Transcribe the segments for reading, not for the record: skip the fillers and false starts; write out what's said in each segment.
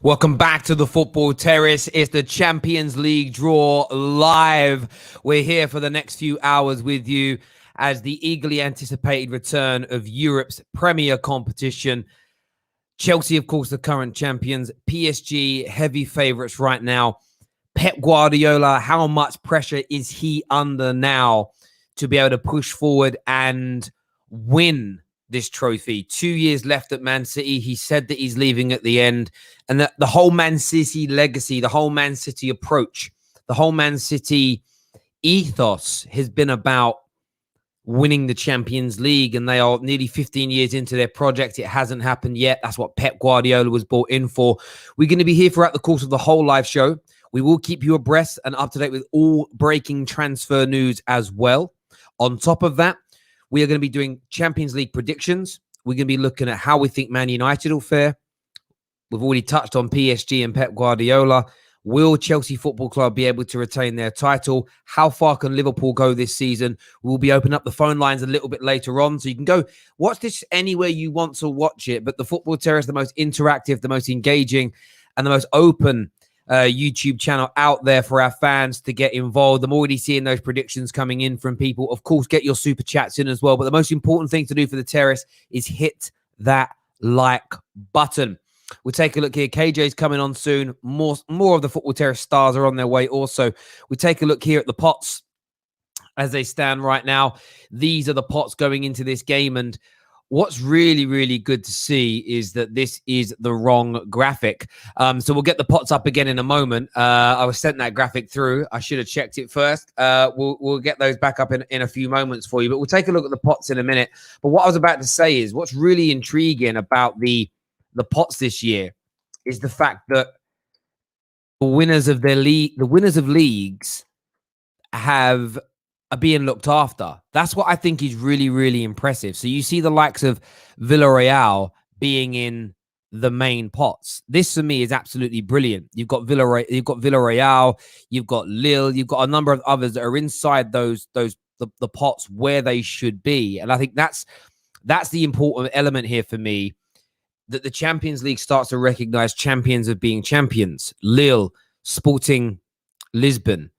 Welcome back to the Football Terrace. It's the Champions League draw live. We're here for the next few hours with you as the eagerly anticipated return of Europe's premier competition. Chelsea, of course, the current champions. PSG, heavy favourites right now. Pep Guardiola, how much pressure is he under now to be able to push forward and win this trophy? 2 years left at Man City. He said that he's leaving at the end. And that the whole Man City legacy, the whole Man City approach, the whole Man City ethos has been about winning the Champions League. And they are nearly 15 years into their project. It hasn't happened yet. That's what Pep Guardiola was brought in for. We're going to be here throughout the course of the whole live show. We will keep you abreast and up to date with all breaking transfer news as well. On top of that, we are going to be doing Champions League predictions. We're going to be looking at how we think Man United will fare. We've already touched on PSG and Pep Guardiola. Will Chelsea Football Club be able to retain their title? How far can Liverpool go this season? We'll be opening up the phone lines a little bit later on. So you can go watch this anywhere you want to watch it. But the Football Terrace is the most interactive, the most engaging, and the most open YouTube channel out there for our fans to get involved. I'm already seeing those predictions coming in from people. Of course, get your super chats in as well. But the most important thing to do for the Terrace is hit that like button. We'll take a look here. KJ's coming on soon. More of the Football Terrace stars are on their way also. We take a look here at the pots as they stand right now. These are the pots going into this game. And what's really, really good to see is that this is the wrong graphic. So we'll get the pots up again in a moment. I was sent that graphic through. I should have checked it first. We'll get those back up in a few moments for you. But we'll take a look at the pots in a minute. But what I was about to say is what's really intriguing about the pots this year is the fact that the winners of their league, the winners of leagues are being looked after. That's what I think is really, really impressive. So you see the likes of Villarreal being in the main pots. This for me is absolutely brilliant. You've got Villarreal, you've got Lille, you've got a number of others that are inside the pots where they should be. And I think that's the important element here for me, that the Champions League starts to recognize champions of being champions. Lille, Sporting Lisbon,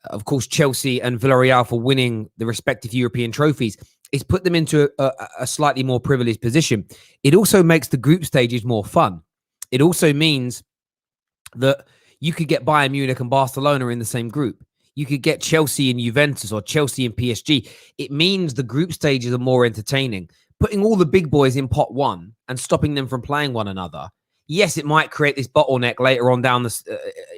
of course, Chelsea and Villarreal for winning the respective European trophies. It's put them into a slightly more privileged position. It also makes the group stages more fun. It also means that you could get Bayern Munich and Barcelona in the same group. You could get Chelsea and Juventus or Chelsea and PSG. It means the group stages are more entertaining. Putting all the big boys in pot one and stopping them from playing one another, yes, it might create this bottleneck later on down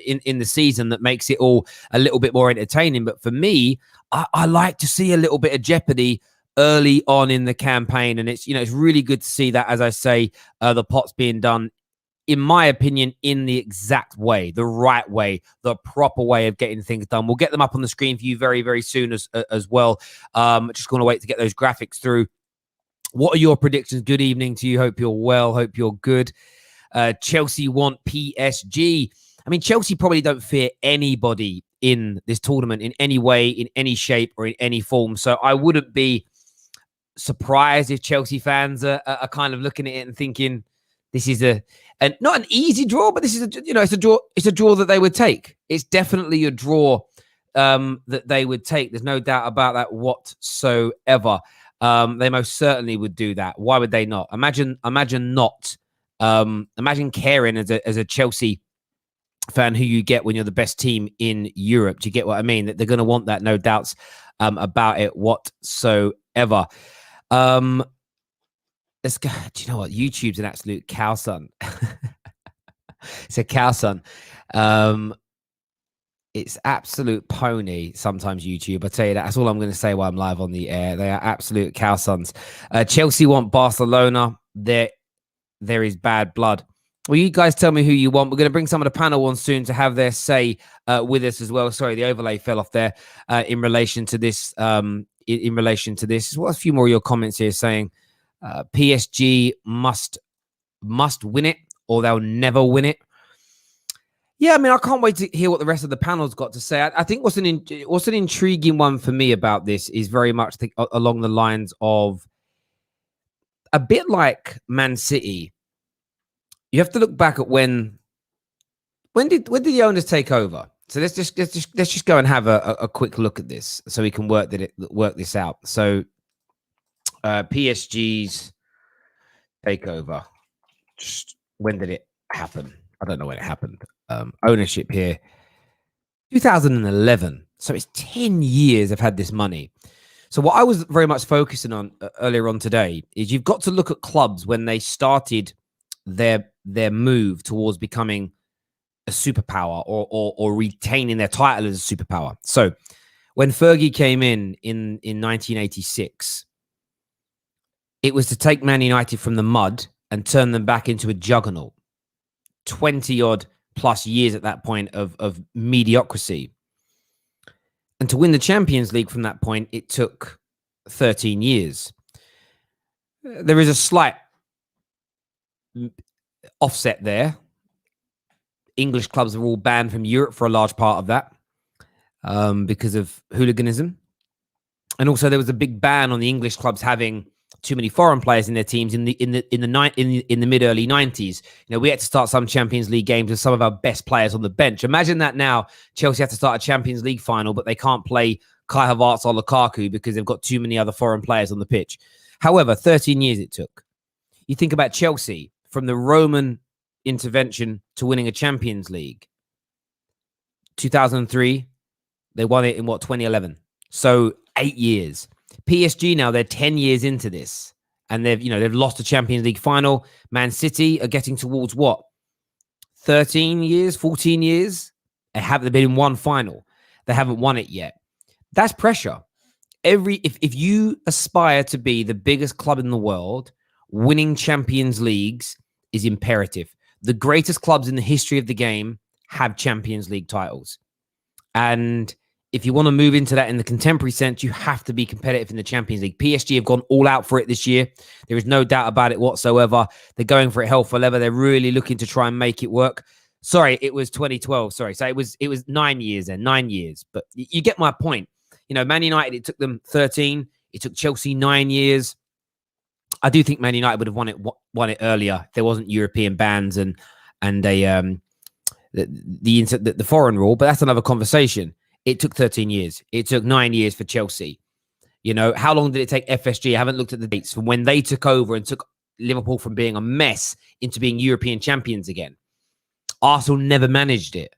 in the season that makes it all a little bit more entertaining. But for me, I like to see a little bit of jeopardy early on in the campaign, and it's really good to see that, as I say, the pots being done, in my opinion, in the exact way, the right way, the proper way of getting things done. We'll get them up on the screen for you very, very soon as well. Just going to wait to get those graphics through. What are your predictions? Good evening to you. Hope you're well. Hope you're good. Chelsea want PSG. I mean, Chelsea probably don't fear anybody in this tournament in any way, in any shape, or in any form. So I wouldn't be surprised if Chelsea fans are kind of looking at it and thinking this is not an easy draw, but this is it's a draw. It's a draw that they would take. It's definitely a draw that they would take. There's no doubt about that whatsoever. They most certainly would do that. Why would they not? Imagine not. Imagine caring as a Chelsea fan who you get when you're the best team in Europe. Do you get what I mean? That they're going to want that, no doubts about it whatsoever. Let's go. Do you know what? YouTube's an absolute cow son. It's a cow son. It's absolute pony sometimes, YouTube. I tell you that. That's all I'm going to say while I'm live on the air. They are absolute cow sons. Chelsea want Barcelona. There is bad blood. Well, you guys tell me who you want. We're going to bring some of the panel on soon to have their say with us as well. Sorry, the overlay fell off there in relation to this. In relation to this, well, a few more of your comments here saying PSG must win it or they'll never win it. Yeah, I mean, I can't wait to hear what the rest of the panel's got to say. I think what's an intriguing one for me about this is very much along the lines of a bit like Man City. You have to look back at when when did the owners take over? So let's just go and have a quick look at this so we can work this out. So PSG's takeover. Just when did it happen? I don't know when it happened. Ownership here, 2011. So it's 10 years they've had this money. So what I was very much focusing on earlier on today is you've got to look at clubs when they started their move towards becoming a superpower or retaining their title as a superpower. So when Fergie came in 1986, it was to take Man United from the mud and turn them back into a juggernaut. 20 odd plus years at that point of mediocrity. And to win the Champions League from that point, it took 13 years. There is a slight offset there. English clubs are all banned from Europe for a large part of that because of hooliganism. And also there was a big ban on the English clubs having too many foreign players in their teams in the mid early 90s. You know, we had to start some Champions League games with some of our best players on the bench. Imagine that now. Chelsea have to start a Champions League final, but they can't play Kai Havertz or Lukaku because they've got too many other foreign players on the pitch. However, 13 years it took. You think about Chelsea, from the Roman intervention to winning a Champions League. 2003, they won it in 2011. So 8 years. PSG now, they're 10 years into this, and they've lost the Champions League final. Man City are getting towards 13 years, 14 years. They've been in one final. They haven't won it yet. That's pressure. If you aspire to be the biggest club in the world, winning Champions Leagues is imperative. The greatest clubs in the history of the game have Champions League titles. And if you want to move into that in the contemporary sense, you have to be competitive in the Champions League. PSG have gone all out for it this year. There is no doubt about it whatsoever. They're going for it hell for leather. They're really looking to try and make it work. Sorry, it was 2012. Sorry. So it was 9 years then, 9 years. But you get my point. You know, Man United, it took them 13. It took Chelsea 9 years. I do think Man United would have won it earlier if there wasn't European bans and the foreign rule. But that's another conversation. It took 13 years. It took 9 years for Chelsea. You know, how long did it take FSG? I haven't looked at the dates from when they took over and took Liverpool from being a mess into being European champions again. Arsenal never managed it,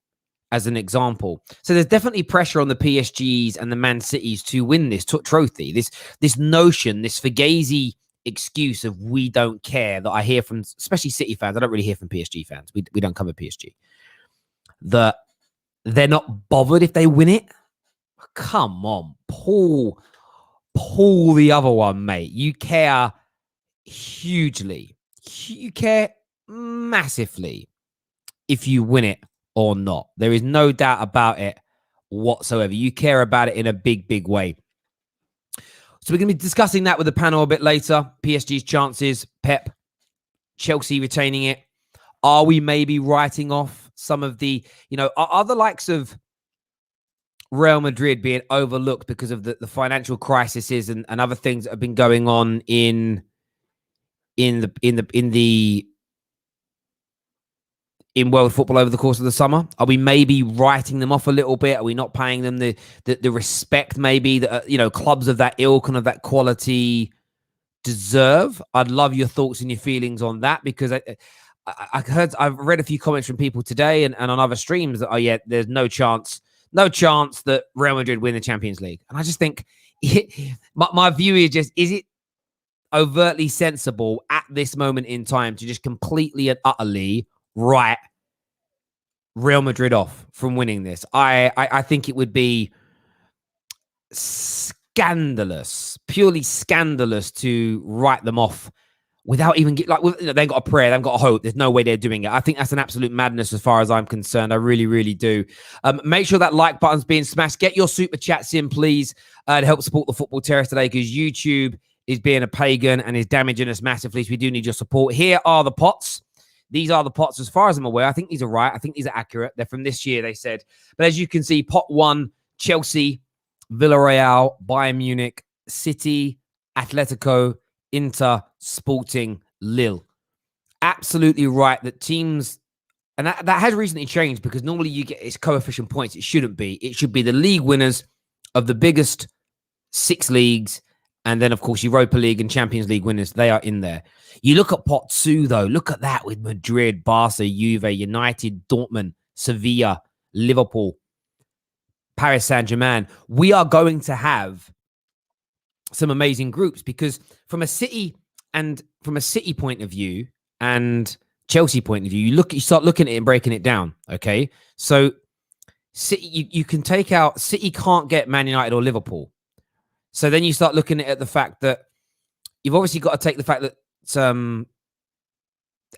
as an example. So there's definitely pressure on the PSGs and the Man Cities to win this trophy. This notion, this Fugazi excuse of we don't care that I hear from, especially City fans. I don't really hear from PSG fans. We don't cover PSG. That they're not bothered if they win it. Come on, pull the other one, mate. You care hugely. You care massively if you win it or not. There is no doubt about it whatsoever. You care about it in a big, big way. So we're going to be discussing that with the panel a bit later. PSG's chances, Pep, Chelsea retaining it. Are we maybe writing off some of the, are the likes of Real Madrid being overlooked because of the financial crises and other things that have been going on in world football over the course of the summer? Are we maybe writing them off a little bit? Are we not paying them the respect maybe that clubs of that ilk and of that quality deserve? I'd love your thoughts and your feelings on that, because I've read a few comments from people today and on other streams that there's no chance that Real Madrid win the Champions League. And I just think my view is it overtly sensible at this moment in time to just completely and utterly write Real Madrid off from winning this? I think it would be scandalous, purely scandalous, to write them off without even they've got a prayer, they've got a hope. There's no way they're doing it. I think that's an absolute madness as far as I'm concerned. I really, really do. Make sure that like button's being smashed. Get your super chats in, please, to help support the Football Terrace today, because YouTube is being a pagan and is damaging us massively. So we do need your support. Here are the pots. These are the pots as far as I'm aware. I think these are right. I think these are accurate. They're from this year, they said. But as you can see, pot 1, Chelsea, Villarreal, Bayern Munich, City, Atletico, Inter, Sporting, Lille. Absolutely right that teams and that has recently changed because normally you get its coefficient points. It shouldn't be. It should be the league winners of the biggest 6 leagues. And then, of course, Europa League and Champions League winners, they are in there. You look at pot 2, though. Look at that with Madrid, Barca, Juve, United, Dortmund, Sevilla, Liverpool, Paris Saint-Germain. We are going to have some amazing groups because from a City point of view and Chelsea point of view, you start looking at it and breaking it down. Okay, so City, you can take out City can't get Man United or Liverpool. So then you start looking at the fact that you've obviously got to take the fact that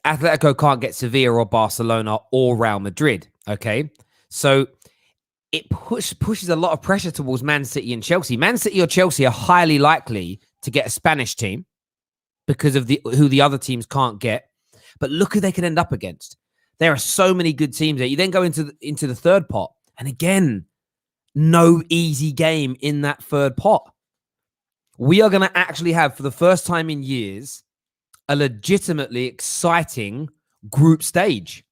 Atletico can't get Sevilla or Barcelona or Real Madrid. Okay, so it pushes a lot of pressure towards Man City and Chelsea. Man City or Chelsea are highly likely to get a Spanish team because of who the other teams can't get. But look who they can end up against. There are so many good teams there. You then go into the third pot, and again, no easy game in that third pot. We are going to actually have, for the first time in years, a legitimately exciting group stage.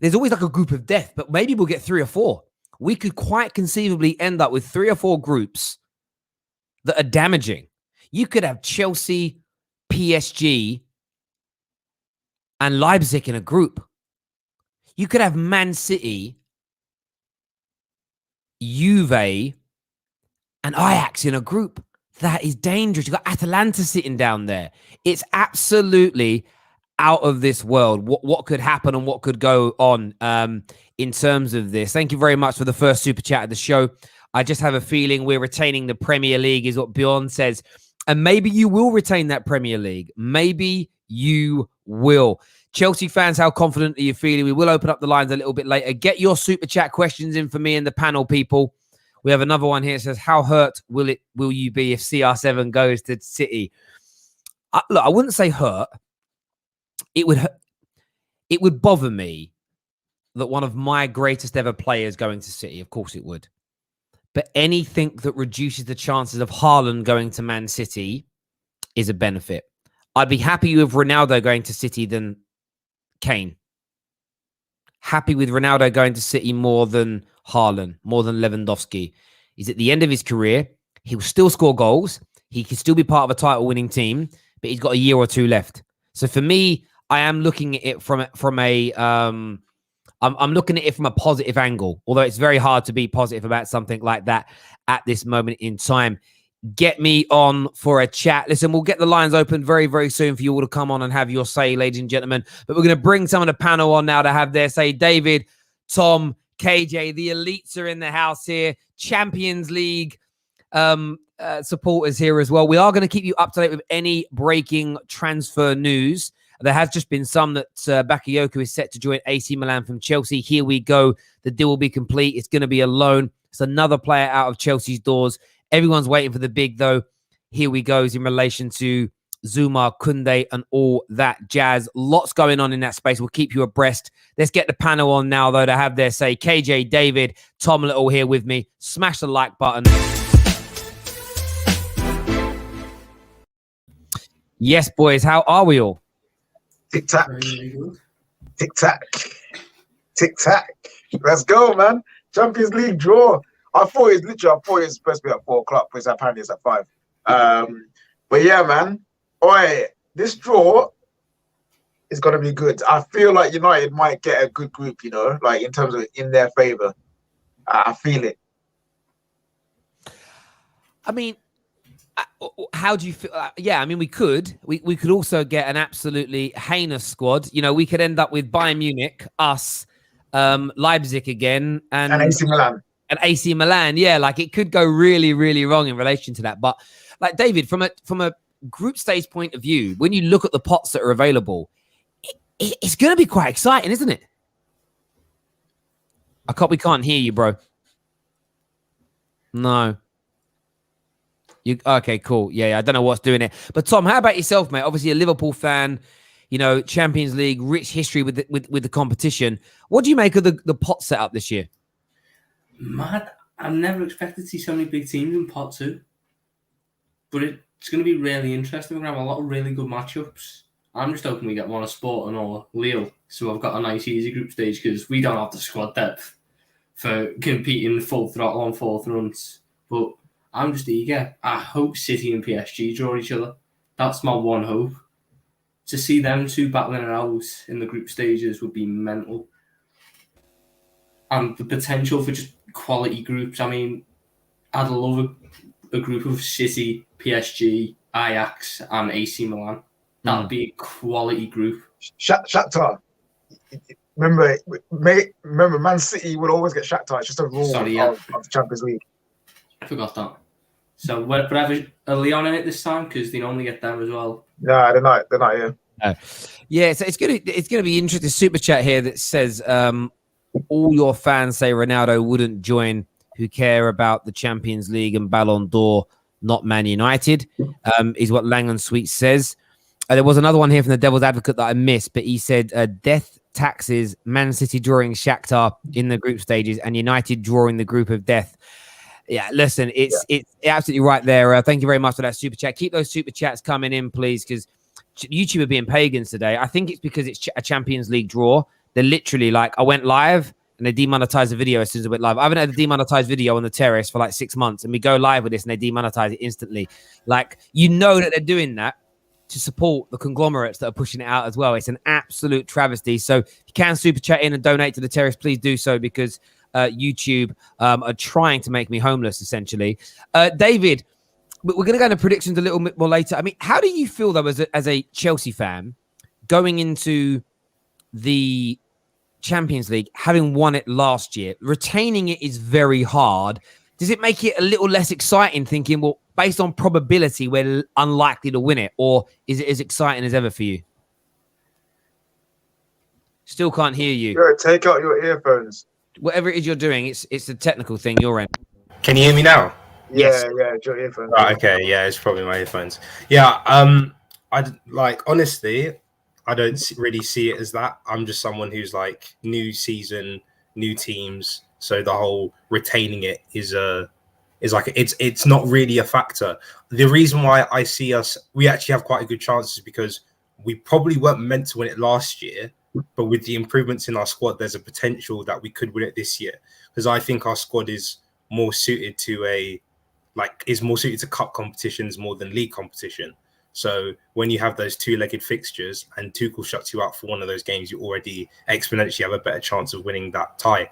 There's always like a group of death, but maybe we'll get 3 or 4. We could quite conceivably end up with 3 or 4 groups that are damaging. You could have Chelsea, PSG, and Leipzig in a group. You could have Man City, Juve, and Ajax in a group. That is dangerous. You've got Atalanta sitting down there. It's absolutely out of this world what could happen and what could go on in terms of this. Thank you very much for the first super chat of the show. I just have a feeling we're retaining the Premier League is what Bjorn says. And maybe you will retain that Premier League. Maybe you will. Chelsea fans, how confident are you feeling? We will open up the lines a little bit later. Get your super chat questions in for me and the panel, people. We have another one here that says, how hurt will you be if CR7 goes to City? Look, I wouldn't say hurt. It would bother me that one of my greatest ever players going to City. Of course it would. But anything that reduces the chances of Haaland going to Man City is a benefit. I'd be happy with Ronaldo going to City than Kane. Happy with Ronaldo going to City more than Haaland, more than Lewandowski. He's at the end of his career. He'll still score goals. He can still be part of a title-winning team, but he's got a year or 2 left. So for me, I am looking at it I'm looking at it from a positive angle, although it's very hard to be positive about something like that at this moment in time. Get me on for a chat. Listen, we'll get the lines open very, very soon for you all to come on and have your say, ladies and gentlemen. But we're going to bring some of the panel on now to have their say. David, Tom, KJ, the elites are in the house here. Champions League supporters here as well. We are going to keep you up to date with any breaking transfer news. There has just been some that Bakayoko is set to join AC Milan from Chelsea. Here we go. The deal will be complete. It's going to be a loan. It's another player out of Chelsea's doors. Everyone's waiting for the big, though. Here we go in relation to Zuma, Kunde, and all that jazz. Lots going on in that space. We'll keep you abreast. Let's get the panel on now, though, to have their say. KJ, David, Tom Little here with me. Smash the like button. Yes, boys. How are we all? Tic-tac. Tic-tac. Tic-tac. Let's go, man. Champions League draw. I thought it was supposed to be at 4 o'clock, but apparently it's at 5. But yeah, man. This draw is going to be good. I feel like United might get a good group, like in terms of in their favour. I feel it. I mean, how do you feel? Yeah, I mean, we could also get an absolutely heinous squad. We could end up with Bayern Munich, us, Leipzig again, and AC Milan. And AC Milan, yeah, like it could go really, really wrong in relation to that. But like David, from a group stage point of view, when you look at the pots that are available, it's going to be quite exciting, isn't it? We can't hear you, bro. No. Okay, cool. Yeah, I don't know what's doing it. But Tom, how about yourself, mate? Obviously a Liverpool fan, Champions League, rich history with the competition. What do you make of the pot setup this year? Mad. I never expected to see so many big teams in pot 2. But it's going to be really interesting. We're going to have a lot of really good matchups. I'm just hoping we get one of Sporting or Lille, so I've got a nice easy group stage because we don't have the squad depth for competing full throttle on fourth runs. But I'm just eager. I hope City and PSG draw each other. That's my one hope. To see them two battling it out in the group stages would be mental. And the potential for just quality groups. I mean, I'd love a group of City, PSG, Ajax, and AC Milan. That'd be a quality group. Shakhtar. Remember, Man City would always get Shakhtar. It's just a rule of the Champions League. I forgot that. So, whatever, are Lyon in it this time? Because they normally get them as well. No, they're not here. Yeah, so it's gonna be interesting. Super chat here that says all your fans say Ronaldo wouldn't join who care about the Champions League and Ballon d'Or, not Man United, is what Langan Sweet says. There was another one here from the Devil's Advocate that I missed, but he said death taxes, Man City drawing Shakhtar in the group stages and United drawing the group of death. Yeah, listen, it's absolutely right there. Thank you very much for that super chat. Keep those super chats coming in, please, because YouTube are being pagans today. I think it's because it's a Champions League draw. They're literally like, I went live and they demonetized the video as soon as I went live. I haven't had a demonetized video on the terrace for like 6 months, and we go live with this and they demonetize it instantly. Like, you know that they're doing that to support the conglomerates that are pushing it out as well. It's an absolute travesty. So if you can super chat in and donate to the terrace, please do so, because YouTube are trying to make me homeless, essentially. David, we're going to go into predictions a little bit more later. I mean, how do you feel, though, as a Chelsea fan, going into the Champions League, having won it last year? Retaining it is very hard. Does it make it a little less exciting, thinking, well, based on probability, we're unlikely to win it? Or is it as exciting as ever for you? Still can't hear you. Sure, take out your earphones. Whatever it is you're doing, it's a technical thing you're in. Can you hear me now? Yeah, it's your earphones. Right, okay, yeah, it's probably my earphones. Yeah, honestly, I don't really see it as that. I'm just someone who's like new season, new teams, so the whole retaining it is like it's not really a factor. The reason why I see we actually have quite a good chance is because we probably weren't meant to win it last year, but with the improvements in our squad, there's a potential that we could win it this year, because I think our squad is more suited to cup competitions more than league competition. So when you have those two-legged fixtures and Tuchel shuts you out for one of those games, you already exponentially have a better chance of winning that tie.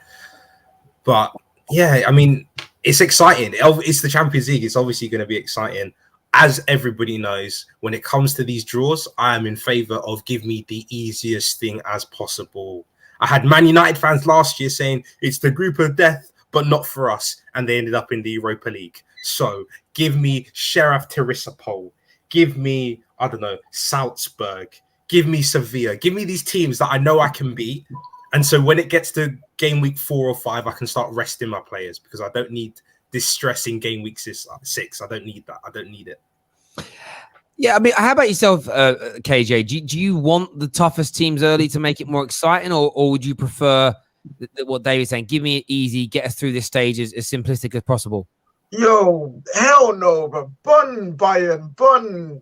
But yeah, I mean, it's exciting. It's the Champions League. It's obviously going to be exciting. As everybody knows, when it comes to these draws, I am in favour of give me the easiest thing as possible. I had Man United fans last year saying it's the group of death, but not for us. And they ended up in the Europa League. So give me Sheriff Tiraspol. Give me, I don't know, Salzburg. Give me Sevilla. Give me these teams that I know I can beat. And so when it gets to game week 4 or 5, I can start resting my players, because I don't need this stress in game week 6. I don't need that. I don't need it. Yeah, I mean, how about yourself, KJ? Do you want the toughest teams early to make it more exciting, or would you prefer what David's saying? Give me it easy, get us through this stage as simplistic as possible. Yo, hell no, bro. Bun Bayern, bun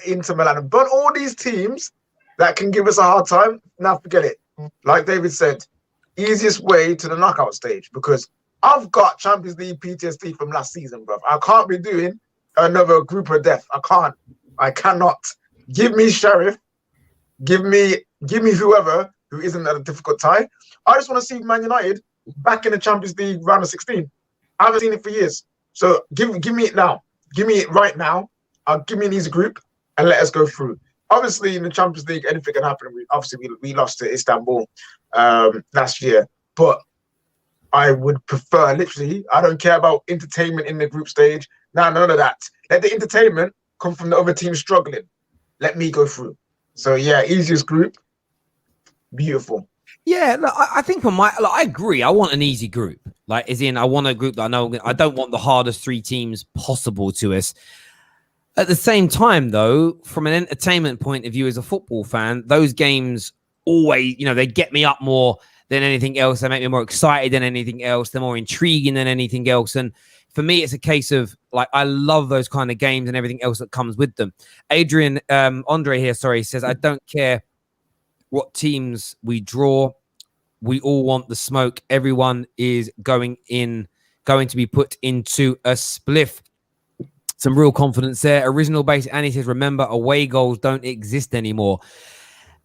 Inter Milan, bun all these teams that can give us a hard time. Now forget it. Like David said, easiest way to the knockout stage, because I've got Champions League PTSD from last season, bro. I can't be doing another group of death. I cannot. Give me Sheriff. Give me whoever who isn't at a difficult tie. I just want to see Man United back in the Champions League round of 16. I haven't seen it for years. So give me it now. Give me it right now. Give me an easy group and let us go through. Obviously, in the Champions League, anything can happen. We lost to Istanbul last year. But I would prefer, literally, I don't care about entertainment in the group stage. None of that. Let the entertainment come from the other team struggling. Let me go through. So, yeah, easiest group. Beautiful. Yeah, look, I think I agree. I want an easy group. Like, as in, I want a group that I know. I don't want the hardest 3 teams possible to us. At the same time, though, from an entertainment point of view as a football fan, those games always, they get me up more than anything else. They make me more excited than anything else. They're more intriguing than anything else. And for me, it's a case of like, I love those kind of games and everything else that comes with them. Andre here, says, I don't care what teams we draw. We all want the smoke. Everyone is going to be put into a spliff. Some real confidence there. Original base, Annie says, remember, away goals don't exist anymore.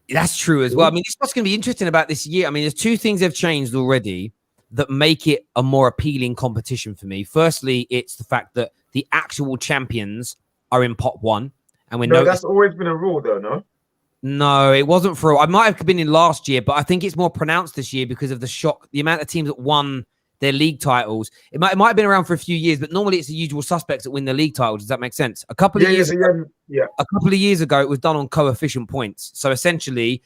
That's true as well. I mean, it's what's going to be interesting about this year. I mean, there's two things that have changed already that make it a more appealing competition for me. Firstly, it's the fact that the actual champions are in pot one. And that's always been a rule, though, no? No, it wasn't for. I might have been in last year, but I think it's more pronounced this year because of the amount of teams that won their league titles. It might have been around for a few years, but normally it's the usual suspects that win the league titles. Does that make sense? A couple of years ago, it was done on coefficient points. So essentially,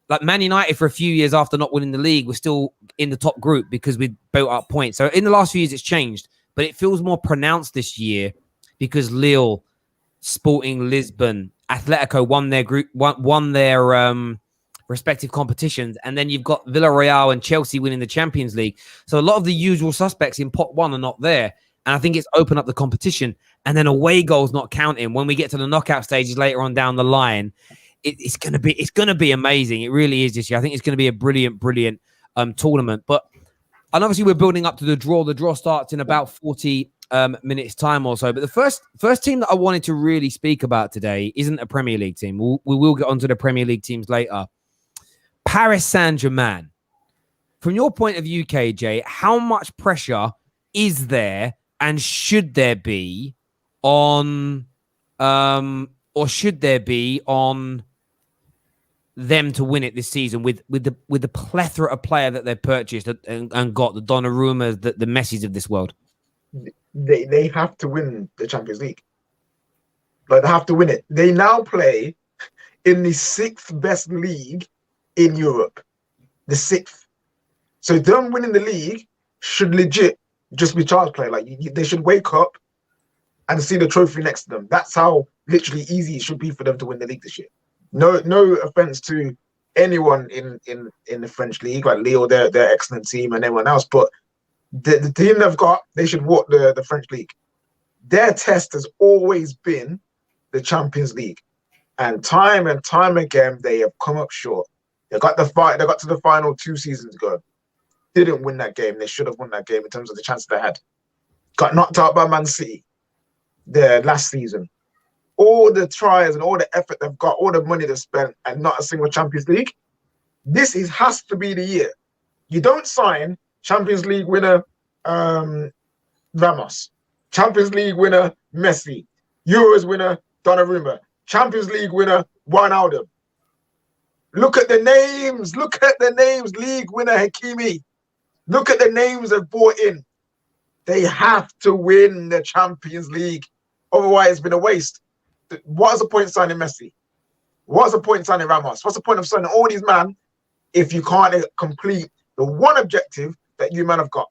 like Man United for a few years after not winning the league, was still in the top group because we built up points. So in the last few years, it's changed, but it feels more pronounced this year because Lille, Sporting Lisbon, Atletico won their respective competitions, and then you've got Villarreal and Chelsea winning the Champions League. So a lot of the usual suspects in pot one are not there, and I think it's opened up the competition. And then away goals not counting when we get to the knockout stages later on down the line. It's gonna be amazing. It really is this year. I think it's gonna be a brilliant tournament. And obviously we're building up to the draw. The draw starts in about 40 minutes time or so. But the first team that I wanted to really speak about today isn't a Premier League team. We will get onto the Premier League teams later. Paris Saint-Germain. From your point of view, KJ, how much pressure is there and should there be on them to win it this season with the plethora of player that they've purchased and got, the Donnarummas, the Messis of this world? They have to win the Champions League. Like, they have to win it. They now play in the 6th best league in Europe. The 6th. So them winning the league should legit just be child's play. Like, they should wake up and see the trophy next to them. That's how literally easy it should be for them to win the league this year. No offense to anyone in the French league, like Lille, they're excellent team, and everyone else, but the team they've got, they should walk the French league. Their test has always been the Champions League, and time again they have come up short. They got to the final 2 seasons ago. Didn't win that game. They should have won that game in terms of the chances they had. Got knocked out by Man City their last season. All the tries and all the effort they've got, all the money they've spent, and not a single Champions League. Has to be the year. You don't sign Champions League winner Ramos, Champions League winner Messi, Euros winner Donnarumma, Champions League winner Wijnaldum. Look at the names. League winner Hakimi. Look at the names they've brought in. They have to win the Champions League. Otherwise, it's been a waste. What's the point of signing Messi? What's the point of signing Ramos? What's the point of signing all these men if you can't complete the one objective that you men have got,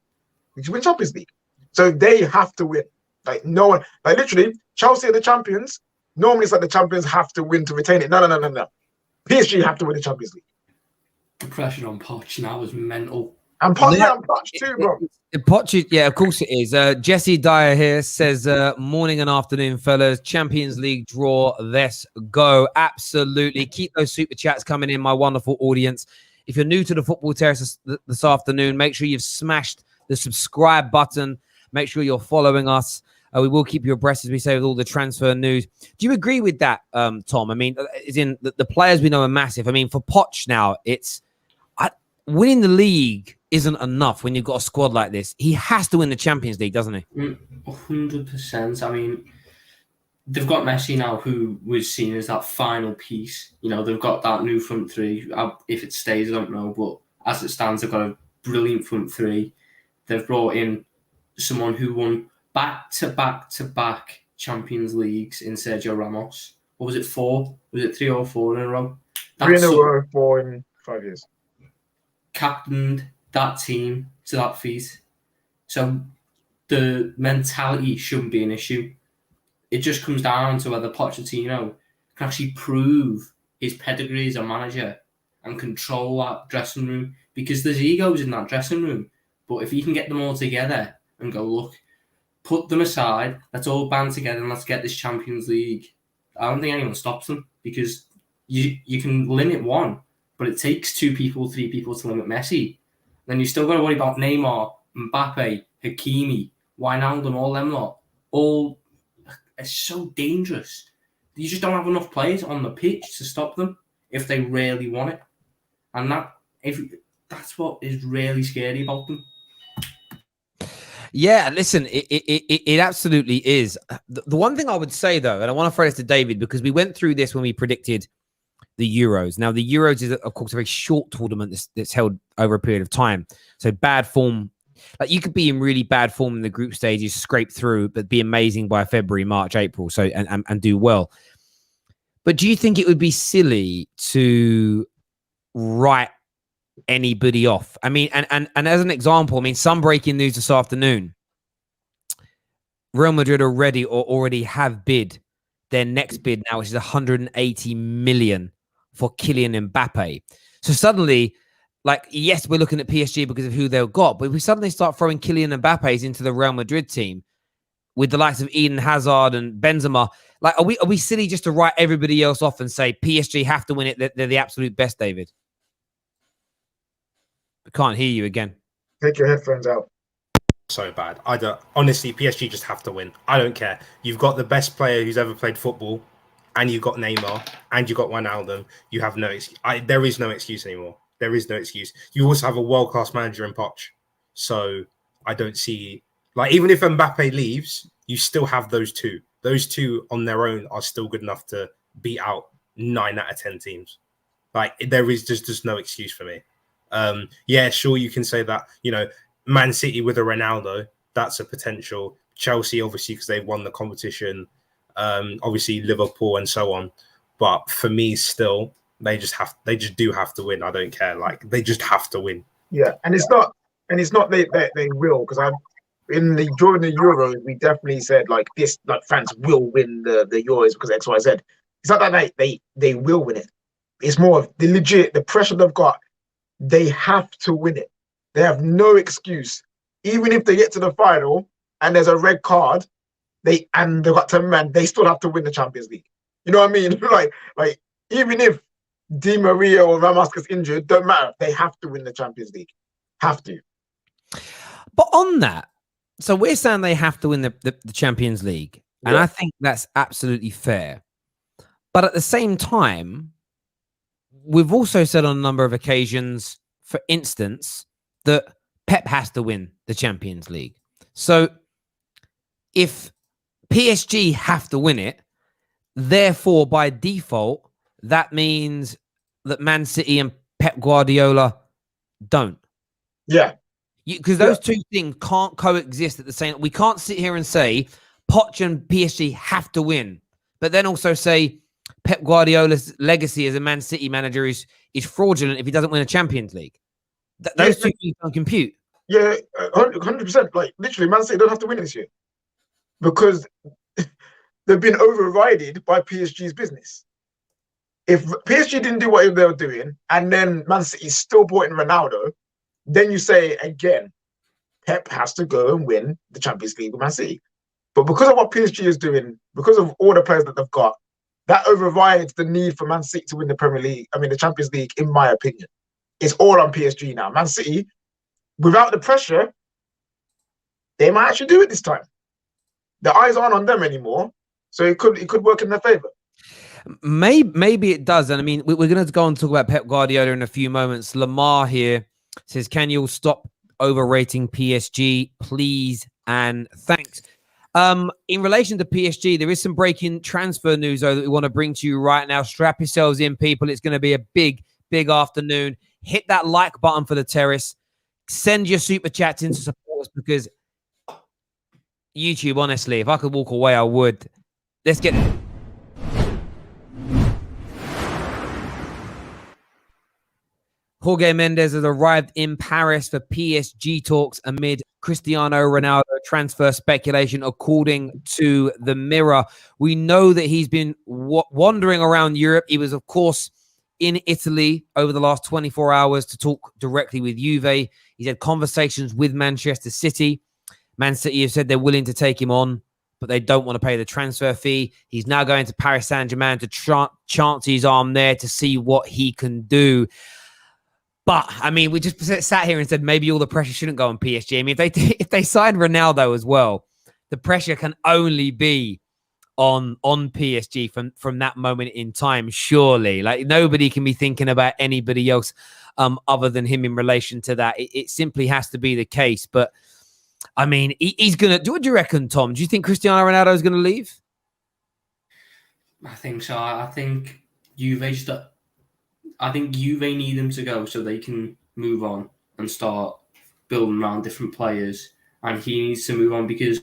which is win Champions League? So they have to win. Like, no one, like literally, Chelsea are the champions. Normally, it's like the champions have to win to retain it. No. PSG have to win the Champions League. The pressure on Poch now is mental. And Poch too, bro. Poch, yeah, of course it is. Jesse Dyer here says, morning and afternoon, fellas. Champions League draw. Let's go. Absolutely. Keep those super chats coming in, my wonderful audience. If you're new to the Football Terrace this afternoon, make sure you've smashed the subscribe button. Make sure you're following us. We will keep you abreast, as we say, with all the transfer news. Do you agree with that, Tom? I mean, as in the players we know are massive. I mean, for Poch now, it's winning the league isn't enough when you've got a squad like this. He has to win the Champions League, doesn't he? 100%. I mean, they've got Messi now, who was seen as that final piece. You know, they've got that new front three. If it stays, I don't know. But as it stands, they've got a brilliant front three. They've brought in someone who won back-to-back Champions Leagues in Sergio Ramos. What was it, 4? Was it 3 or 4 in a row? 3 in a row, 4 in 5 years. Captained that team to that feat. So the mentality shouldn't be an issue. It just comes down to whether Pochettino can actually prove his pedigree as a manager and control that dressing room. because there's egos in that dressing room. But if you can get them all together and go, look, put them aside, let's all band together and let's get this Champions League. I don't think anyone stops them, because you can limit one, but it takes 2 people, 3 people to limit Messi. Then you still got to worry about Neymar, Mbappe, Hakimi, Wijnaldum, all them lot. All, it's so dangerous. You just don't have enough players on the pitch to stop them if they really want it. And that's what is really scary about them. Yeah, listen, it absolutely is. The one thing I would say, though, and I want to throw this to David, because we went through this when we predicted the Euros. Now, the Euros is, of course, a very short tournament that's held over a period of time. So bad form, like you could be in really bad form in the group stages, scrape through, but be amazing by February, March, April, so and do well. But do you think it would be silly to write anybody off? I mean, and as an example, I mean, some breaking news this afternoon. Real Madrid already have bid their next bid now, which is 180 million for Kylian Mbappe. So suddenly, like, yes, we're looking at PSG because of who they've got, but if we suddenly start throwing Kylian Mbappe's into the Real Madrid team with the likes of Eden Hazard and Benzema, like, are we silly just to write everybody else off and say PSG have to win it? They're the absolute best, David. I can't hear you again. Take your headphones out. So bad. Honestly, PSG just have to win. I don't care. You've got the best player who's ever played football, and you've got Neymar, and you've got Wijnaldum. You have no excuse. There is no excuse anymore. There is no excuse. You also have a world-class manager in Poch. So I don't see, like, even if Mbappe leaves, you still have those two. Those two on their own are still good enough to beat out 9 out of 10 teams. Like, there is just no excuse for me. Yeah, sure, you can say that, Man City with a Ronaldo, that's a potential. Chelsea, obviously, because they've won the competition. Obviously, Liverpool and so on. But for me, still, they just do have to win. I don't care. Like, they just have to win. Yeah, and it's not they will, because during the Euros, we definitely said like France will win the Euros because X, Y, Z. It's not that they will win it. It's more of the pressure they've got. They have to win it. They have no excuse. Even if they get to the final and there's a red card, they've got 10 men, they still have to win the Champions League. You know what I mean? like even if Di Maria or Ramos gets injured, don't matter. They have to win the Champions League. Have to. But on that, so we're saying they have to win the Champions League. And yeah. I think that's absolutely fair. But at the same time, we've also said on a number of occasions, for instance, that Pep has to win the Champions League. So if PSG have to win it, therefore, by default, that means that Man City and Pep Guardiola don't. Yeah. Because those two things can't coexist at the same. We can't sit here and say Poch and PSG have to win, but then also say Pep Guardiola's legacy as a Man City manager is fraudulent if he doesn't win a Champions League. Those two things don't compute. Yeah, 100%. Like, literally, Man City don't have to win this year because they've been overridden by PSG's business. If PSG didn't do what they were doing and then Man City still brought in Ronaldo, then you say, again, Pep has to go and win the Champions League with Man City. But because of what PSG is doing, because of all the players that they've got, that overrides the need for Man City to win the the Champions League, in my opinion. It's all on PSG now. Man City, without the pressure, they might actually do it this time. The eyes aren't on them anymore, so it could work in their favor. Maybe it does. And I mean, we're going to go on and talk about Pep Guardiola in a few moments. Lamar here says, can you all stop overrating PSG, please and thanks. In relation to PSG, there is some breaking transfer news, though, that we want to bring to you right now. Strap yourselves in, people. It's going to be a big, big afternoon. Hit that like button for the terrace. Send your super chats in to support us, because YouTube, honestly, if I could walk away, I would. Let's get it. Jorge Mendes has arrived in Paris for PSG talks amid Cristiano Ronaldo transfer speculation, according to the Mirror. We know that he's been wandering around Europe. He was, of course, in Italy over the last 24 hours to talk directly with Juve. He's had conversations with Manchester City. Man City have said they're willing to take him on, but they don't want to pay the transfer fee. He's now going to Paris Saint-Germain to chance his arm there to see what he can do. But, I mean, we just sat here and said maybe all the pressure shouldn't go on PSG. I mean, if they sign Ronaldo as well, the pressure can only be on PSG from that moment in time, surely. Like, nobody can be thinking about anybody else other than him in relation to that. It simply has to be the case. But, I mean, he's going to... What do you reckon, Tom? Do you think Cristiano Ronaldo is going to leave? I think so. I think Juve need him to go so they can move on and start building around different players. And he needs to move on because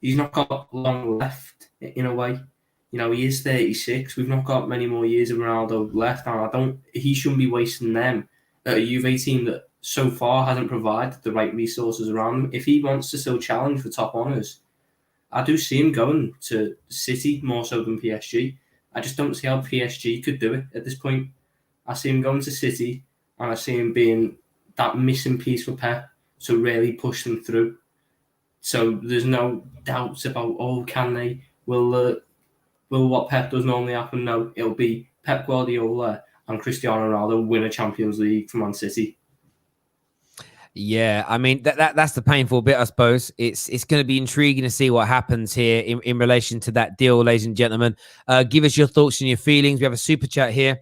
he's not got long left in a way. You know, he is 36. We've not got many more years of Ronaldo left. And he shouldn't be wasting them at a Juve team that so far hasn't provided the right resources around him. If he wants to still challenge for top honours, I do see him going to City more so than PSG. I just don't see how PSG could do it at this point. I see him going to City, and I see him being that missing piece for Pep to really push them through. So there's no doubts about, can they? Will what Pep does normally happen? No, it'll be Pep Guardiola and Cristiano Ronaldo win a Champions League for Man City. Yeah, I mean, that's the painful bit, I suppose. It's going to be intriguing to see what happens here in relation to that deal, ladies and gentlemen. Give us your thoughts and your feelings. We have a super chat here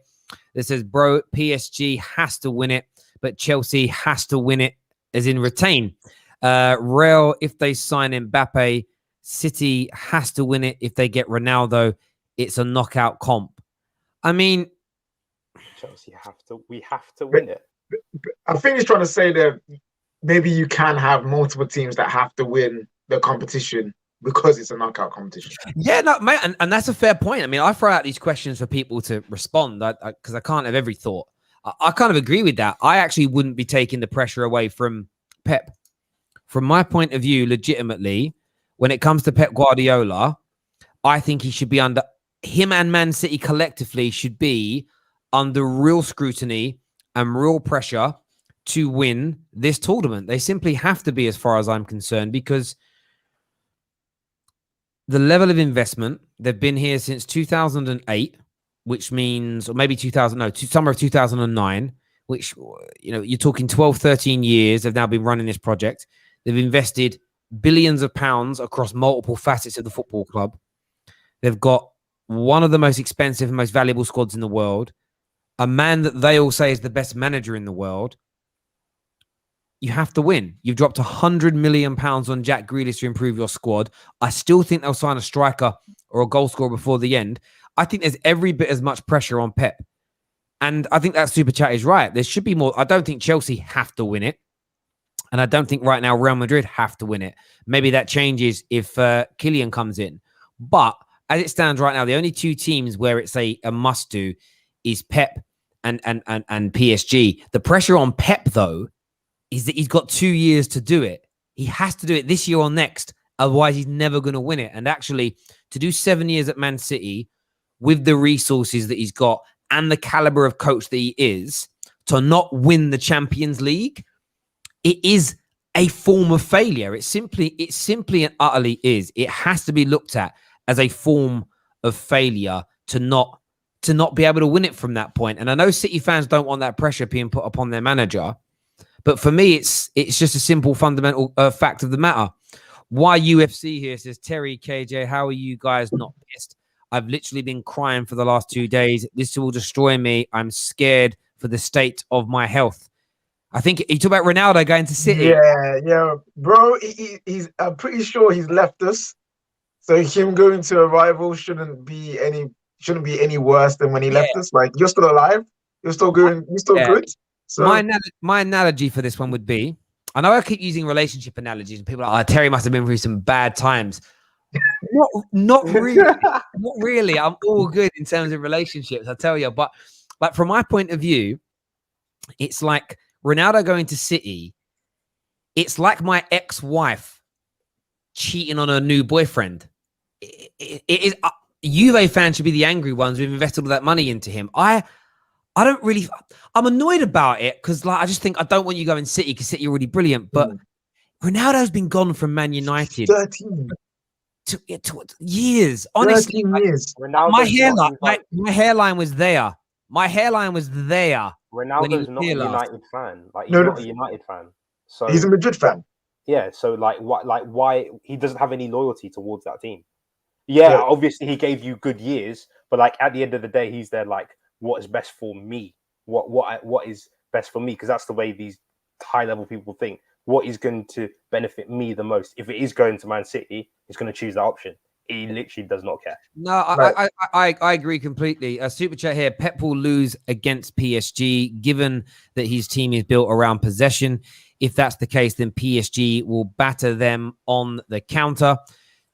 that says, bro, PSG has to win it, but Chelsea has to win it, as in retain. Real, if they sign Mbappe, City has to win it. If they get Ronaldo, it's a knockout comp. I mean... Chelsea we have to win it. I think he's trying to say that maybe you can have multiple teams that have to win the competition because it's a knockout competition. Yeah, no, mate, and that's a fair point. I mean, I throw out these questions for people to respond because I can't have every thought. I kind of agree with that. I actually wouldn't be taking the pressure away from Pep. From my point of view, legitimately, when it comes to Pep Guardiola, I think he should be under... Him and Man City collectively should be under real scrutiny and real pressure to win this tournament. They simply have to be, as far as I'm concerned, because the level of investment, they've been here since 2008, which means, or maybe summer of 2009, which, you know, you're talking 12, 13 years they've now been running this project. They've invested billions of pounds across multiple facets of the football club. They've got one of the most expensive and most valuable squads in the world. A man that they all say is the best manager in the world. You have to win. You've dropped £100 million on Jack Grealish to improve your squad. I still think they'll sign a striker or a goal scorer before the end. I think there's every bit as much pressure on Pep. And I think that super chat is right. There should be more. I don't think Chelsea have to win it. And I don't think right now Real Madrid have to win it. Maybe that changes if Kylian comes in. But as it stands right now, the only two teams where it's a must-do is Pep and PSG. The pressure on Pep, though, is that he's got 2 years to do it. He has to do it this year or next. Otherwise, he's never going to win it. And actually, to do 7 years at Man City with the resources that he's got and the caliber of coach that he is, to not win the Champions League, it is a form of failure. It simply and utterly is. It has to be looked at as a form of failure to not be able to win it from that point. And I know City fans don't want that pressure being put upon their manager, but for me, it's just a simple fundamental fact of the matter. Why UFC here, says Terry KJ, how are you guys not pissed? I've literally been crying for the last 2 days. This will destroy me. I'm scared for the state of my health. I think he talked about Ronaldo going to City. Yeah, bro. I'm pretty sure he's left us. So him going to a rival shouldn't be any worse than when he left us. Like, you're still alive. You're still good. You're still good. So my analogy for this one would be, I know I keep using relationship analogies, and people are like, Terry must have been through some bad times. Not really. Not really. I'm all good in terms of relationships, I tell you. But like, from my point of view, it's like Ronaldo going to City. It's like my ex-wife cheating on her new boyfriend. It is. Juve fans should be the angry ones who've invested all that money into him. I I'm annoyed about it because I just think I don't want you going City because City are already brilliant. But Ronaldo's been gone from Man United 13 years. Honestly, 13 years. my hairline was there. My hairline was there. Ronaldo's not a United fan. Like, he's No, not a United fan. So he's a Madrid fan. yeah. So why he doesn't have any loyalty towards that team? Yeah, obviously he gave you good years, but like at the end of the day, he's there. Like, what is best for me? What is best for me? Because that's the way these high level people think. What is going to benefit me the most? If it is going to Man City, he's going to choose that option. He literally does not care. No, I agree completely. Super chat here. Pep will lose against PSG, given that his team is built around possession. If that's the case, then PSG will batter them on the counter.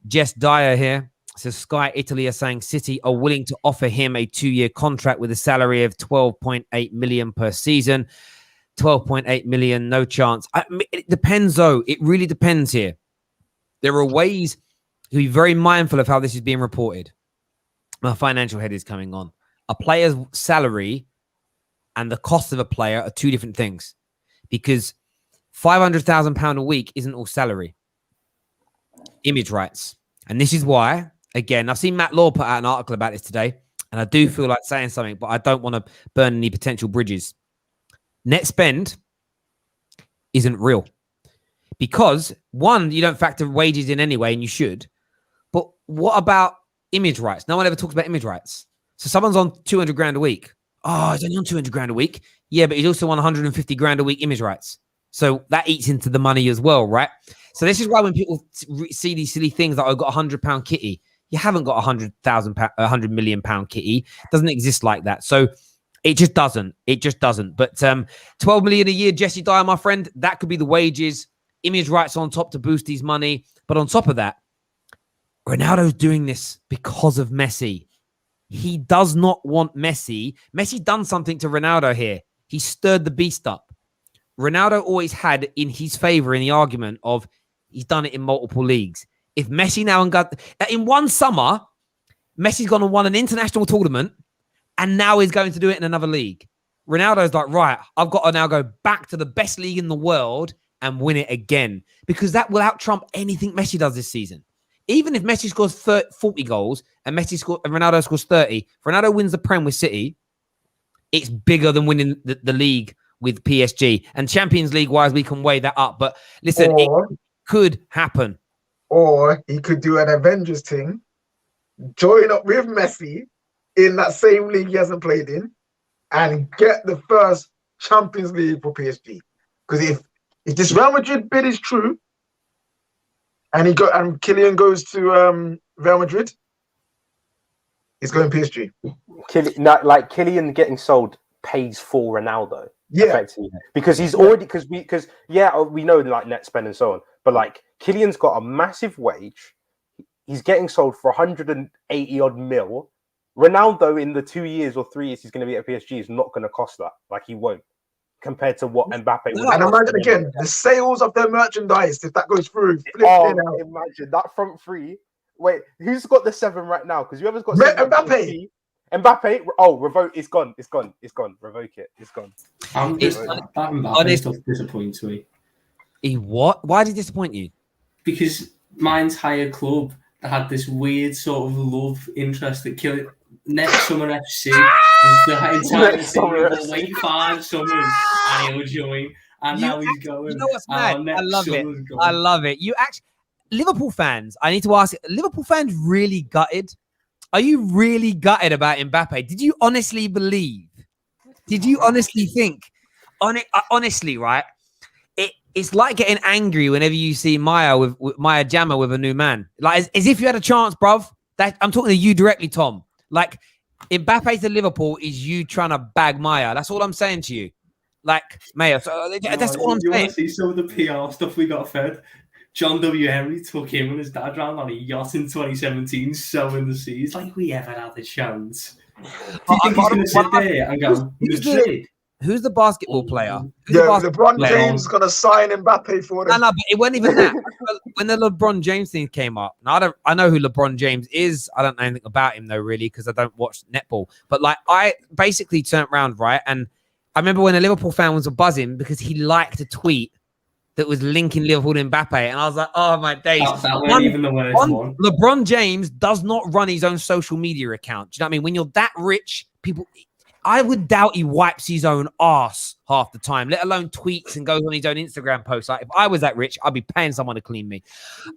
Jess Dyer here says Sky Italy are saying City are willing to offer him a 2-year contract with a salary of 12.8 million per season. 12.8 million, no chance. It depends, though. It really depends here. There are ways to be very mindful of how this is being reported. My financial head is coming on. A player's salary and the cost of a player are two different things, because £500,000 a week isn't all salary. Image rights. And this is why, again, I've seen Matt Law put out an article about this today, and I do feel like saying something, but I don't want to burn any potential bridges. Net spend isn't real because, one, you don't factor wages in anyway, and you should. But what about image rights? No one ever talks about image rights. So someone's on 200 grand a week. Oh, he's only on 200 grand a week. Yeah, but he's also on 150 grand a week image rights. So that eats into the money as well, right? So this is why when people see these silly things like, I've got £100 kitty, you haven't got £100 million kitty. It doesn't exist like that. So it just doesn't. It just doesn't. But 12 million a year, Jesse Dyer, my friend, that could be the wages. Image rights on top to boost his money. But on top of that, Ronaldo's doing this because of Messi. He does not want Messi. Messi done something to Ronaldo here. He stirred the beast up. Ronaldo always had in his favor in the argument of he's done it in multiple leagues. If Messi now got in one summer, Messi's gone and won an international tournament, and now he's going to do it in another league. Ronaldo's like, right, I've got to now go back to the best league in the world and win it again, because that will out-trump anything Messi does this season. Even if Messi scores 40 goals and Ronaldo scores 30, if Ronaldo wins the Prem with City, it's bigger than winning the league with PSG. And Champions League-wise, we can weigh that up. But listen, it could happen. Or he could do an Avengers thing, join up with Messi in that same league he hasn't played in, and get the first Champions League for PSG. Because if this Real Madrid bid is true, and Kylian goes to Real Madrid, he's going PSG. Kylian getting sold pays for Ronaldo. Yeah, because he's already we know like net spend and so on, but like Kylian's got a massive wage. He's getting sold for 180 odd mil. Ronaldo in the 2 years or 3 years he's going to be at PSG is not going to cost that. Like, he won't, compared to what Mbappe. And imagine again the sales of their merchandise if that goes through. Imagine that front three. Wait, who's got the 7 right now? Because whoever's got Mbappe. Mbappe. Oh, revoke. It's gone. Revoke it. It's gone. Mbappe disappoints me. He what? Why did he disappoint you? Because my entire club had this weird sort of love interest that killed next summer FC was the entire thing. Wait 5 summers and he'll join. And now he's going. You know what's mad? I love it. I love it. You actually, Liverpool fans, I need to ask, Liverpool fans really gutted? Are you really gutted about Mbappe? Did you honestly believe? Did you honestly think? Honestly, right? It's like getting angry whenever you see Maya Jama with a new man. Like as if you had a chance, bruv. I'm talking to you directly, Tom. Like, Mbappe to Liverpool is you trying to bag Maya. That's all I'm saying to you. Like, Maya. So that's all I'm saying. You want to see some of the PR stuff we got fed? John W. Henry took him and his dad round on a yacht in 2017, sowing the seeds. Like, we ever had a chance. Do you think he's going to sit there and go, Madrid? Who's the basketball player? Who's Yeah, the basketball LeBron player? James is gonna sign Mbappe for them. No, but it wasn't even that. When the LeBron James thing came up, now I know who LeBron James is. I don't know anything about him though, really, because I don't watch netball. But like, I basically turned around, right, and I remember when a Liverpool fan was buzzing because he liked a tweet that was linking Liverpool to Mbappe, and I was like, oh my days. That wasn't even the worst one. LeBron James does not run his own social media account. Do you know what I mean? When you're that rich, people, I would doubt he wipes his own ass half the time, let alone tweets and goes on his own Instagram posts. Like, if I was that rich, I'd be paying someone to clean me.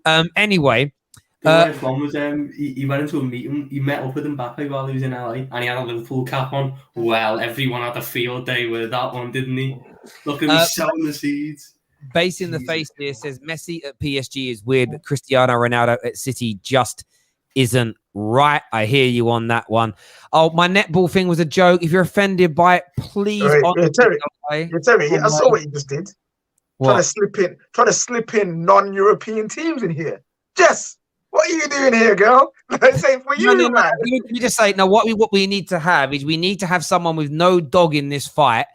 Anyway. The worst one was he went into a meeting, he met up with Mbappe while he was in LA, and he had a Liverpool cap on. Well, everyone had a field day with that one, didn't he? Look at me sowing the seeds. Base in the face here says Messi at PSG is weird, but Cristiano Ronaldo at City just isn't right. I hear you on that one. Oh, my netball thing was a joke. If you're offended by it, please. Terry, I saw what you just did. What? Trying to slip in non-European teams in here. Jess, what are you doing here, girl? Same for you, man. Let me just say, no, what we need to have is we need to have someone with no dog in this fight,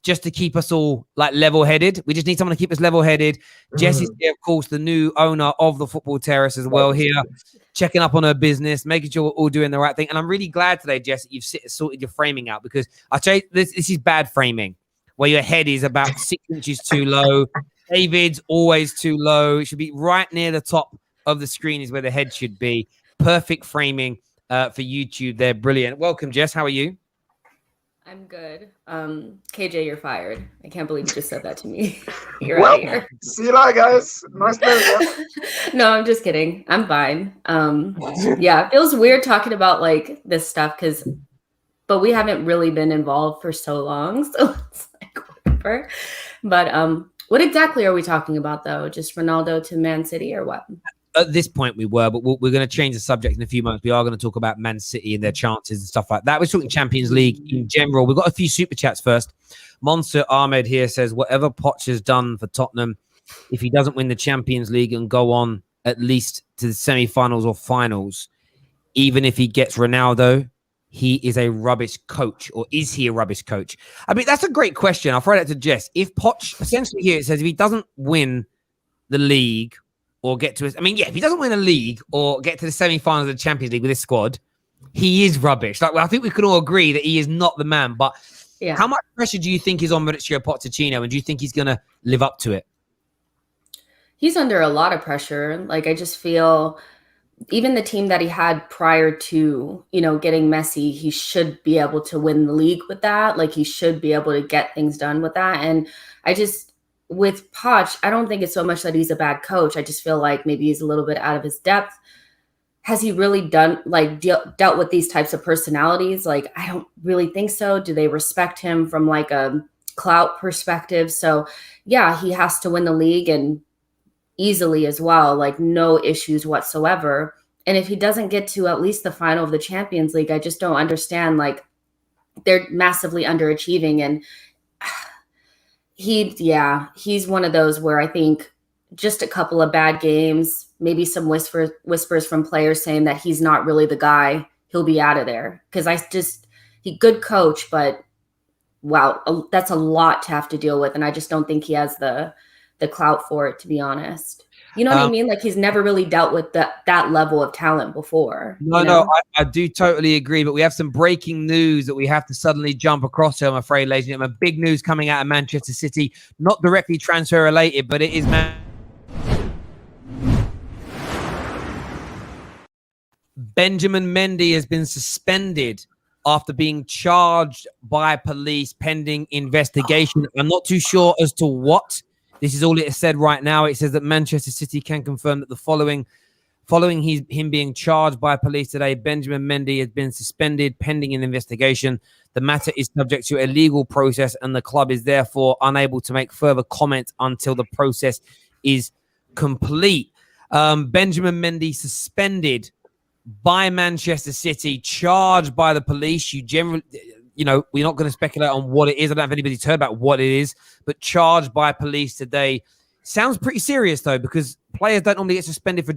just to keep us all like level-headed. We just need someone to keep us level-headed. Jessie's here, of course, the new owner of the Football Terrace as well here, checking up on her business, making sure we're all doing the right thing. And I'm really glad today, Jess, that you've sorted your framing out, because I tell you, this is bad framing, where your head is about 6 inches too low. David's always too low. It should be right near the top of the screen is where the head should be. Perfect framing for YouTube there. Brilliant. Welcome, Jess. How are you? I'm good. KJ, you're fired. I can't believe you just said that to me. You're out of here. See you later, guys. Nice knowing you. No, I'm just kidding. I'm fine. Yeah, it feels weird talking about like this stuff but we haven't really been involved for so long, so it's like whatever. But what exactly are we talking about though? Just Ronaldo to Man City or what? At this point, we were, but we're going to change the subject in a few months. We are going to talk about Man City and their chances and stuff like that. We're talking Champions League in general. We've got a few super chats first. Monster Ahmed here says, whatever Poch has done for Tottenham, if he doesn't win the Champions League and go on at least to the semi-finals or finals, even if he gets Ronaldo, he is a rubbish coach, or is he a rubbish coach? I mean, that's a great question. I'll throw that to Jess. If Poch, essentially here it says, if he doesn't win the league, or get to, if he doesn't win a league or get to the semi-finals of the Champions League with this squad, he is rubbish. Like, well, I think we can all agree that he is not the man. But how much pressure do you think is on Mauricio Pochettino, and do you think he's going to live up to it? He's under a lot of pressure. Like, I just feel even the team that he had prior to, getting Messi, he should be able to win the league with that. Like, he should be able to get things done with that. And with Poch, I don't think it's so much that he's a bad coach. I just feel like maybe he's a little bit out of his depth. Has he really dealt with these types of personalities? Like, I don't really think so. Do they respect him from like a clout perspective? So yeah, he has to win the league, and easily as well, like no issues whatsoever. And if he doesn't get to at least the final of the Champions League, I just don't understand. Like, they're massively underachieving, and he's one of those where I think just a couple of bad games, maybe some whispers from players saying that he's not really the guy, he'll be out of there. Because he good coach, but wow, that's a lot to have to deal with, and I just don't think he has the clout for it, to be honest. You know what I mean? Like, he's never really dealt with that level of talent before. No, I do totally agree. But we have some breaking news that we have to suddenly jump across here, I'm afraid, ladies and gentlemen. Big news coming out of Manchester City. Not directly transfer related, but it is Benjamin Mendy has been suspended after being charged by police pending investigation. I'm not too sure as to what. This is all it has said right now. It says that Manchester City can confirm that the following him being charged by police today, Benjamin Mendy has been suspended pending an investigation. The matter is subject to a legal process, and the club is therefore unable to make further comment until the process is complete. Benjamin Mendy suspended by Manchester City, charged by the police. We're not going to speculate on what it is. I don't know if anybody's heard about what it is, but charged by police today. Sounds pretty serious, though, because players don't normally get suspended for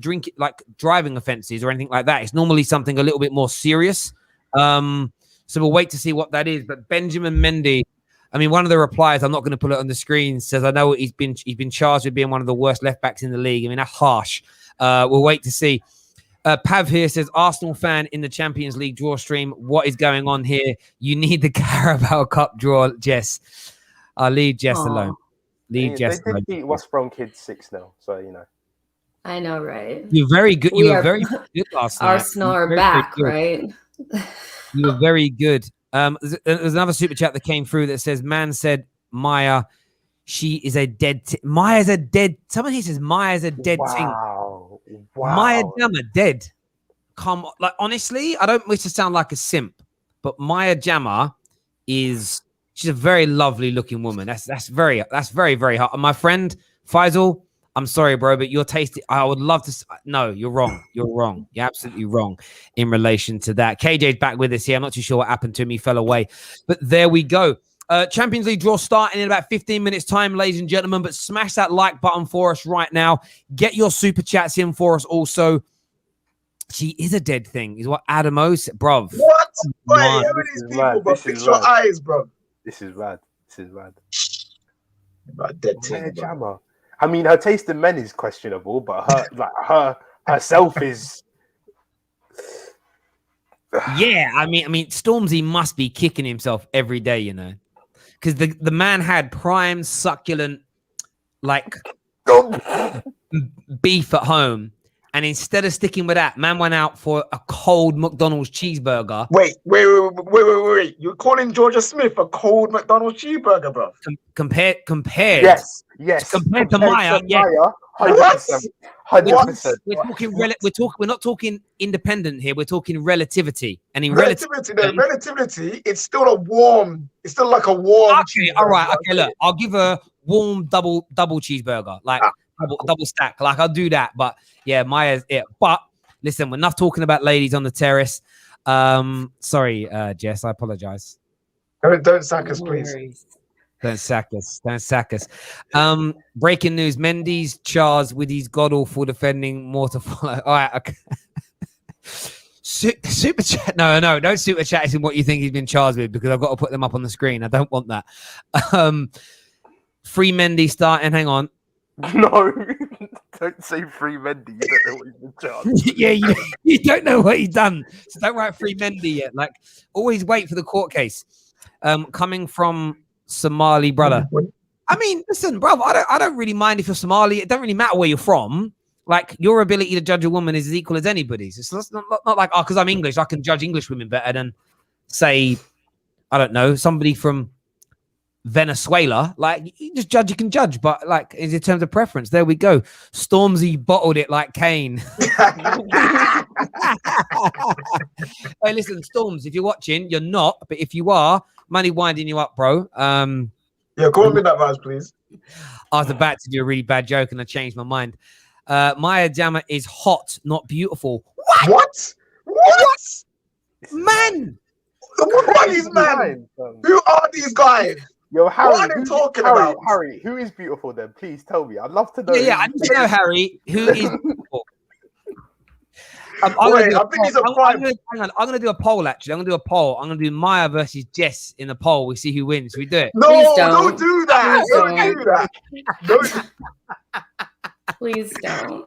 driving offenses or anything like that. It's normally something a little bit more serious. So we'll wait to see what that is. But Benjamin Mendy I mean, one of the replies, I'm not going to put it on the screen, says, I know he's been charged with being one of the worst left backs in the league. I mean, that's harsh. We'll wait to see. Pav here says, Arsenal fan in the Champions League draw stream. What is going on here? You need the Carabao Cup draw, Jess. I'll leave Jess alone. Leave Jess alone. They did beat West Brom kids 6-0, so you know. I know, right? You're very good. You were very good last night. Arsenal are back, right? You were very good. There's another super chat that came through that says, man said, Maya, she is a dead... Maya's a dead... Someone here says, Maya's a dead thing. Wow. Maya Jama, dead. Come on. Like, honestly, I don't wish to sound like a simp, but Maya Jama is... She's a very lovely looking woman. That's very, very hot. And my friend, Faisal, I'm sorry, bro, but your taste, I would love to... No, you're wrong. You're wrong. You're absolutely wrong in relation to that. KJ's back with us here. I'm not too sure what happened to me. He fell away. But there we go. Champions League draw starting in about 15 minutes time, ladies and gentlemen. But smash that like button for us right now. Get your super chats in for us also. She is a dead thing, is what Adamo said. Bruv. What? Wait, how many people, bro? Fix your eyes, bro. This is bad. About dead thing, Jammer. I mean, her taste in men is questionable, but her herself is. Yeah, I mean, Stormzy must be kicking himself every day, you know, because the man had prime succulent, like beef at home, and instead of sticking with that, man went out for a cold McDonald's cheeseburger. Wait. You're calling Georgia Smith a cold McDonald's cheeseburger, bro? Compared. Yes. Compared to Maya, yeah. 100%. We're not talking independent here. We're talking relativity. And in relativity, it's still like a warm. Okay, all right. Okay, look, I'll give a warm double cheeseburger, like double stack. Like I'll do that. But yeah, Maya's it. But listen, we're not talking about ladies on the terrace. Sorry, Jess, I apologize. Don't sack us, please. Don't sack us. Breaking news. Mendy's charged with his god-awful defending, more to follow. All right. Okay. Super chat. No. Don't super chat in what you think he's been charged with, because I've got to put them up on the screen. I don't want that. Free Mendy starting. Hang on. No. Don't say free Mendy. You don't know what he's been charged. Yeah, you don't know what he's done. So don't write free Mendy yet. Like, always wait for the court case. Coming from Somali brother. I mean, listen, bro, I don't really mind if you're Somali. It doesn't really matter where you're from. Like, your ability to judge a woman is as equal as anybody's. It's not like, because I'm English, I can judge English women better than, say, I don't know, somebody from Venezuela. Like, you just judge, you can judge, but like, in terms of preference, there we go. Stormzy bottled it like Kane. Hey, listen, Storms, if you're watching, you're not, but if you are, money winding you up, bro. Yeah, call me that vibes, please. I was about to do a really bad joke and I changed my mind. Maya Jama is hot, not beautiful. What? Man! What are these men? Who are these guys? Yo, Harry, what are they talking about? Harry, who is beautiful then? Please tell me. I'd love to know. Yeah, I need to know, Harry, who is beautiful. I'm going to do a poll, actually. I'm going to do a poll. I'm going to do Maya versus Jess in the poll. We see who wins. Should we do it? No, don't do that. Don't do that. Please don't.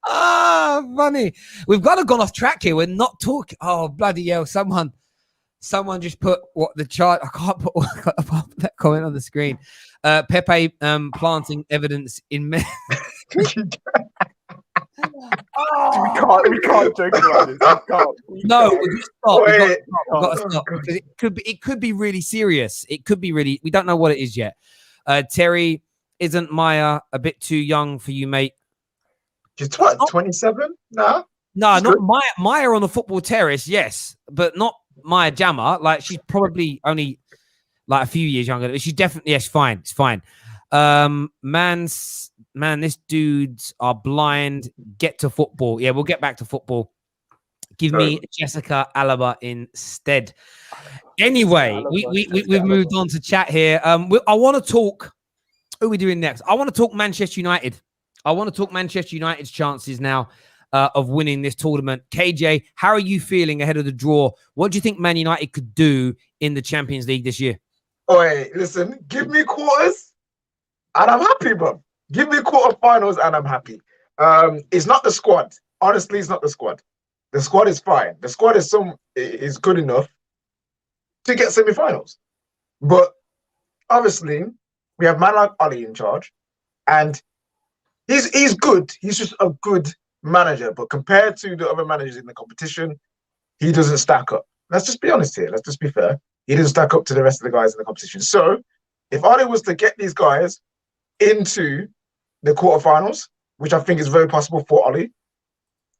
Funny. We've got to go off track here. We're not talking. Oh, bloody hell. Someone just put what the chart. I can't put that comment on the screen. Pepe planting evidence in men. We can't joke about this. No, we'll just stop. We've got to stop, because it could be really serious. It could be really. We don't know what it is yet. Terry, isn't Maya a bit too young for you, mate? She's what? 27? No, not Maya on the football terrace. Yes, but not Maya Jama. Like, she's probably only like a few years younger. She's definitely it's fine. It's fine. Man, this dudes are blind. Get to football. Yeah, we'll get back to football. Give me Jessica Alaba instead. Anyway, we've moved on to chat here. I want to talk. Who are we doing next? I want to talk Manchester United. I want to talk Manchester United's chances now of winning this tournament. KJ, how are you feeling ahead of the draw? What do you think Man United could do in the Champions League this year? Oi, listen, give me quarters and I'm happy, bro. Give me quarterfinals and I'm happy. It's not the squad. Honestly, it's not the squad. The squad is fine. The squad is good enough to get semi-finals. But obviously, we have man like Oli in charge, and he's good. He's just a good manager. But compared to the other managers in the competition, he doesn't stack up. Let's just be honest here. Let's just be fair. He doesn't stack up to the rest of the guys in the competition. So if Oli was to get these guys into the quarterfinals, which I think is very possible for Oli,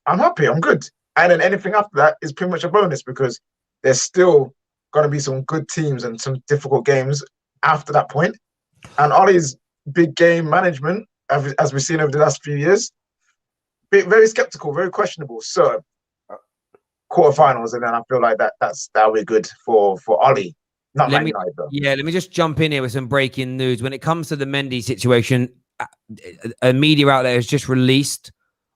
I'm happy. I'm good. And then anything after that is pretty much a bonus because there's still going to be some good teams and some difficult games after that point. And Oli's big game management, as we've seen over the last few years, very skeptical, very questionable. So quarterfinals, and then I feel like that'll be good for Oli. Not Man United, though. Yeah, let me just jump in here with some breaking news. When it comes to the Mendy situation, a media outlet has just released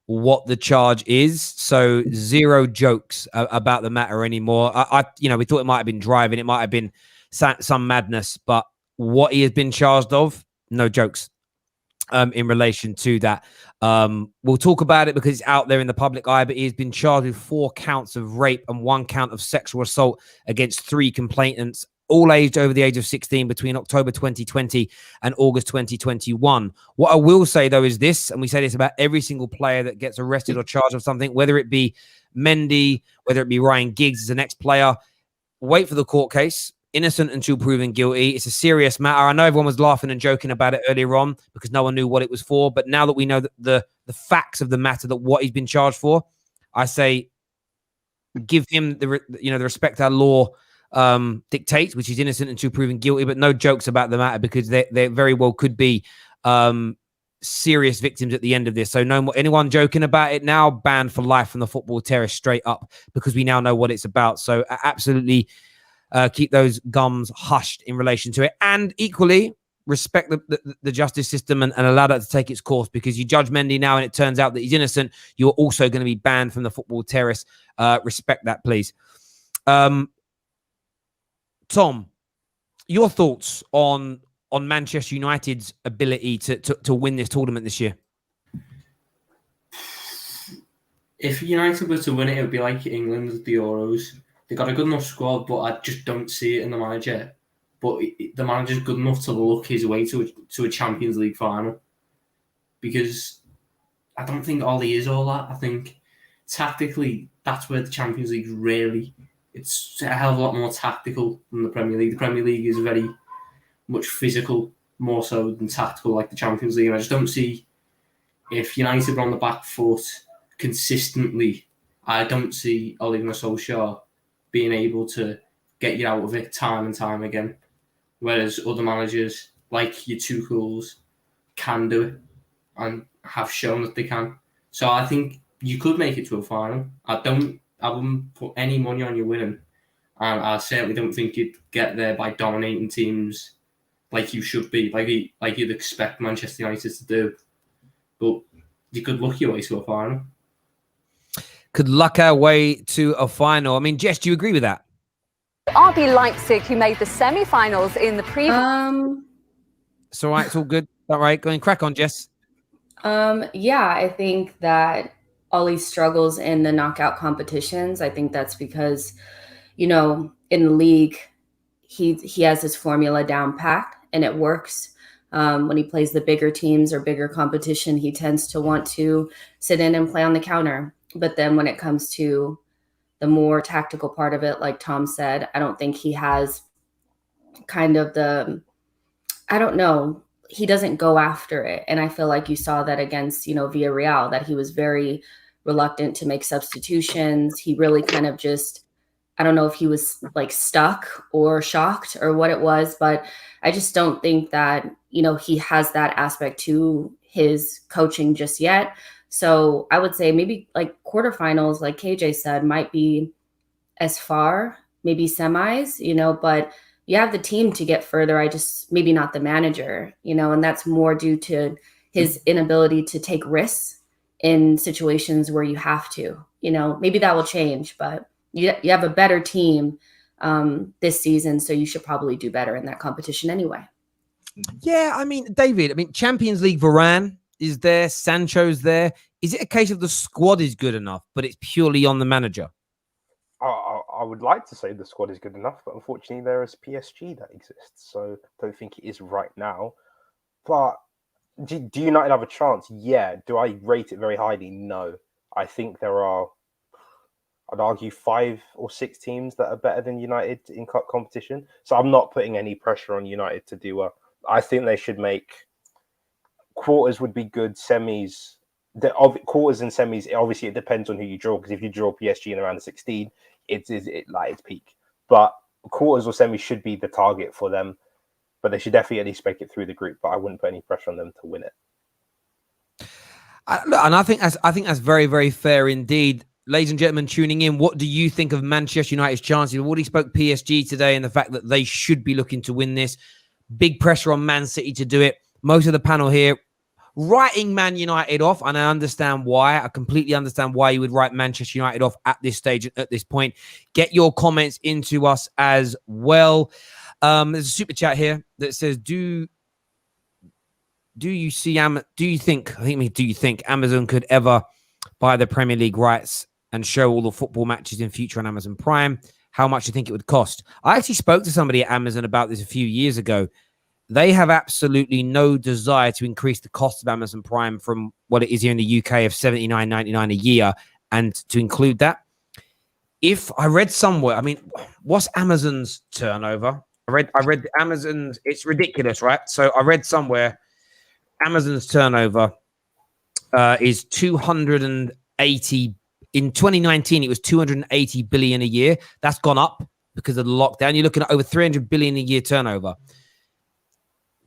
what the charge is, so zero jokes about the matter anymore. We thought it might have been driving, it might have been some madness, but what he has been charged of, no jokes in relation to that. We'll talk about it because it's out there in the public eye, but he has been charged with 4 counts of rape and 1 count of sexual assault against 3 complainants, all aged over the age of 16 between October 2020 and August 2021. What I will say, though, is this, and we say this about every single player that gets arrested or charged of something, whether it be Mendy, whether it be Ryan Giggs as an ex-player, wait for the court case. Innocent until proven guilty. It's a serious matter. I know everyone was laughing and joking about it earlier on because no one knew what it was for, but now that we know that the facts of the matter, that what he's been charged for, I say give him the respect our law dictates, which is innocent until proven guilty, but no jokes about the matter because they very well could be serious victims at the end of this. So no more anyone joking about it now, banned for life from the football terrace straight up, because we now know what it's about. So absolutely keep those gums hushed in relation to it, and equally respect the justice system and allow that to take its course, because you judge Mendy now and it turns out that he's innocent, you're also going to be banned from the football terrace. Respect that, please. Tom, your thoughts on Manchester United's ability to win this tournament this year? If United were to win it, it would be like England with the Euros. They got a good enough squad, but I just don't see it in the manager. But the manager's good enough to look his way to a Champions League final, because I don't think Oli is all that. I think tactically, that's where the Champions League really, it's a hell of a lot more tactical than the Premier League. The Premier League is very much physical, more so than tactical, like the Champions League. And I just don't see, if United were on the back foot consistently, I don't see Ole Gunnar Solskjaer being able to get you out of it time and time again. Whereas other managers, like your Tuchel's, can do it and have shown that they can. So I think you could make it to a final. I wouldn't put any money on you winning. And I certainly don't think you'd get there by dominating teams like you should be, like you'd expect Manchester United to do. But you could luck your way to a final. Could luck our way to a final. I mean, Jess, do you agree with that? RB Leipzig, who made the semi-finals in the previous... It's all right. It's all good. All right. Go and crack on, Jess. Yeah, I think that Ollie struggles in the knockout competitions. I think that's because, in the league, he has his formula down packed and it works. When he plays the bigger teams or bigger competition, he tends to want to sit in and play on the counter. But then when it comes to the more tactical part of it, like Tom said, I don't think he has kind of he doesn't go after it. And I feel like you saw that against, Villarreal, that he was very reluctant to make substitutions. He really kind of just, I don't know if he was like stuck or shocked or what it was, but I just don't think that, he has that aspect to his coaching just yet. So I would say maybe like quarterfinals, like KJ said, might be as far, maybe semis, but you have the team to get further. Maybe not the manager, and that's more due to his inability to take risks in situations where you have to, maybe that will change, but you have a better team this season. So you should probably do better in that competition anyway. Yeah, I mean, David, Champions League Varane is there, Sancho's there. Is it a case of the squad is good enough, but it's purely on the manager? I would like to say the squad is good enough, but unfortunately there is PSG that exists, so I don't think it is right now. But do United have a chance? Yeah. Do I rate it very highly? No. I think there are, I'd argue, 5 or 6 teams that are better than United in competition. So I'm not putting any pressure on United to do well. I think they should make quarters would be good, semis. Quarters and semis, obviously it depends on who you draw, because if you draw PSG in around the 16, it's peak. But quarters or semis should be the target for them. But they should definitely at least make it through the group. But I wouldn't put any pressure on them to win it. And I think that's very, very fair indeed. Ladies and gentlemen tuning in, what do you think of Manchester United's chances? We've already spoke PSG today and the fact that they should be looking to win this. Big pressure on Man City to do it. Most of the panel here writing Man United off, and I understand why. I completely understand why you would write Manchester United off at this stage, at this point. Get your comments into us as well. There's a super chat here that says, do you think Amazon could ever buy the Premier League rights and show all the football matches in future on Amazon Prime? How much do you think it would cost? I actually spoke to somebody at Amazon about this a few years ago. They have absolutely no desire to increase the cost of Amazon Prime from what it is here in the UK of $79.99 a year, and to include that. If I read somewhere, what's Amazon's turnover? I read Amazon's, it's ridiculous, right? So I read somewhere Amazon's turnover is 280. In 2019, it was 280 billion a year. That's gone up because of the lockdown. You're looking at over 300 billion a year turnover.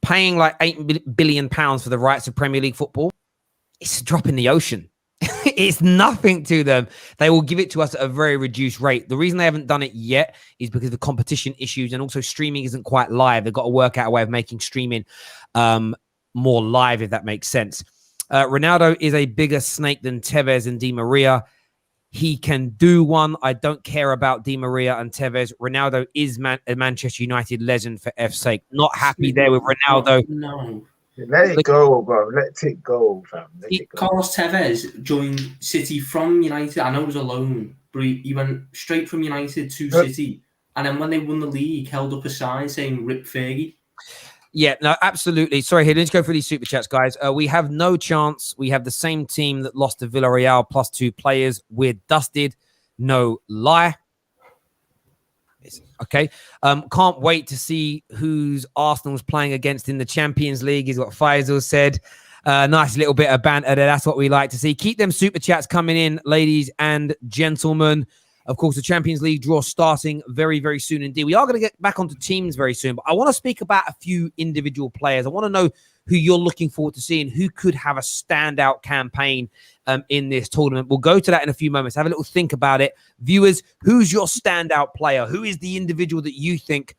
Paying like £8 billion for the rights of Premier League football, it's a drop in the ocean. It's nothing to them. They will give it to us at a very reduced rate. The reason they haven't done it yet is because of the competition issues, and also streaming isn't quite live. They've got to work out a way of making streaming more live, if that makes sense. Ronaldo is a bigger snake than Tevez and Di Maria. He can do one. I don't care about Di Maria and Tevez. Ronaldo is a Manchester United legend for F's sake. Not happy there with Ronaldo. No. Let it go, bro. Let it go, fam. Carlos Tevez joined City from United. I know it was a loan, but he went straight from United to City. And then when they won the league, held up a sign saying "Rip Fergie." Yeah, no, absolutely. Sorry, here, let's go through these super chats, guys. We have no chance. We have the same team that lost to Villarreal plus 2 players. We're dusted. No lie. Okay. Can't wait to see who's Arsenal's playing against in the Champions League, is what Faisal said. Nice little bit of banter there. That's what we like to see. Keep them super chats coming in, ladies and gentlemen. Of course, the Champions League draw starting very, very soon indeed. We are going to get back onto teams very soon, but I want to speak about a few individual players. I want to know who you're looking forward to seeing, who could have a standout campaign in this tournament. We'll go to that in a few moments. Have a little think about it. Viewers, who's your standout player? Who is the individual that you think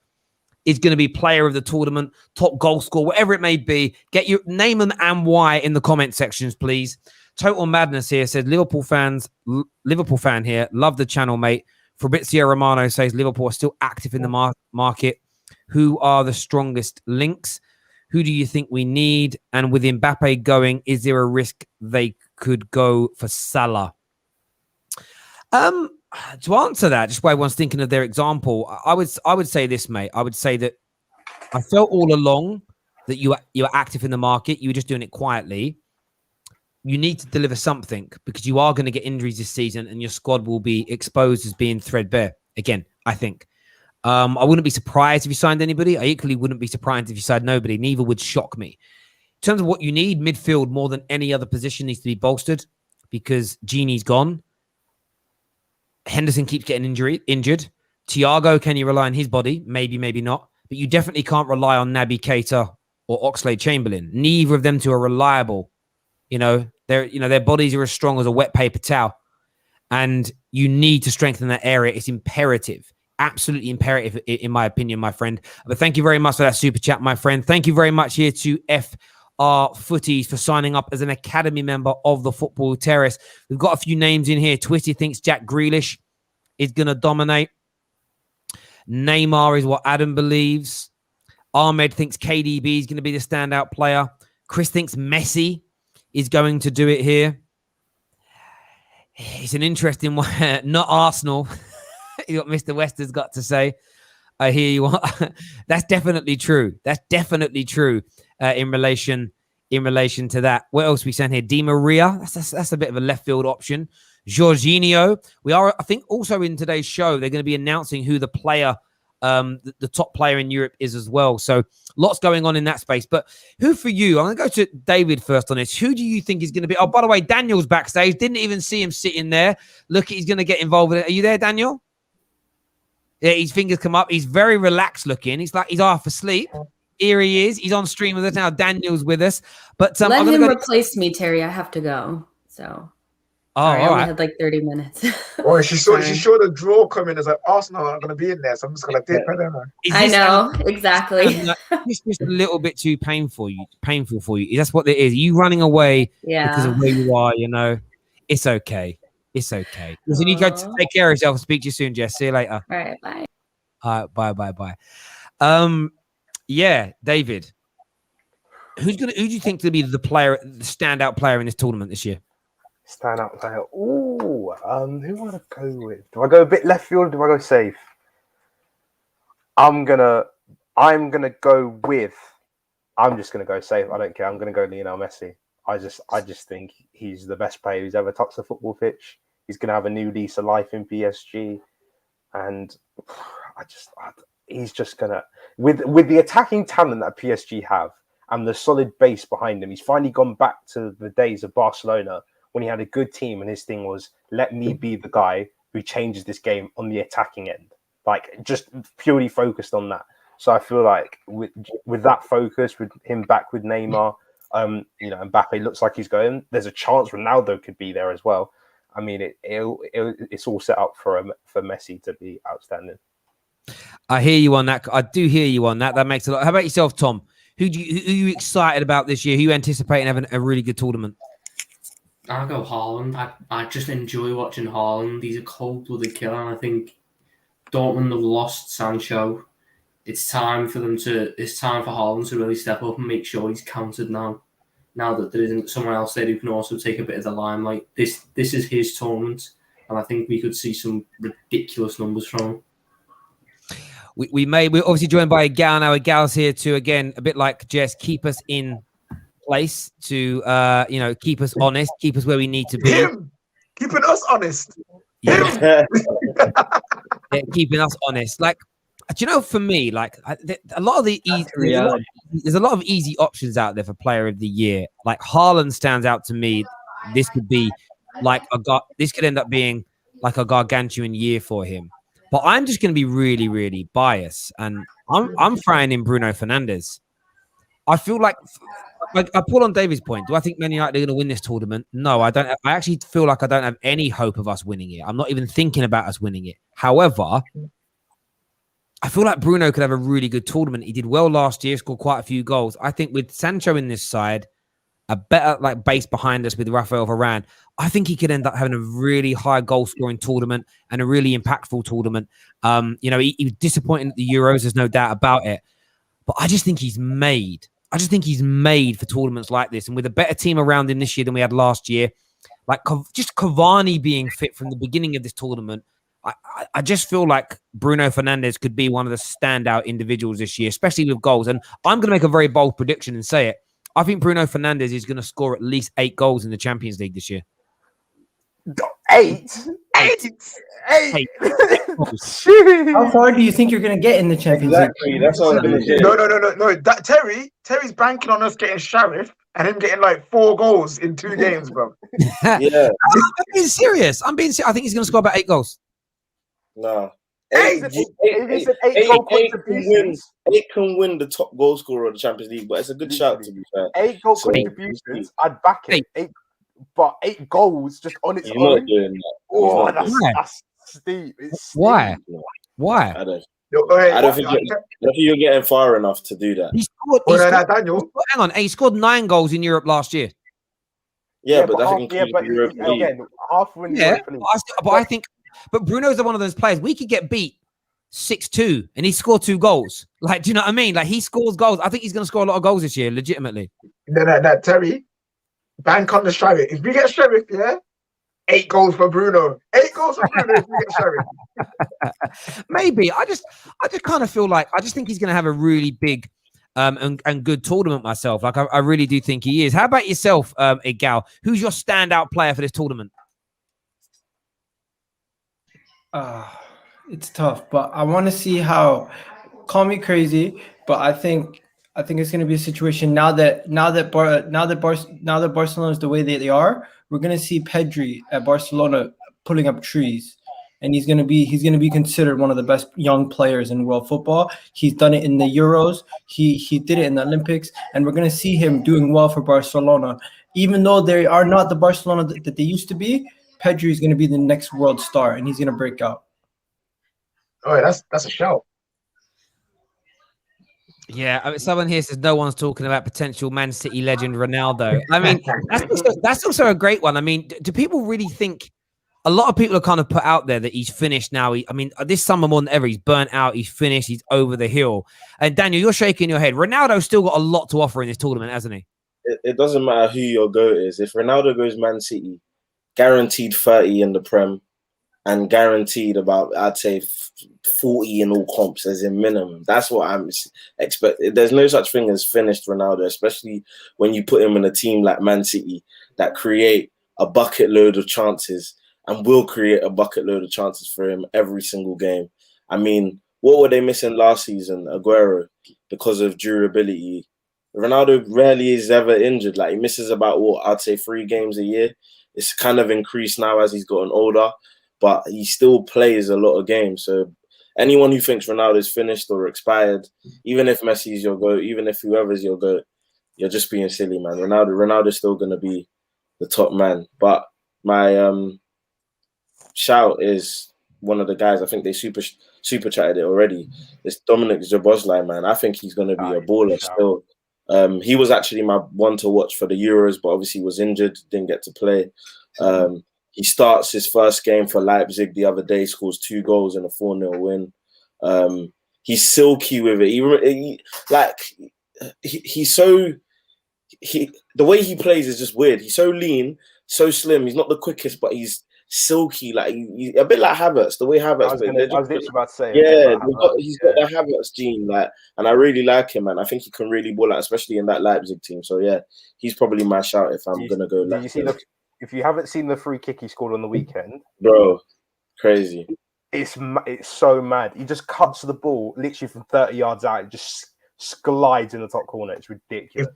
is going to be player of the tournament, top goal scorer, whatever it may be? Get your name and why in the comment sections, please. Total Madness here says, Liverpool fan here. Love the channel, mate. Fabrizio Romano says, Liverpool are still active in the market. Who are the strongest links? Who do you think we need? And with Mbappe going, is there a risk they could go for Salah? To answer that, just why everyone's thinking of their example, I would say this, mate. I would say that I felt all along that you were active in the market. You were just doing it quietly. You need to deliver something, because you are going to get injuries this season and your squad will be exposed as being threadbare. Again, I think. I wouldn't be surprised if you signed anybody. I equally wouldn't be surprised if you signed nobody. Neither would shock me. In terms of what you need, midfield more than any other position needs to be bolstered, because Genie's gone. Henderson keeps getting injured. Thiago, can you rely on his body? Maybe, maybe not. But you definitely can't rely on Naby Keita or Oxlade-Chamberlain. Neither of them two are reliable. Their bodies are as strong as a wet paper towel, and you need to strengthen that area. It's imperative, absolutely imperative, in my opinion, my friend. But thank you very much for that super chat, my friend. Thank you very much here to FR Footies for signing up as an academy member of the Football Terrace. We've got a few names in here. Twitty thinks Jack Grealish is going to dominate. Neymar is what Adam believes. Ahmed thinks KDB is going to be the standout player. Chris thinks Messi is going to do it here. It's an interesting one. Not Arsenal. What Mr. West has got to say. I hear you. That's definitely true. That's definitely true in relation to that. What else we sent here? Di Maria. That's a bit of a left field option. Jorginho. We are, I think, also in today's show, they're going to be announcing who the player, the top player in Europe is as well. So lots going on in that space. But who for you? I'm going to go to David first on this. Who do you think is going to be? Oh, by the way, Daniel's backstage. Didn't even see him sitting there. Look, he's going to get involved with it. Are you there, Daniel? Yeah, his fingers come up. He's very relaxed looking. He's like he's half asleep. Here he is. He's on stream with us now. Daniel's with us. But let him replace me, Terry. I have to go. So. Sorry, I only had like 30 minutes. Oh, she saw the draw coming. It's like Arsenal aren't going to be in there, so I'm just going to dip in there. I know, exactly. It's just a little bit too painful for you. That's what it is. You running away because of where you are, you know. It's okay. It's okay. Listen, you go to take care of yourself. I'll speak to you soon, Jess. See you later. All right, bye. All right, bye. Yeah, David. Who do you think to be the standout player in this tournament this year? Standout player. Ooh, who want to go with? Do I go a bit left field or do I go safe? I'm gonna go with. I'm just gonna go safe. I don't care. I'm gonna go Lionel Messi. I just think he's the best player who's ever touched the football pitch. He's gonna have a new lease of life in PSG, and he's just gonna with the attacking talent that PSG have and the solid base behind him. He's finally gone back to the days of Barcelona when he had a good team and his thing was, let me be the guy who changes this game on the attacking end. Like, just purely focused on that. So I feel like with that focus, with him back with Neymar, Mbappe looks like he's going. There's a chance Ronaldo could be there as well. I mean, it's all set up for Messi to be outstanding. I hear you on that. I do hear you on that. That makes a lot. How about yourself, Tom? Who are you excited about this year? Who you anticipating having a really good tournament? I'll go Haaland. I just enjoy watching Haaland. He's a cold-blooded killer, and I think Dortmund have lost Sancho. It's time for Haaland to really step up and make sure he's counted now. Now that there isn't someone else there who can also take a bit of the limelight. This is his tournament, and I think we could see some ridiculous numbers from him. We're obviously joined by a gal now. A gal's here to, again, a bit like Jess, keep us in place to keep us honest, keep us where we need to be. Him keeping us honest. Yeah. Yeah, keeping us honest. Like, do you know, for me, like a lot of the there's a lot of easy options out there for Player of the Year. Like Haaland stands out to me. This could be like this could end up being like a gargantuan year for him. But I'm just going to be really, really biased, and I'm throwing in Bruno Fernandes. I feel like I pull on David's point. Do I think Man United are going to win this tournament? No, I don't. I actually feel like I don't have any hope of us winning it. I'm not even thinking about us winning it. However, I feel like Bruno could have a really good tournament. He did well last year, scored quite a few goals. I think with Sancho in this side, a better like base behind us with Rafael Varane, I think he could end up having a really high goal scoring tournament and a really impactful tournament. He was disappointing at the Euros. There's no doubt about it. But I just think he's made. I just think he's made for tournaments like this. And with a better team around him this year than we had last year, like just Cavani being fit from the beginning of this tournament, I just feel like Bruno Fernandes could be one of the standout individuals this year, especially with goals. And I'm going to make a very bold prediction and say it. I think Bruno Fernandes is going to score at least 8 goals in the Champions League this year. 8? How far do you think you're going to get in the Champions League? That's all. No. Terry's banking on us getting Sheriff and him getting like 4 goals in 2 games, bro. Yeah. I'm being serious. I think he's going to score about 8 goals. No. 8 can win the top goal scorer of the Champions League, but it's a good shout, to be fair. 8 goal contributions, I'd back it. 8 goals just on its own. Not doing that. Oh, that's steep. Why? I don't think you're getting far enough to do that. He scored, he scored 9 goals in Europe last year. Yeah, but that's again, half win. Yeah, but I think Bruno's one of those players. We could get beat 6-2, and he scored 2 goals. Like, do you know what I mean? Like, he scores goals. I think he's going to score a lot of goals this year, legitimately. No, Terry, bank on the Sheriff. If we get Sheriff, 8 goals for Bruno. 8 goals for Bruno if we get Sheriff. Maybe. I just kind of feel like, I just think he's going to have a really big and good tournament myself. Like, I really do think he is. How about yourself, Igal? Who's your standout player for this tournament? It's tough, but I want to see how. Call me crazy, but I think it's going to be a situation now that Barcelona is the way that they are. We're going to see Pedri at Barcelona pulling up trees, and he's going to be considered one of the best young players in world football. He's done it in the Euros. He did it in the Olympics, and we're going to see him doing well for Barcelona, even though they are not the Barcelona that they used to be. Pedri is going to be the next world star, and he's going to break out. Oh, that's a shout. Yeah, I mean, someone here says no one's talking about potential Man City legend Ronaldo. I mean, that's also a great one. I mean, do people really think? A lot of people are kind of put out there that he's finished now. I mean, this summer more than ever, he's burnt out. He's finished. He's over the hill. And Daniel, you're shaking your head. Ronaldo's still got a lot to offer in this tournament, hasn't he? It doesn't matter who your GOAT is. If Ronaldo goes Man City, guaranteed 30 in the Prem and guaranteed about, I'd say, 40 in all comps as a minimum. That's what I'm expecting. There's no such thing as finished Ronaldo, especially when you put him in a team like Man City that create a bucket load of chances and will create a bucket load of chances for him every single game. I mean, what were they missing last season? Aguero, because of durability. Ronaldo rarely is ever injured. Like, he misses about, I'd say 3 games a year. It's kind of increased now as he's gotten older, but he still plays a lot of games. So anyone who thinks Ronaldo is finished or expired, even if Messi is your GOAT, even if whoever's your GOAT, you're just being silly, man. Ronaldo's still going to be the top man. But my shout is one of the guys. I think they super chatted it already. It's Dominic Szoboszlai, man. I think he's going to be a baller still. He was actually my one to watch for the Euros, but obviously was injured, didn't get to play. He starts his first game for Leipzig the other day, scores 2 goals in a 4-0 win. He's silky with it. The way he plays is just weird. He's so lean, so slim. He's not the quickest, but he's silky, like a bit like Havertz. The way Havertz, I was literally about to say, he's got the Havertz gene, like, and I really like him, man. I think he can really ball out, especially in that Leipzig team. So yeah, he's probably my shout if I'm gonna go. If you haven't seen the free kick he scored on the weekend, bro, crazy. It's so mad. He just cuts the ball literally from 30 yards out. It just glides in the top corner. It's ridiculous.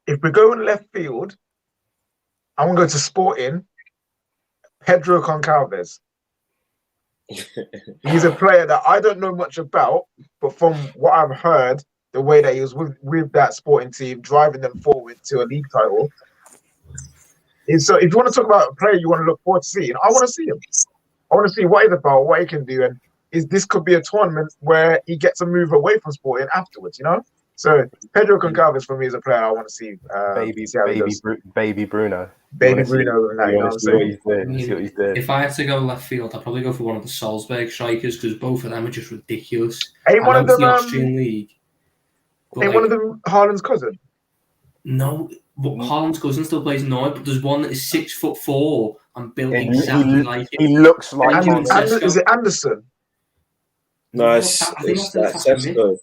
If we go in left field, I want to go to Sporting. Pedro Goncalves. He's a player that I don't know much about, but from what I've heard, the way that he was with that Sporting team, driving them forward to a league title. So if you want to talk about a player you want to look forward to seeing, I want to see him. I want to see what he's about, what he can do, and this could be a tournament where he gets a move away from Sporting afterwards, you know? So Pedro Goncalves for me is a player I want to see. Baby Bruno. Baby Bruno. If I had to go left field, I'd probably go for one of the Salzburg strikers because both of them are just ridiculous. Ain't one of them the Austrian league? Ain't one of them Haaland's cousin? No, but Haaland's cousin still plays now, but there's one that is 6'4" and built exactly like him. He looks like him. Is it Anderson? No, it's Sesko.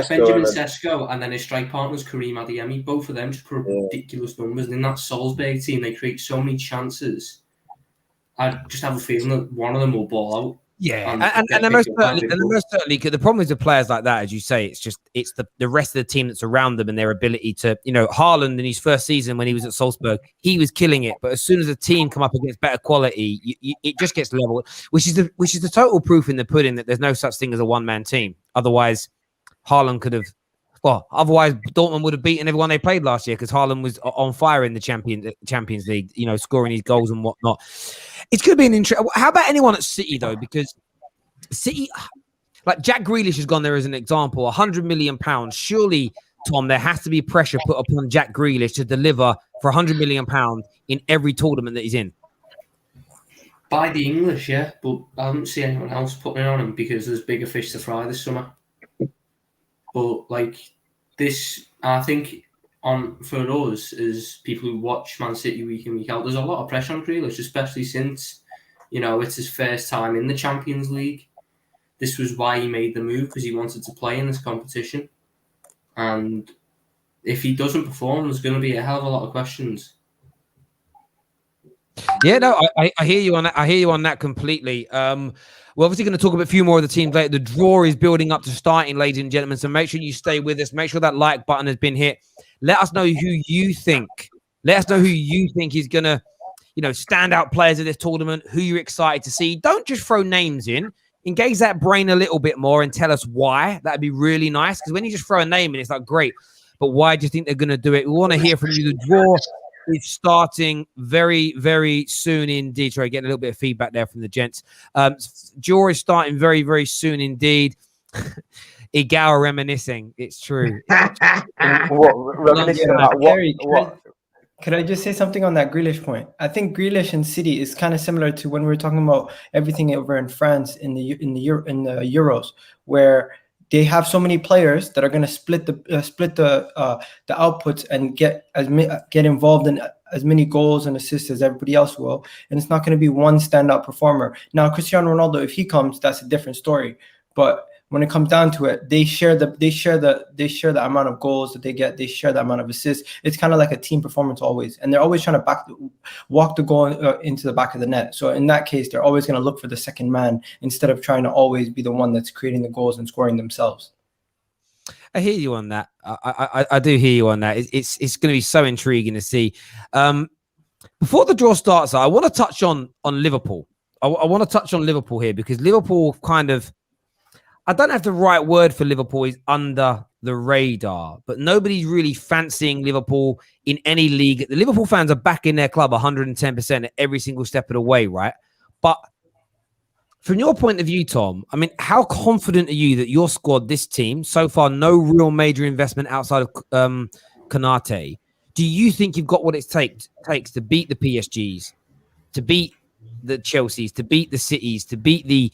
Benjamin Sesko, and then his strike partner's Karim Adeyemi. Both of them just put up ridiculous numbers. And in that Salzburg team, they create so many chances. I just have a feeling that one of them will ball out. Yeah, and the most certainly, the problem is with players like that, as you say, it's the rest of the team that's around them and their ability to, Haaland in his first season when he was at Salzburg, he was killing it. But as soon as the team come up against better quality, it just gets leveled, which is the total proof in the pudding that there's no such thing as a one-man team. Otherwise, Haaland could have. Otherwise Dortmund would have beaten everyone they played last year because Haaland was on fire in the Champions League, scoring his goals and whatnot. It's going to be an interesting. How about anyone at City though? Because City, like Jack Grealish has gone there as an example. £100 million. Surely, Tom, there has to be pressure put upon Jack Grealish to deliver for £100 million in every tournament that he's in. By the English, yeah, but I don't see anyone else putting it on him because there's bigger fish to fry this summer. But like this, I think for us as people who watch Man City week in week out, there's a lot of pressure on Grealish, especially since it's his first time in the Champions League. This was why he made the move, because he wanted to play in this competition. And if he doesn't perform, there's going to be a hell of a lot of questions. Yeah, no, I hear you on that. I hear you on that completely. We're obviously going to talk about a few more of the teams later. The draw is building up to starting, ladies and gentlemen. So make sure you stay with us. Make sure that like button has been hit. Let us know who you think. Let us know who you think is going to, stand out players of this tournament, who you're excited to see. Don't just throw names in. Engage that brain a little bit more and tell us why. That'd be really nice. Because when you just throw a name in, it's like, great. But why do you think they're going to do it? We want to hear from you. The draw is starting very, very soon indeed. Sorry, getting a little bit of feedback there from the gents. Draw is starting very, very soon indeed. Igao reminiscing. It's true. Reminiscing about what? Could I just say something on that Grealish point? I think Grealish and City is kind of similar to when we were talking about everything over in France in the Euros, where they have so many players that are going to split the outputs and get involved in as many goals and assists as everybody else will, and it's not going to be one standout performer. Now, Cristiano Ronaldo, if he comes, that's a different story. But when it comes down to it, they share the amount of goals that they get. They share the amount of assists. It's kind of like a team performance always, and they're always trying to walk the goal into the back of the net. So in that case, they're always going to look for the second man instead of trying to always be the one that's creating the goals and scoring themselves. I hear you on that. I do hear you on that. It's going to be so intriguing to see. Before the draw starts, I want to touch on Liverpool. I want to touch on Liverpool here because Liverpool kind of, I don't have the right word for Liverpool, is under the radar, but nobody's really fancying Liverpool in any league. The Liverpool fans are backing their club 110% at every single step of the way, right? But from your point of view, Tom, I mean, how confident are you that your squad, this team, so far, no real major investment outside of Konate, do you think you've got what it takes to beat the PSGs, to beat the Chelseas, to beat the Cities, to beat the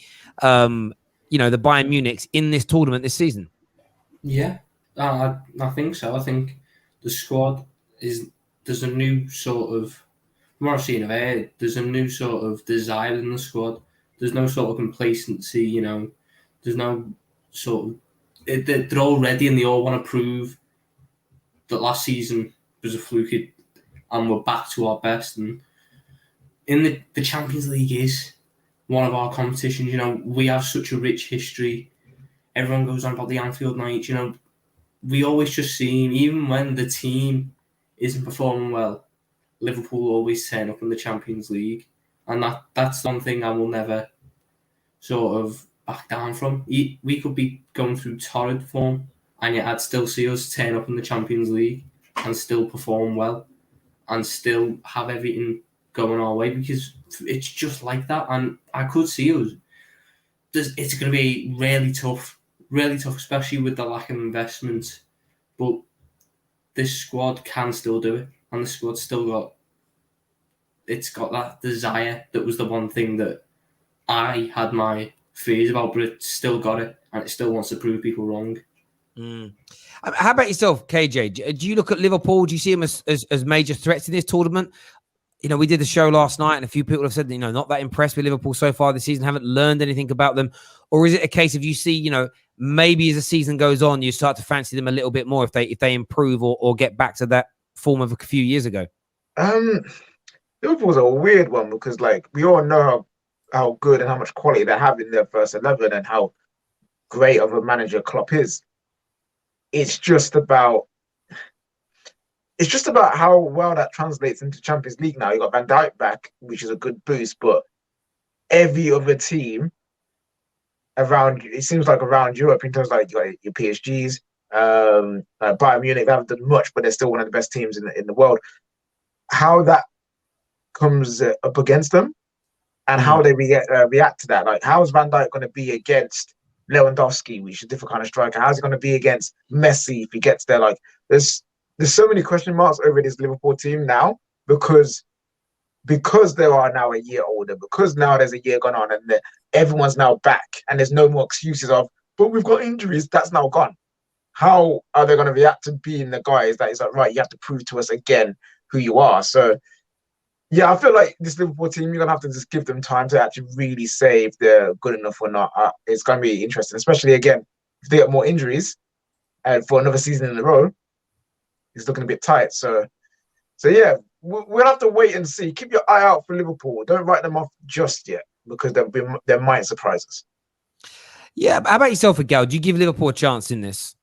the Bayern Munichs in this tournament this season? Yeah, I think so. I think the squad there's a new sort of, from what I've seen of it, there's a new sort of desire in the squad. There's no sort of complacency, there's no sort of, they're all ready and they all want to prove that last season was a fluke and we're back to our best. And in the Champions League is one of our competitions. We have such a rich history. Everyone goes on about the Anfield night. We always just seem, even when the team isn't performing well, Liverpool always turn up in the Champions League, and that's one thing I will never sort of back down from. We could be going through torrid form, and yet I'd still see us turn up in the Champions League and still perform well and still have everything going our way, because it's just like that. And I could see us, it's going to be really tough, especially with the lack of investment. But this squad can still do it, and the squad's still got that desire. That was the one thing that I had my fears about, but it still got it, and it still wants to prove people wrong. How about yourself, KJ? Do you look at Liverpool? Do you see them as major threats in this tournament? We did the show last night, and a few people have said, not that impressed with Liverpool so far this season, haven't learned anything about them. Or is it a case of you see, maybe as the season goes on, you start to fancy them a little bit more if they improve or get back to that form of a few years ago? Liverpool's a weird one because, we all know how good and how much quality they have in their first 11 and how great of a manager Klopp is. It's just about how well that translates into Champions League now. You got Van Dijk back, which is a good boost, but every other team around Europe, in terms of you got your PSGs, Bayern Munich, they haven't done much, but they're still one of the best teams in the world. How that comes up against them and how they react to that. How is Van Dijk going to be against Lewandowski, which is a different kind of striker? How's he going to be against Messi if he gets there? There's so many question marks over this Liverpool team now because because they are now a year older, because now there's a year gone on and everyone's now back and there's no more excuses of, but we've got injuries, that's now gone. How are they going to react to being the guys that is like, right, you have to prove to us again who you are? So, yeah, I feel like this Liverpool team, you're going to have to just give them time to actually really say if they're good enough or not. It's going to be interesting, especially, again, if they get more injuries and for another season in a row, it's looking a bit tight. So yeah, we'll have to wait and see. Keep your eye out for Liverpool. Don't write them off just yet because they might surprise us. Yeah, how about yourself, Miguel? Do you give Liverpool a chance in this?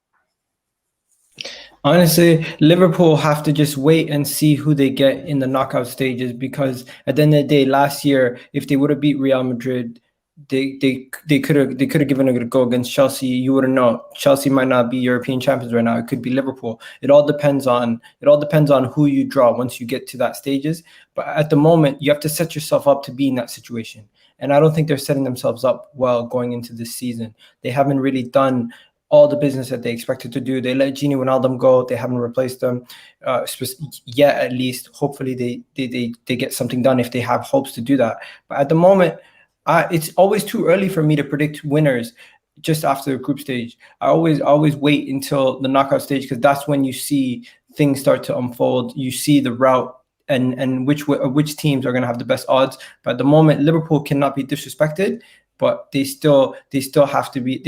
Honestly, Liverpool have to just wait and see who they get in the knockout stages, because at the end of the day, last year, if they would have beat Real Madrid, they could have given it a go against Chelsea. You wouldn't know. Chelsea might not be European champions right now. It could be Liverpool. It all depends on who you draw once you get to that stages. But at the moment, you have to set yourself up to be in that situation. And I don't think they're setting themselves up well going into this season. They haven't really done all the business that they expected to do. They let Gini Wijnaldum go. They haven't replaced them yet, at least. Hopefully they get something done if they have hopes to do that. But at the moment, it's always too early for me to predict winners just after the group stage. I always wait until the knockout stage, because that's when you see things start to unfold. You see the route and which teams are going to have the best odds. But at the moment, Liverpool cannot be disrespected, but they still have to be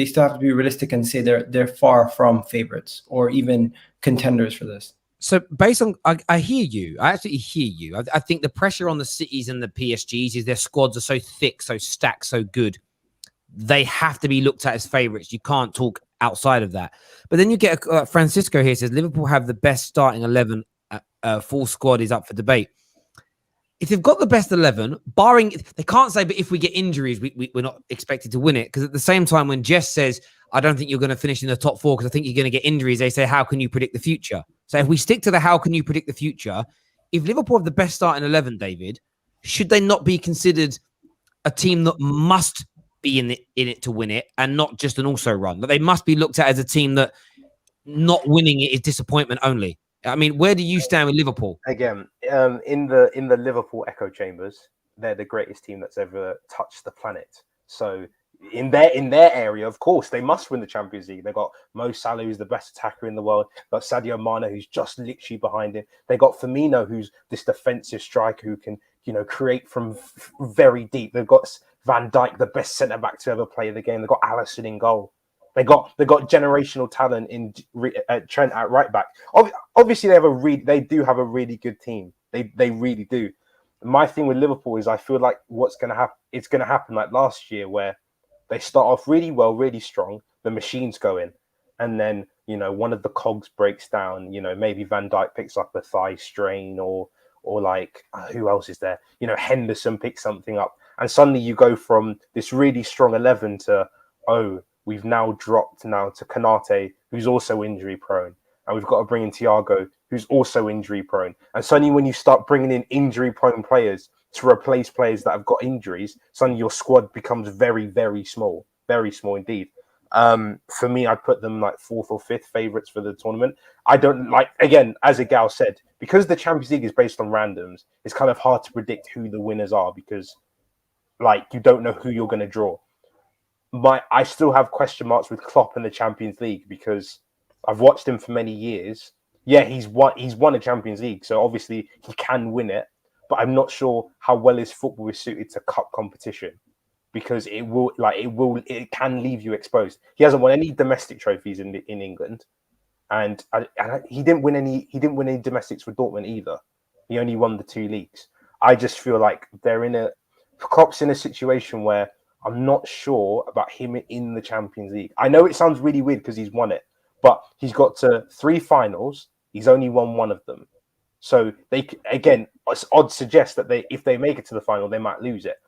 realistic and say they're far from favorites or even contenders for this. So based on, I hear you. I actually hear you. I think the pressure on the Cities and the PSGs is their squads are so thick, so stacked, so good. They have to be looked at as favourites. You can't talk outside of that. But then you get Francisco here says Liverpool have the best starting 11. Full squad is up for debate. If they've got the best 11, barring, they can't say, but if we get injuries, we're not expected to win it. Because at the same time, when Jess says, I don't think you're going to finish in the top 4 because I think you're going to get injuries, they say, how can you predict the future? So if we stick to the how can you predict the future, if Liverpool have the best starting 11, David, should they not be considered a team that must be in it to win it and not just an also run? That they must be looked at as a team that not winning it is disappointment only. I mean, where do you stand with Liverpool? Again, in the Liverpool echo chambers, they're the greatest team that's ever touched the planet. So in their area, of course, they must win the Champions League. They got Mo Salah, who's the best attacker in the world. They got Sadio Mane, who's just literally behind him. They got Firmino, who's this defensive striker who can, create from very deep. They've got Van Dijk, the best centre back to ever play the game. They've got Alisson in goal. They got generational talent in Trent at right back. Obviously, they do have a really good team. They really do. My thing with Liverpool is I feel like what's going to happen. It's going to happen like last year, where they start off really well, really strong. The machines go in, and then one of the cogs breaks down. Maybe Van Dijk picks up a thigh strain, or like who else is there? Henderson picks something up, and suddenly you go from this really strong 11 to we've now dropped to Konate, who's also injury prone. And we've got to bring in Thiago, who's also injury prone. And suddenly when you start bringing in injury prone players to replace players that have got injuries, suddenly your squad becomes very, very small indeed. For me, I'd put them like 4th or 5th favourites for the tournament. I don't again, as Igal said, because the Champions League is based on randoms, it's kind of hard to predict who the winners are because you don't know who you're going to draw. I still have question marks with Klopp in the Champions League because I've watched him for many years. Yeah, he's won a Champions League, so obviously he can win it. But I'm not sure how well his football is suited to cup competition because it can leave you exposed. He hasn't won any domestic trophies in England, and he didn't win any domestics for Dortmund either. He only won the 2 leagues. I just feel like Klopp's in a situation where I'm not sure about him in the Champions League. I know it sounds really weird because he's won it, but he's got to 3 finals. He's only won 1 of them. So odds suggest that if they make it to the final, they might lose it.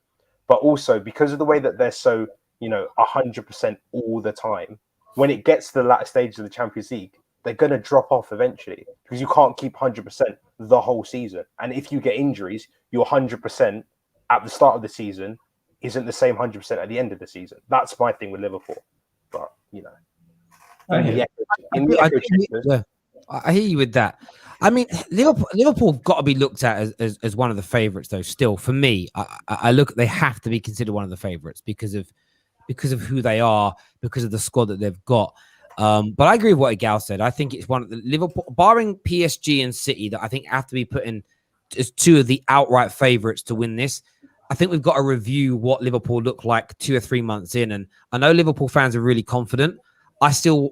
But also because of the way that they're so, 100% all the time, when it gets to the latter stages of the Champions League, they're going to drop off eventually because you can't keep 100% the whole season. And if you get injuries, your 100% at the start of the season isn't the same 100% at the end of the season. That's my thing with Liverpool. But, I hear you with that. I mean, Liverpool have got to be looked at as one of the favourites, though. Still, for me, I look. They have to be considered one of the favourites because of who they are, because of the squad that they've got. But I agree with what Gal said. I think it's one of the Liverpool, barring PSG and City, that I think have to be put in as two of the outright favourites to win this. I think we've got to review what Liverpool look like 2 or 3 months in. And I know Liverpool fans are really confident.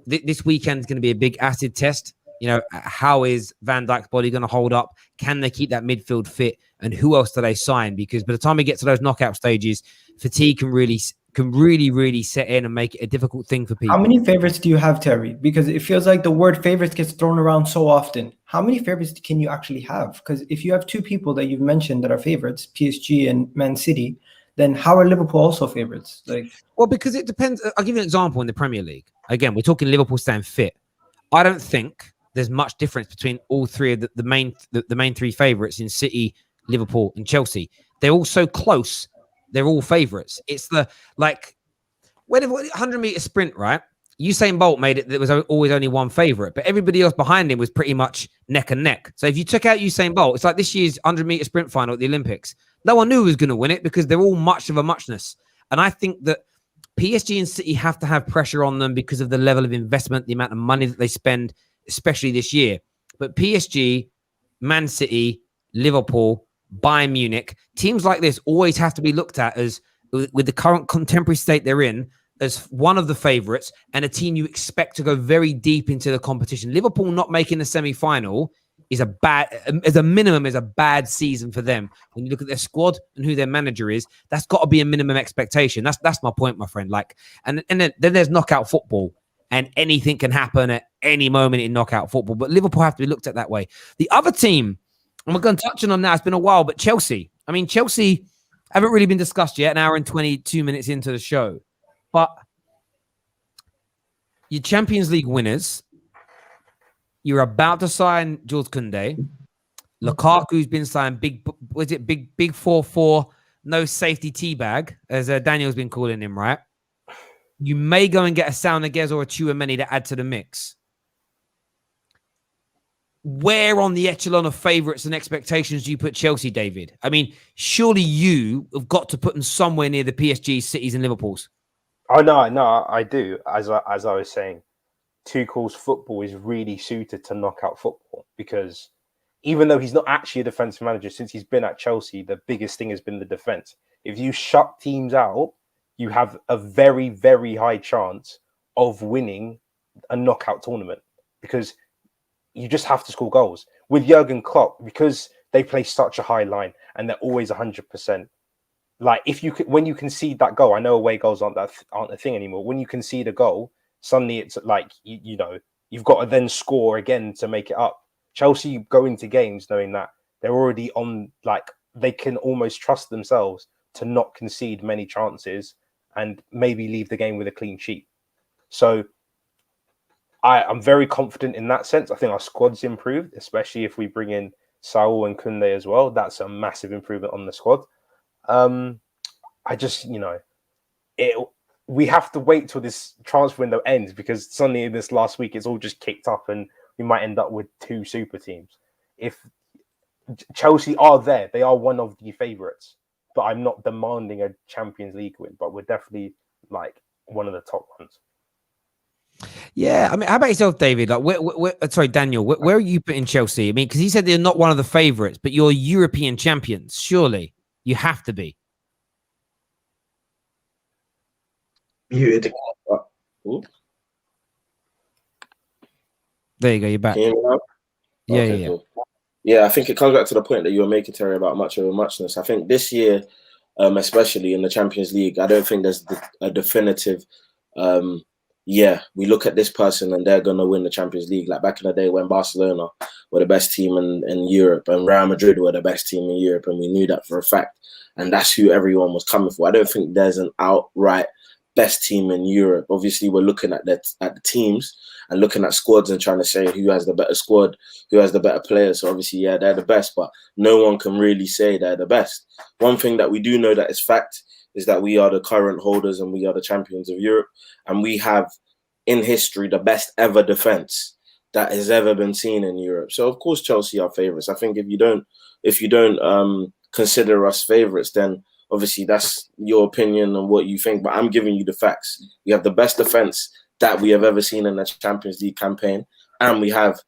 This weekend is going to be a big acid test. You know, how is Van Dijk's body going to hold up? Can they keep that midfield fit? And who else do they sign? Because by the time we get to those knockout stages, fatigue can really set in and make it a difficult thing for people. How many favorites do you have, Terry? Because it feels like the word favorites gets thrown around so often. How many favorites can you actually have? Because if you have two people that you've mentioned that are favorites, PSG and Man City, then how are Liverpool also favorites? Well, because it depends. I'll give you an example in the Premier League. Again, we're talking Liverpool staying fit. I don't think there's much difference between all three of the main three favourites in City, Liverpool, and Chelsea. They're all so close. They're all favourites. It's when 100-meter sprint, right? Usain Bolt made it. There was always only one favourite, but everybody else behind him was pretty much neck and neck. So if you took out Usain Bolt, it's like this year's 100-meter sprint final at the Olympics. No one knew who was going to win it because they're all much of a muchness. And I think that PSG and City have to have pressure on them because of the level of investment, the amount of money that they spend, especially this year. But PSG, Man City, Liverpool, Bayern Munich, teams like this always have to be looked at as, with the current contemporary state they're in, as one of the favourites and a team you expect to go very deep into the competition. Liverpool not making the semi-final is a bad season for them. When you look at their squad and who their manager is, that's got to be a minimum expectation. That's my point, my friend. And then there's knockout football. And anything can happen at any moment in knockout football. But Liverpool have to be looked at that way. The other team, and we're going to touch on them now, it's been a while, but Chelsea. I mean, Chelsea haven't really been discussed yet, an hour and 22 minutes into the show. But your Champions League winners, you're about to sign Jules Koundé. Lukaku's been signed big 4-4, no safety teabag, as Daniel's been calling him, right? You may go and get a Sal Niguez or a Tchouaméni to add to the mix. Where on the echelon of favourites and expectations do you put Chelsea, David? I mean, surely you have got to put them somewhere near the PSG, Cities and Liverpools. Oh, no, I do. As I was saying, Tuchel's football is really suited to knockout football because even though he's not actually a defensive manager, since he's been at Chelsea, the biggest thing has been the defence. If you shut teams out, you have a very, very high chance of winning a knockout tournament because you just have to score goals. With Jurgen Klopp, because they play such a high line and they're always 100%. When you concede that goal, I know away goals aren't a thing anymore. When you concede a goal, suddenly it's like you've got to then score again to make it up. Chelsea go into games knowing that they're already on, they can almost trust themselves to not concede many chances and maybe leave the game with a clean sheet. So I'm very confident in that sense. I think our squad's improved, especially if we bring in Saul and Koundé as well. That's a massive improvement on the squad. We have to wait till this transfer window ends because suddenly this last week it's all just kicked up and we might end up with 2 super teams. If Chelsea are there, they are one of the favourites. But I'm not demanding a Champions League win, but we're definitely one of the top ones. Yeah, I mean, how about yourself, David? Daniel, where are you putting Chelsea? I mean, because he said they're not one of the favourites, but you're European champions. Surely you have to be. Muted. There you go. You're back. Yeah. Cool. Yeah, I think it comes back to the point that you were making, Terry, about much of a muchness. I think this year, especially in the Champions League, I don't think there's a definitive, we look at this person and they're going to win the Champions League. Like back in the day when Barcelona were the best team in Europe and Real Madrid were the best team in Europe, and we knew that for a fact. And that's who everyone was coming for. I don't think there's an outright best team in Europe. Obviously, we're looking at the teams and looking at squads and trying to say who has the better squad, who has the better players. So obviously, yeah, they're the best, but no one can really say they're the best. One thing that we do know that is fact is that we are the current holders and we are the champions of Europe. And we have, in history, the best ever defense. that has ever been seen in Europe. So of course Chelsea are favourites. I think if you don't consider us favourites, then obviously that's your opinion and what you think. But I'm giving you the facts. We have the best defence that we have ever seen in a Champions League campaign, and we have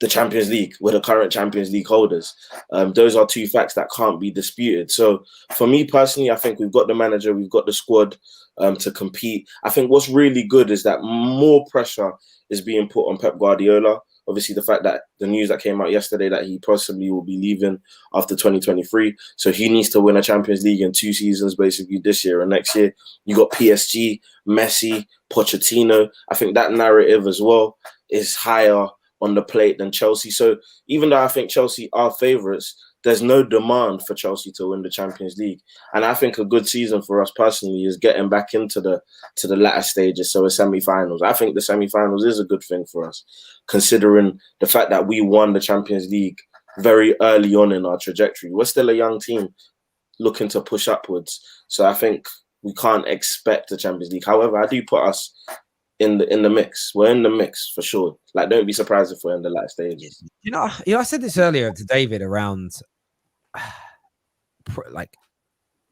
the Champions League. We're the current Champions League holders. Those are two facts that can't be disputed. So for me personally, I think we've got the manager, we've got the squad to compete. I think what's really good is that more pressure is being put on Pep Guardiola. Obviously, the fact that the news that came out yesterday that he possibly will be leaving after 2023. So he needs to win a Champions League in 2 seasons, basically this year and next year. You got PSG, Messi, Pochettino. I think that narrative as well is higher on the plate than Chelsea. So even though I think Chelsea are favourites, there's no demand for Chelsea to win the Champions League. And I think a good season for us personally is getting back into the latter stages, so a semi-finals. I think the semi-finals is a good thing for us, considering the fact that we won the Champions League very early on in our trajectory. We're still a young team looking to push upwards. So I think we can't expect the Champions League. However, I do put us in the mix. We're in the mix for sure. Like, don't be surprised if we're in the latter stages. You know, I said this earlier to David around, like,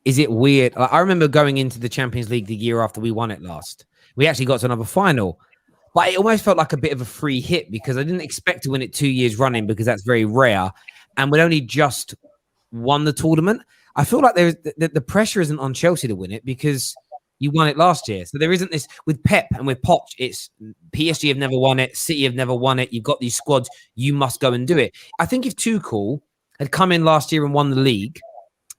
is it weird? Like, I remember going into the Champions League the year after we won it last. We actually got to another final, but it almost felt like a bit of a free hit because I didn't expect to win it 2 years running because that's very rare, and we'd only just won the tournament. I feel like the pressure isn't on Chelsea to win it because you won it last year. So there isn't this with Pep and with Poch. It's PSG have never won it. City have never won it. You've got these squads. You must go and do it. I think if Tuchel had come in last year and won the league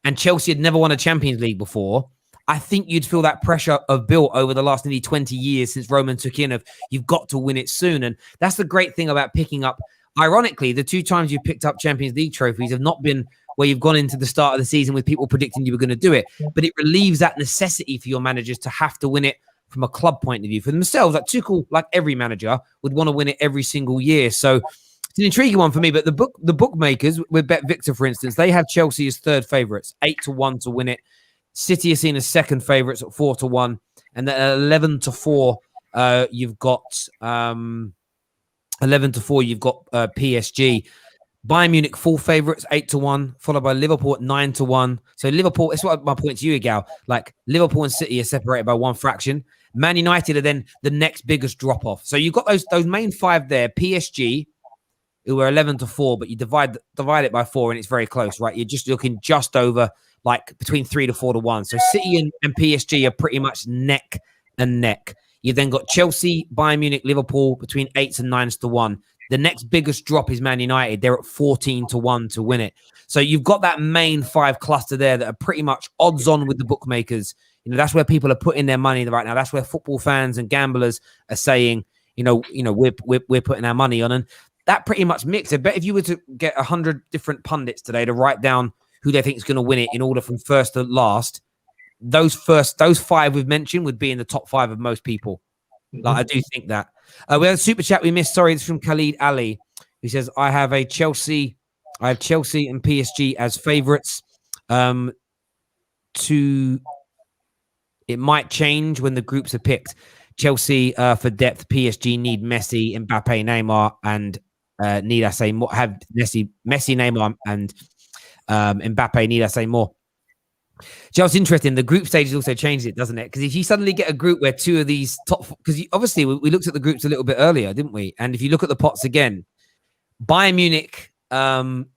and Chelsea had never won a Champions League before, I think you'd feel that pressure of built over the last nearly 20 years since Roman took in of you've got to win it soon. And that's the great thing about picking up. Ironically, the 2 times you've picked up Champions League trophies have not been where you've gone into the start of the season with people predicting you were going to do it. But it relieves that necessity for your managers to have to win it from a club point of view. For themselves, like Tuchel, like every manager, would want to win it every single year. So it's an intriguing one for me. But the bookmakers, with Bet Victor, for instance, they have Chelsea as third favourites, 8-1 to win it. City are seen as second favourites at 4-1. And then at 11-4, you've got 11-4, you've got PSG. Bayern Munich, full favourites, 8-1, followed by Liverpool at 9-1. So Liverpool, it's what my point to you, Gal. Like Liverpool and City are separated by 1 fraction. Man United are then the next biggest drop off. So you've got those main 5 there. PSG, who are 11-4, but you divide it by 4, and it's very close, right? You're just looking just over, like between 3 to 4 to 1. So City and PSG are pretty much neck and neck. You've then got Chelsea, Bayern Munich, Liverpool between 8s and 9s to 1. The next biggest drop is Man United. They're at 14-1 to win it. So you've got that main 5 cluster there that are pretty much odds on with the bookmakers. You know, that's where people are putting their money right now. That's where football fans and gamblers are saying, we're putting our money on. And that pretty much mix. I bet if you were to get 100 different pundits today to write down who they think is going to win it in order from first to last, those 5 we've mentioned would be in the top 5 of most people. Like, I do think that. We have a super chat we missed. Sorry, it's from Khalid Ali. He says, I have Chelsea and PSG as favourites. It might change when the groups are picked. Chelsea for depth, PSG need Messi, Mbappe, Neymar, and need I say more? Have Messi, Neymar, and Mbappe. Need I say more? Just interesting. The group stages also changed it, doesn't it? Because if you suddenly get a group where 2 of these top, because obviously we looked at the groups a little bit earlier, didn't we? And if you look at the pots again, Bayern Munich and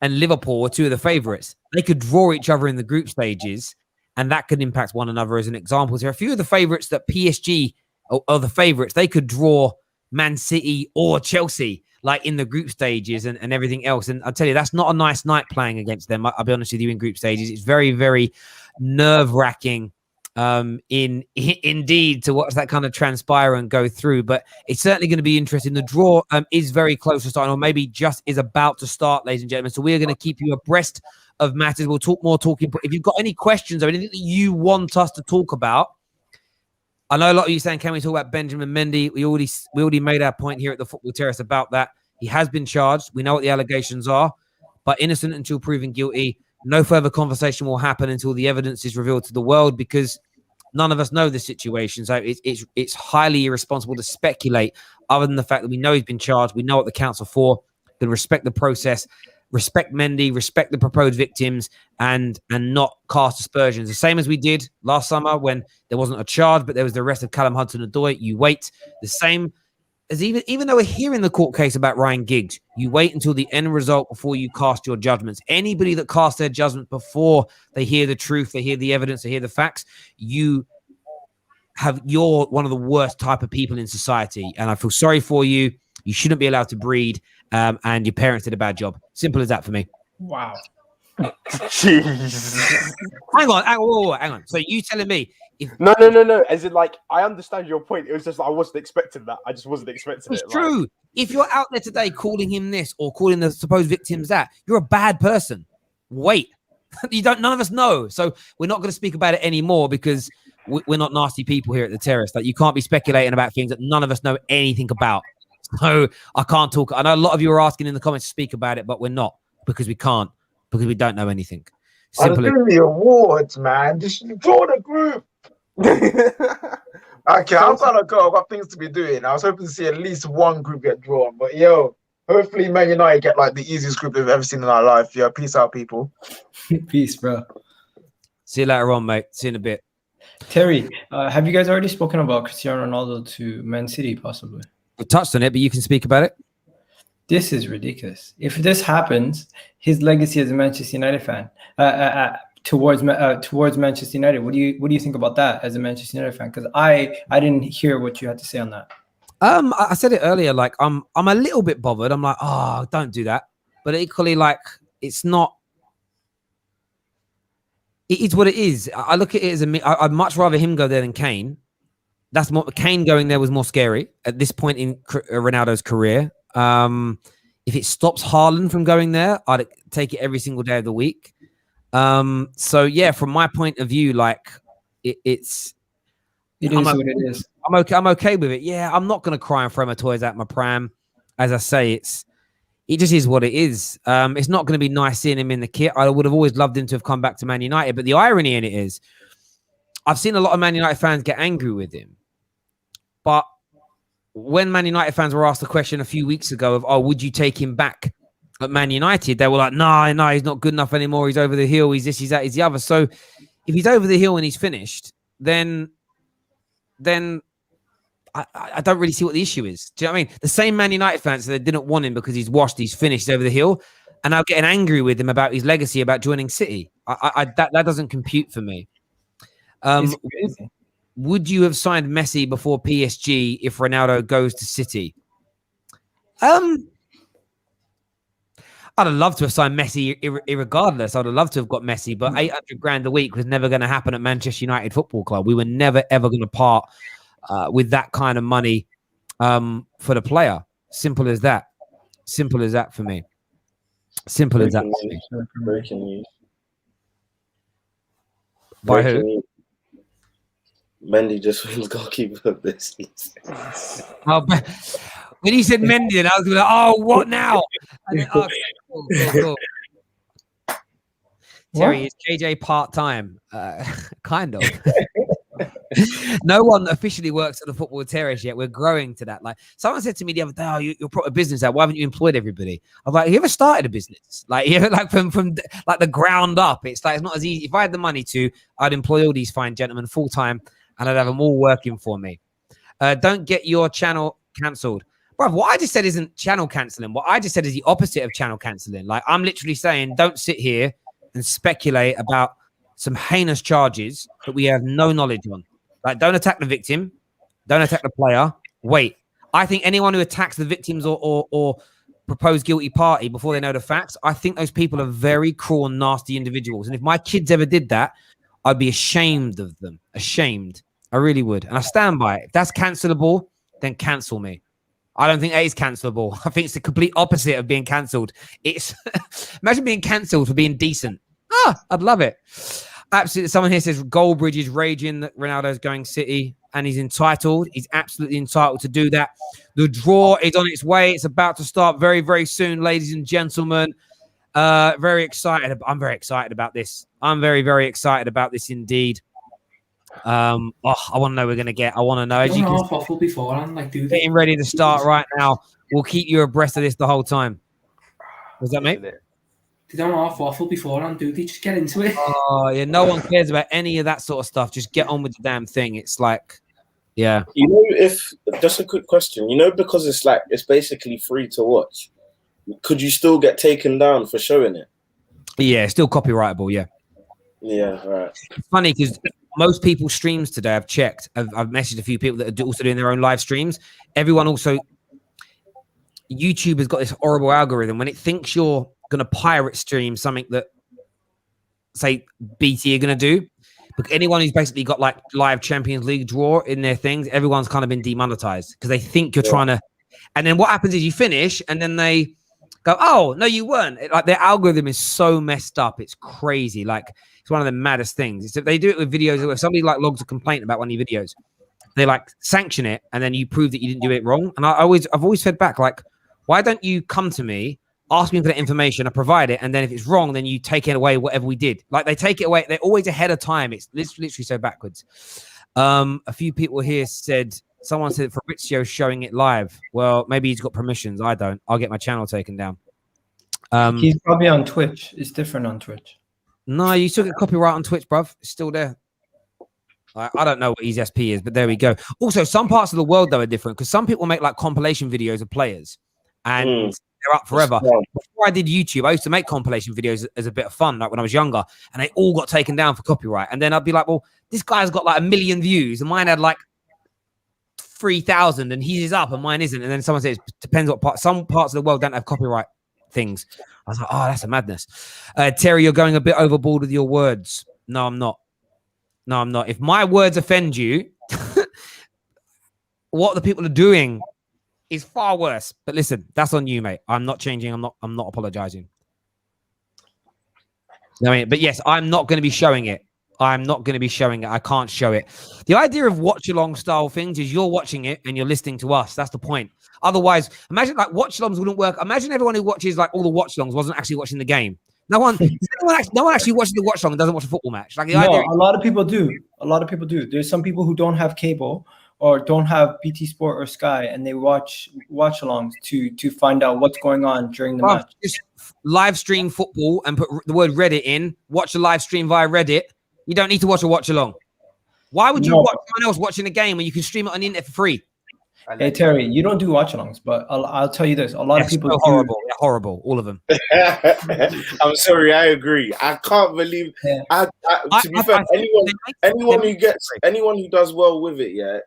Liverpool were 2 of the favourites. They could draw each other in the group stages, and that could impact one another as an example. There are a few of the favourites that PSG are the favourites. They could draw Man City or Chelsea, like in the group stages and everything else. And I'll tell you, that's not a nice night playing against them. I'll be honest with you, in group stages. It's very, very nerve-wracking indeed to watch that kind of transpire and go through. But it's certainly going to be interesting. The draw is very close to starting, or maybe just is about to start, ladies and gentlemen. So we are going to keep you abreast of matters. We'll talk more talking. If you've got any questions or anything that you want us to talk about, I know a lot of you saying, can we talk about Benjamin Mendy? We already made our point here at the Football Terrace about that. He has been charged. We know what the allegations are, but innocent until proven guilty. No further conversation will happen until the evidence is revealed to the world, because None of us know the situation, so it's highly irresponsible to speculate. Other than the fact that we know he's been charged, we know what the counts are for. Then respect the process, respect Mendy, respect the proposed victims, and not cast aspersions. The same as we did last summer when there wasn't a charge, but there was the arrest of Callum Hudson-Odoi. You wait. The same as even though we're hearing the court case about Ryan Giggs, you wait until the end result before you cast your judgments. Anybody that casts their judgment before they hear the truth, they hear the evidence, they hear the facts, you're one of the worst type of people in society. And I feel sorry for you. You shouldn't be allowed to breed, and your parents did a bad job. Simple as that for me. Wow. Jeez. Hang on. So you telling me No. As in, like, I understand your point. It was just like, I wasn't expecting that. I just wasn't expecting it. It's true. If you're out there today calling him this or calling the supposed victims that, you're a bad person. Wait. None of us know. So we're not going to speak about it anymore because we're not nasty people here at the Terrace. Like, you can't be speculating about things that none of us know anything about. So I can't talk. I know a lot of you are asking in the comments to speak about it, but we're not because we can't, because we don't know anything. Simple. I'm doing the awards, man. Just draw the group. Okay, I've got to go. I've got things to be doing. I was hoping to see at least one group get drawn, but hopefully Man United get like the easiest group we've ever seen in our life. Yo, peace out, people. Peace, bro. See you later on, mate. See you in a bit. Terry, have you guys already spoken about Cristiano Ronaldo to Man City, possibly? We touched on it, but you can speak about it. This is ridiculous. If this happens, his legacy as a Manchester United fan towards Manchester United. What do you think about that as a Manchester United fan? Because I didn't hear what you had to say on that. I said it earlier. Like, I'm a little bit bothered. I'm like, oh, don't do that. But equally, like, it's not. It is what it is. I look at it as I'd much rather him go there than Kane. Kane going there was more scary at this point in Ronaldo's career. If it stops Haaland from going there, I'd take it every single day of the week. So yeah, from my point of view, like it is what it is. I'm okay with it. Yeah, I'm not gonna cry and throw my toys out my pram. As I say, it just is what it is. It's not going to be nice seeing him in the kit. I would have always loved him to have come back to Man United, but the irony in it is, I've seen a lot of Man United fans get angry with him. But when Man United fans were asked the question a few weeks ago of, would you take him back at Man United? They were like, no, he's not good enough anymore. He's over the hill. He's this, he's that, he's the other. So if he's over the hill and he's finished, then I don't really see what the issue is. Do you know what I mean? The same Man United fans that didn't want him because he's washed, he's finished, he's over the hill, and now getting angry with him about his legacy, about joining City. That doesn't compute for me. Would you have signed Messi before PSG if Ronaldo goes to City? I'd have loved to have signed Messi irregardless. I'd have loved to have got Messi, but 800 grand a week was never going to happen at Manchester United Football Club. We were never, ever going to part with that kind of money for the player. Simple as that. Simple as that for me. Simple as that. Breaking news. By who? Mendy just wins goalkeeper of this season. When he said Mendy, and I was like, "Oh, what now?" And then, cool. Terry, is KJ part-time? Kind of. No one officially works at the Football Terrace yet. We're growing to that. Like, someone said to me the other day, you're a business out. Why haven't you employed everybody? I was like, you ever started a business? Like, like from like the ground up. It's like, it's not as easy. If I had the money to, I'd employ all these fine gentlemen full-time and I'd have them all working for me. Don't get your channel cancelled. Bro, what I just said isn't channel cancelling. What I just said is the opposite of channel cancelling. Like, I'm literally saying, don't sit here and speculate about some heinous charges that we have no knowledge on. Like, don't attack the victim. Don't attack the player. Wait. I think anyone who attacks the victims or proposed guilty party before they know the facts, I think those people are very cruel and nasty individuals. And if my kids ever did that, I'd be ashamed of them. Ashamed. I really would. And I stand by it. If that's cancelable, then cancel me. I don't think that is cancelable. I think it's the complete opposite of being cancelled. It's imagine being cancelled for being decent. I'd love it. Absolutely. Someone here says Goldbridge is raging that Ronaldo's going City and he's entitled. He's absolutely entitled to do that. The draw is on its way. It's about to start very, very soon, ladies and gentlemen. Very excited. I'm very excited about this. I'm very, very excited about this indeed. I want to know we're going to get. I want to know. As you can half waffle beforehand, like do getting ready to start right now. We'll keep you abreast of this the whole time. Was that, mate? They don't half waffle beforehand, do they? Just get into it. Oh, yeah. No one cares about any of that sort of stuff. Just get on with the damn thing. It's like, yeah. You know, if just a quick question, you know, because it's basically free to watch, could you still get taken down for showing it? Yeah, still copyrightable. Yeah. Yeah, right. It's funny because most people's streams today, I've checked. I've messaged a few people that are also doing their own live streams. Everyone also, YouTube has got this horrible algorithm. When it thinks you're going to pirate stream something that, say, BT are going to do, but anyone who's basically got like live Champions League draw in their things, everyone's kind of been demonetized because they think you're trying to. And then what happens is you finish and then they go, oh, no, you weren't. Like their algorithm is so messed up. It's crazy. Like it's one of the maddest things. It's, they do it with videos. If somebody like logs a complaint about one of your videos, they like sanction it and then you prove that you didn't do it wrong. And I've always fed back, like, why don't you come to me, ask me for the information, I provide it, and then if it's wrong, then you take it away, whatever we did. Like they take it away. They're always ahead of time. It's literally so backwards. A few people here said, someone said Fabrizio's showing it live. Well, maybe he's got permissions. I don't. I'll get my channel taken down. He's probably on Twitch. It's different on Twitch. No, you still get copyright on Twitch, bruv. It's still there. I don't know what his SP is, but there we go. Also, some parts of the world, though, are different because some people make like compilation videos of players and they're up forever. Before I did YouTube, I used to make compilation videos as a bit of fun, like when I was younger, and they all got taken down for copyright. And then I'd be like, well, this guy's got like 1 million views and mine had like 3,000 and his is up and mine isn't. And then someone says, it depends what part. Some parts of the world don't have copyright things. I was like, oh, that's a madness. Terry, you're going a bit overboard with your words. No, I'm not. No, I'm not. If my words offend you, what the people are doing is far worse. But listen, that's on you, mate. I'm not changing. I'm not apologizing. I mean, but yes, I'm not going to be showing it. I'm not going to be showing it. I can't show it. The idea of watch-along style things is you're watching it and you're listening to us. That's the point. Otherwise, imagine like watch-alongs wouldn't work. Imagine everyone who watches like all the watch-alongs wasn't actually watching the game. No one actually watches the watch-along and doesn't watch a football match. Like a lot of people do. A lot of people do. There's some people who don't have cable or don't have BT Sport or Sky, and they watch-alongs to find out what's going on during the match. Just live stream football and put the word Reddit in. Watch a live stream via Reddit. You don't need to watch a watch-along. Why would you watch someone else watching the game when you can stream it on the internet for free? Hey Terry, you don't do watch-alongs, but I'll tell you this: a lot of people so horrible. They're horrible, all of them. I'm sorry, I agree. I can't believe. To be fair, anyone who does well with it, yeah,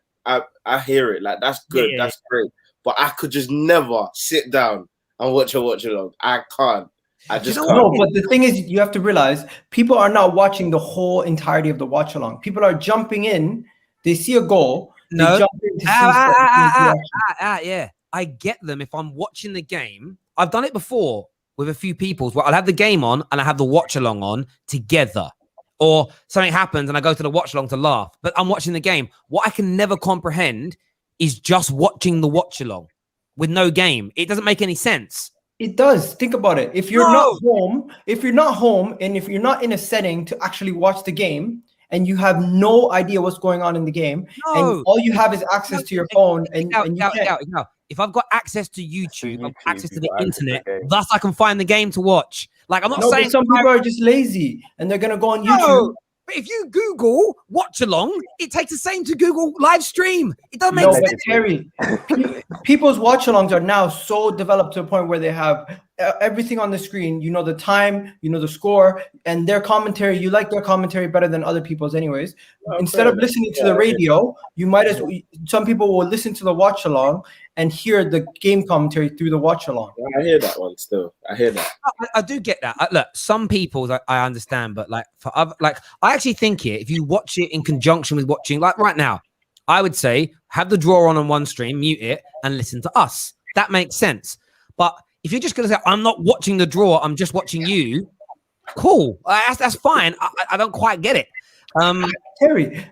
I hear it. Like that's good, that's great. But I could just never sit down and watch a watch-along. I can't. I just can't. No, but the thing is, you have to realize people are not watching the whole entirety of the watch-along. People are jumping in. They see a goal. No, yeah, I get them. If I'm watching the game, I've done it before with a few people where I'll have the game on and I have the watch along on together, or something happens and I go to the watch along to laugh. But I'm watching the game. What I can never comprehend is just watching the watch along with no game. It doesn't make any sense. It does. Think about it. If you're not home, and if you're not in a setting to actually watch the game, and you have no idea what's going on in the game, and all you have is access to your phone, and you can't. If I've got access to YouTube, I've got access to the internet, thus I can find the game to watch. Like I'm not saying some people are just lazy and they're gonna go on YouTube. But if you Google watch along, it takes the same to Google live stream. It doesn't make sense. Terry, people's watch alongs are now so developed to a point where they have everything on the screen. You know the time, you know the score, and their commentary. You like their commentary better than other people's, anyways. Instead of listening to the radio, you might as well. Some people will listen to the watch along and hear the game commentary through the watch along. I hear that one still. I hear that. I do get that. Look, some people I understand, but like for other, like I actually think here, if you watch it in conjunction with watching, like right now, I would say have the draw on one stream, mute it, and listen to us. That makes sense. But if you're just going to say, I'm not watching the draw, I'm just watching you, cool. That's fine. I don't quite get it. Terry,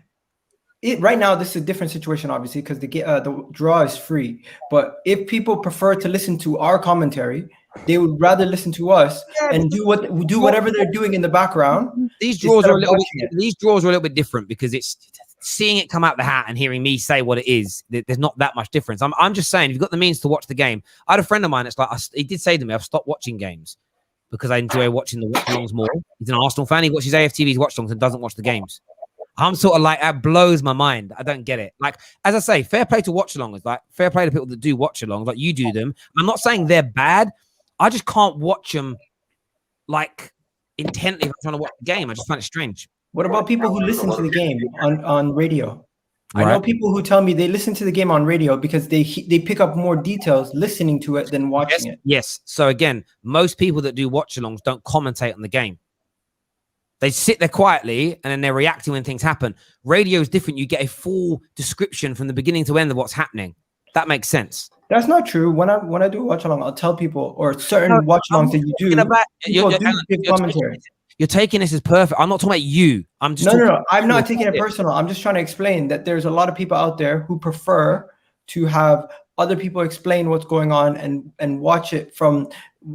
right now, this is a different situation, obviously, because the draw is free. But if people prefer to listen to our commentary They would rather listen to us and do whatever they're doing in the background. These draws are a little watching bit. These draws are a little bit different because it's seeing it come out the hat and hearing me say what it is. There's not that much difference. I'm just saying, if you've got the means to watch the game, I had a friend of mine. It's like he did say to me, "I've stopped watching games because I enjoy watching the watch-alongs more." He's an Arsenal fan. He watches AFTV's watch-alongs and doesn't watch the games. I'm sort of like, that blows my mind. I don't get it. Like, as I say, fair play to watch-alongers. Like, fair play to people that do watch-alongs. Like, you do them. I'm not saying they're bad. I just can't watch them like intently if I'm trying to watch the game. I just find it strange. What about people who listen to the game on radio? Right. I know people who tell me they listen to the game on radio because they pick up more details listening to it than watching it. Yes. So again, most people that do watch-alongs don't commentate on the game. They sit there quietly and then they're reacting when things happen. Radio is different. You get a full description from the beginning to end of what's happening. That makes sense. That's not true. When I do watch along, I'll tell people, or certain watch alongs that you do. You're taking this as perfect. I'm not talking about you. I'm just no. I'm not taking it personal. I'm just trying to explain that there's a lot of people out there who prefer to have other people explain what's going on and watch it from,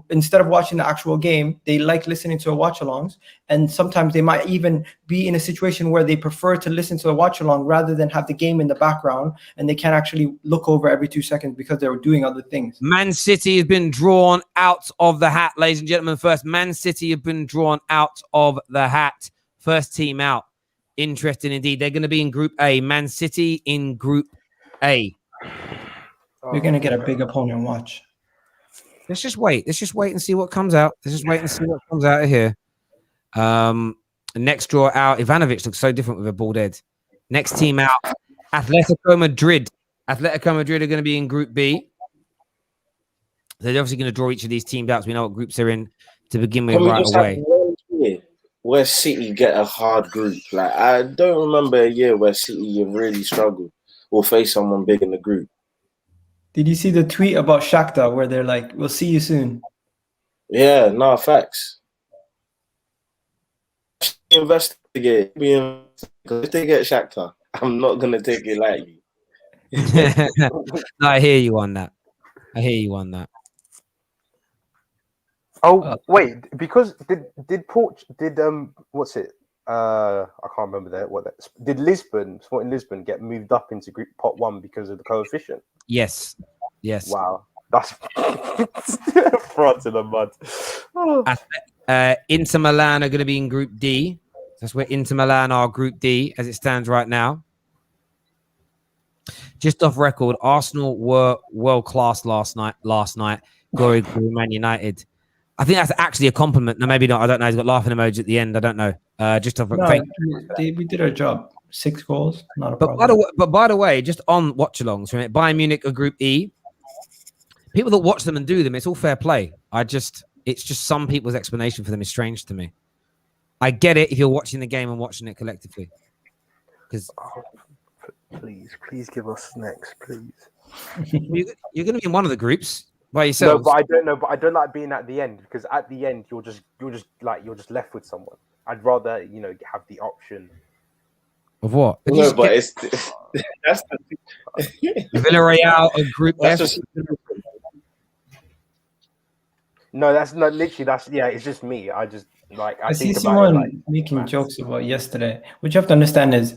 instead of watching the actual game. They like listening to a watch alongs, and sometimes they might even be in a situation where they prefer to listen to a watch along rather than have the game in the background, and they can't actually look over every 2 seconds because they're doing other things. Man City has been drawn out of the hat, ladies and gentlemen. First, Man City have been drawn out of the hat. First team out. Interesting indeed. They're going to be in Group A. Man City in Group A. You're going to get a big opponent. Watch. Let's just wait. Let's just wait and see what comes out. Let's just wait and see what comes out of here. Next draw out. Ivanovic looks so different with a bald head. Next team out. Atletico Madrid. Atletico Madrid are going to be in Group B. They're obviously going to draw each of these teams out so we know what groups they're in to begin with right away. Where City get a hard group. Like, I don't remember a year where City really struggled or face someone big in the group. Did you see the tweet about Shakhtar where they're like, "We'll see you soon"? Yeah, no, facts. Investigate. If they get Shakhtar, I'm not going to take it lightly. No, I hear you on that. Oh wait, because what's it? I can't remember did Sporting Lisbon get moved up into Group Pot 1 because of the coefficient? Yes. Wow, that's front in the mud. Inter Milan are going to be in Group D. That's where Inter Milan are, Group D, as it stands right now. Just off record, Arsenal were world class last night. Glory Man United. I think that's actually a compliment. No, maybe not. I don't know. He's got laughing emoji at the end. I don't know. Just off. No, we did our job. 6 goals, not a problem. By the way, just on watch-alongs from it, Bayern Munich are Group E. People that watch them and do them, it's all fair play. It's just some people's explanation for them is strange to me. I get it if you're watching the game and watching it collectively. Because please give us next, please. You're going to be in one of the groups by yourself. No, but I don't know. But I don't like being at the end because at the end you're just left with someone. I'd rather have the option. Of what? No, but that's Villarreal of Group F. No, that's not literally. It's just me. I see someone making jokes about yesterday. What you have to understand is,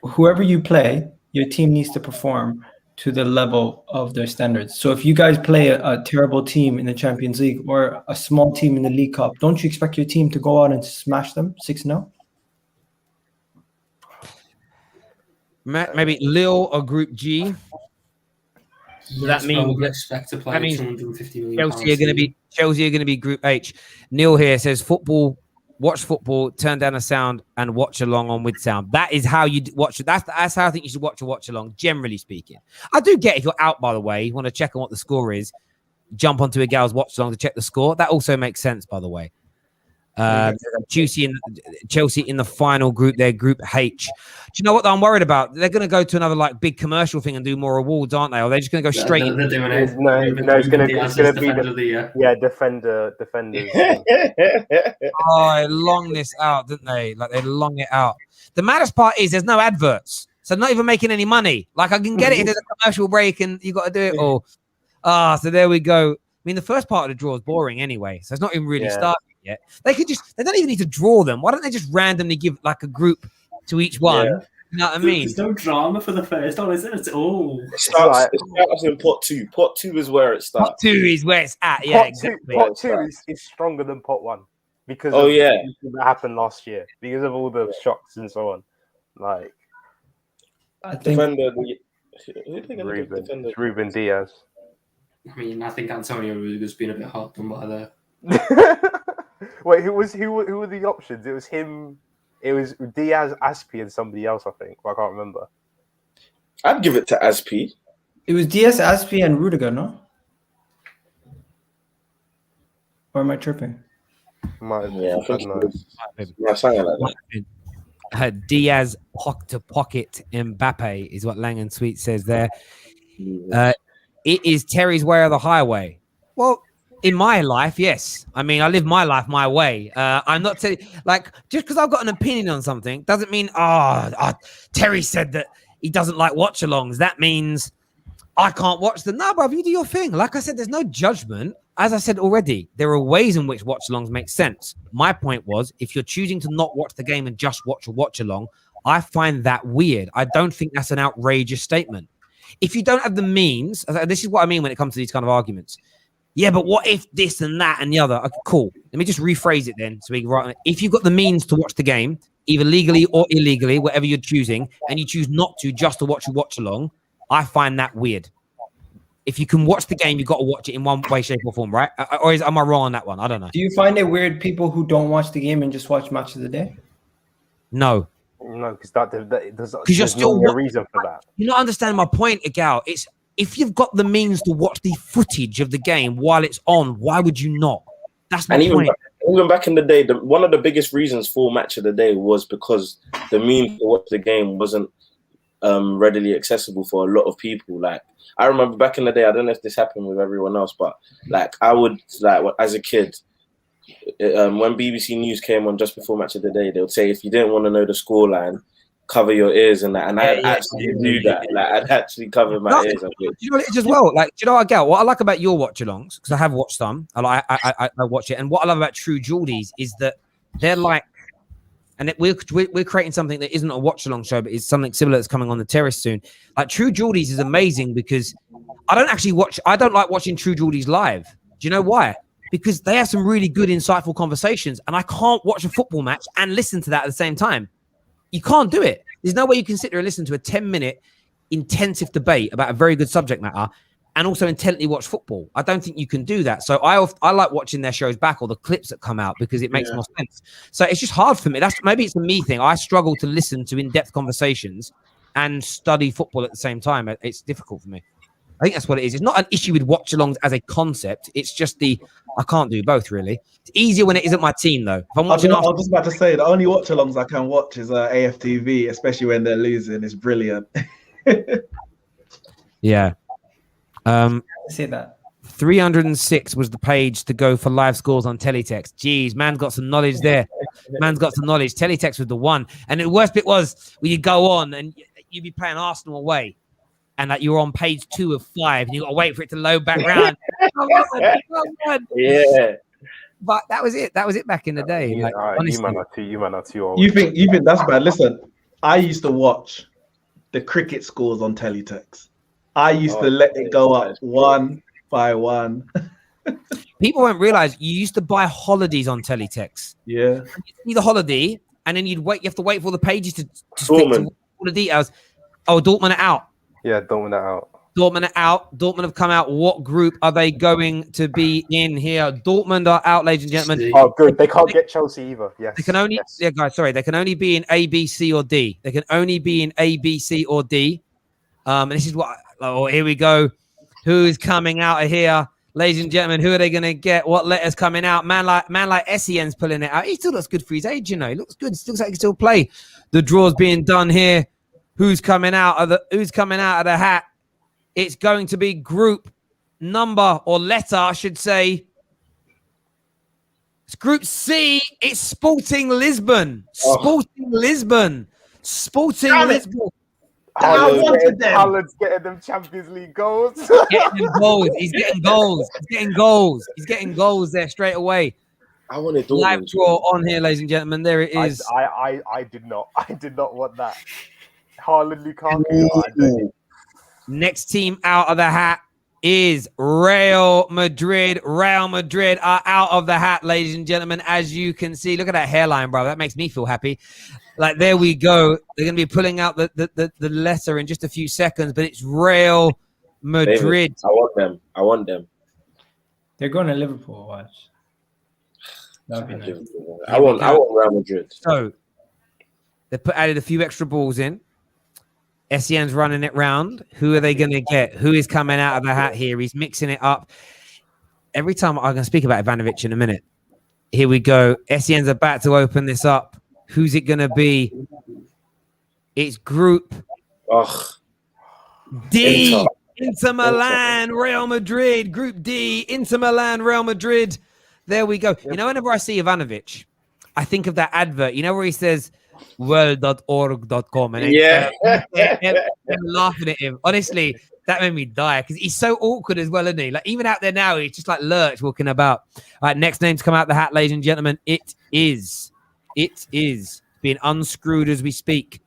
whoever you play, your team needs to perform to the level of their standards. So if you guys play a terrible team in the Champions League or a small team in the League Cup, don't you expect your team to go out and smash them 6-0? Maybe Lille or Group G. So that means expect to play 250 million. Chelsea are going to be Group H. Neil here says watch football, turn down the sound, and watch along on with sound. That is how you watch it. That's how I think you should watch along, generally speaking. I do get if you're out, by the way, you want to check on what the score is, jump onto a gal's watch along to check the score. That also makes sense, by the way. Chelsea in the final group, their Group H. Do you know what I'm worried about? They're going to go to another big commercial thing and do more awards, aren't they? Or they're just going to go straight in? No, it's going to be defenders. Oh, they long this out, didn't they? Like they long it out. The maddest part is there's no adverts, so not even making any money. Like I can get it if there's a commercial break and you got to do it all. So there we go. mean, the first part of the draw is boring anyway, so it's not even really started yet. They don't even need to draw them. Why don't they just randomly give like a group to each one? Yeah. You know what I mean? There's no drama for the first one, is there? It's all. It starts in pot 2. Pot 2 is where it starts. Pot 2 is where it's at. Yeah, exactly. Pot 2 is stronger than pot 1 because of everything that happened last year, because of all the shocks and so on. Like, I think Ruben Diaz. I mean, I think Antonio Rudiger's been a bit hard done by there. Wait, who were the options? It was him. It was Diaz, Aspi, and somebody else, I think. But I can't remember. I'd give it to Aspi. it was Diaz, Aspi, and Rudiger, no? Or am I tripping? Yeah, I think Diaz to pocket Mbappe is what Lang and Sweet says there. It is Terry's way or the highway. Well, in my life, yes. I mean, I live my life my way. I'm not telling, like, just because I've got an opinion on something doesn't mean, Terry said that he doesn't like watch-alongs. That means I can't watch them. No, bruv, you do your thing. Like I said, there's no judgment. As I said already, there are ways in which watch-alongs make sense. My point was, if you're choosing to not watch the game and just watch a watch-along, I find that weird. I don't think that's an outrageous statement. If you don't have the means, this is what I mean when it comes to these kind of arguments. Yeah, but what if this and that and the other? Okay, cool. Let me just rephrase it then. So we can write. If you've got the means to watch the game, either legally or illegally, whatever you're choosing, and you choose not to just to watch a watch-along, I find that weird. If you can watch the game, you've got to watch it in one way, shape, or form, right? Or am I wrong on that one? I don't know. Do you find it weird people who don't watch the game and just watch Match of the Day? No. No, because there's you're still no reason for that. You're not understanding my point, Agal. It's if you've got the means to watch the footage of the game while it's on, why would you not? That's my point. Even back in the day, one of the biggest reasons for Match of the Day was because the means to watch the game wasn't readily accessible for a lot of people. Like, I remember back in the day, I don't know if this happened with everyone else, but like I would, like, as a kid, when BBC News came on just before Match of the Day, they would say if you didn't want to know the scoreline, cover your ears and that. And I'd actually do that. Like, I'd actually cover my ears. You know what it is as well? Like, do you know what, Gal? What I like about your watch-alongs, because I have watched some, I watch it, and what I love about True Geordies is that they're like, and we're creating something that isn't a watch-along show, but it's something similar that's coming on the terrace soon. Like, True Geordies is amazing because I don't like watching True Geordies live. Do you know why? Because they have some really good, insightful conversations, and I can't watch a football match and listen to that at the same time. You can't do it. There's no way you can sit there and listen to a 10-minute intensive debate about a very good subject matter and also intently watch football. I don't think you can do that. So I like watching their shows back or the clips that come out because it makes more sense. So it's just hard for me. Maybe it's a me thing. I struggle to listen to in-depth conversations and study football at the same time. It's difficult for me. I think that's what it is. It's not an issue with watch-alongs as a concept. It's just I can't do both, really. It's easier when it isn't my team, though. If I'm watching, I was just about to say, the only watch-alongs I can watch is AFTV, especially when they're losing. It's brilliant. Yeah. I say that. 306 was the page to go for live scores on Teletext. Jeez, man's got some knowledge there. Man's got some knowledge. Teletext was the one. And the worst bit was when you go on and you'd be playing Arsenal away. And that you're on page 2 of 5, and you got to wait for it to load back round. Come on. Yeah, but that was it. That was it back in the day. Yeah, like, you man are too old. You think that's bad? Listen, I used to watch the cricket scores on Teletext. I used to let it go up 1 by 1. People won't realize you used to buy holidays on Teletext. Yeah, you see the holiday, and then you'd wait. You have to wait for all the pages to stick to all the details. Oh, Dortmund are out. Yeah, Dortmund are out. Dortmund are out. Dortmund have come out. What group are they going to be in here? Dortmund are out, ladies and gentlemen. Oh, good. They can't get Chelsea either. Yes. They can only, guys, sorry. They can only be in A, B, C, or D. They can only be in A, B, C, or D. And this is what, here we go. Who's coming out of here? Ladies and gentlemen, who are they going to get? What letters coming out? Man like Essien's pulling it out. He still looks good for his age, you know. He looks good. Still looks like he can still play. The draw's being done here. Who's coming out of the hat? It's going to be group number or letter, I should say. It's Group C. It's Sporting Lisbon. Sporting Lisbon. Haaland's getting them Champions League goals. Getting them goals. He's getting goals. He's getting goals. He's getting goals there straight away. I wanted Live Dortmund. draw on here, ladies and gentlemen. There it is. I did not want that. Haaland, Lukaku. Next team out of the hat is Real Madrid. Real Madrid are out of the hat, ladies and gentlemen. As you can see, look at that hairline, bro. That makes me feel happy. Like, there we go. They're going to be pulling out the letter in just a few seconds, but it's Real Madrid. David, I want them. They're going to Liverpool. Watch. That'd be nice. I want Real Madrid. So they added a few extra balls in. Essien's running it round. Who are they going to get? Who is coming out of the hat here? He's mixing it up. Every time I'm going to speak about Ivanovic in a minute. Here we go. Essien's about to open this up. Who's it going to be? It's Group D. Inter Milan, Real Madrid. Group D, Inter Milan, Real Madrid. There we go. You know, whenever I see Ivanovic, I think of that advert. You know where he says, world.org.com. And they're laughing at him. Honestly, that made me die because he's so awkward as well, isn't he? Like, even out there now, he's just like Lurch walking about. All right, next name to come out the hat, ladies and gentlemen. It is being unscrewed as we speak.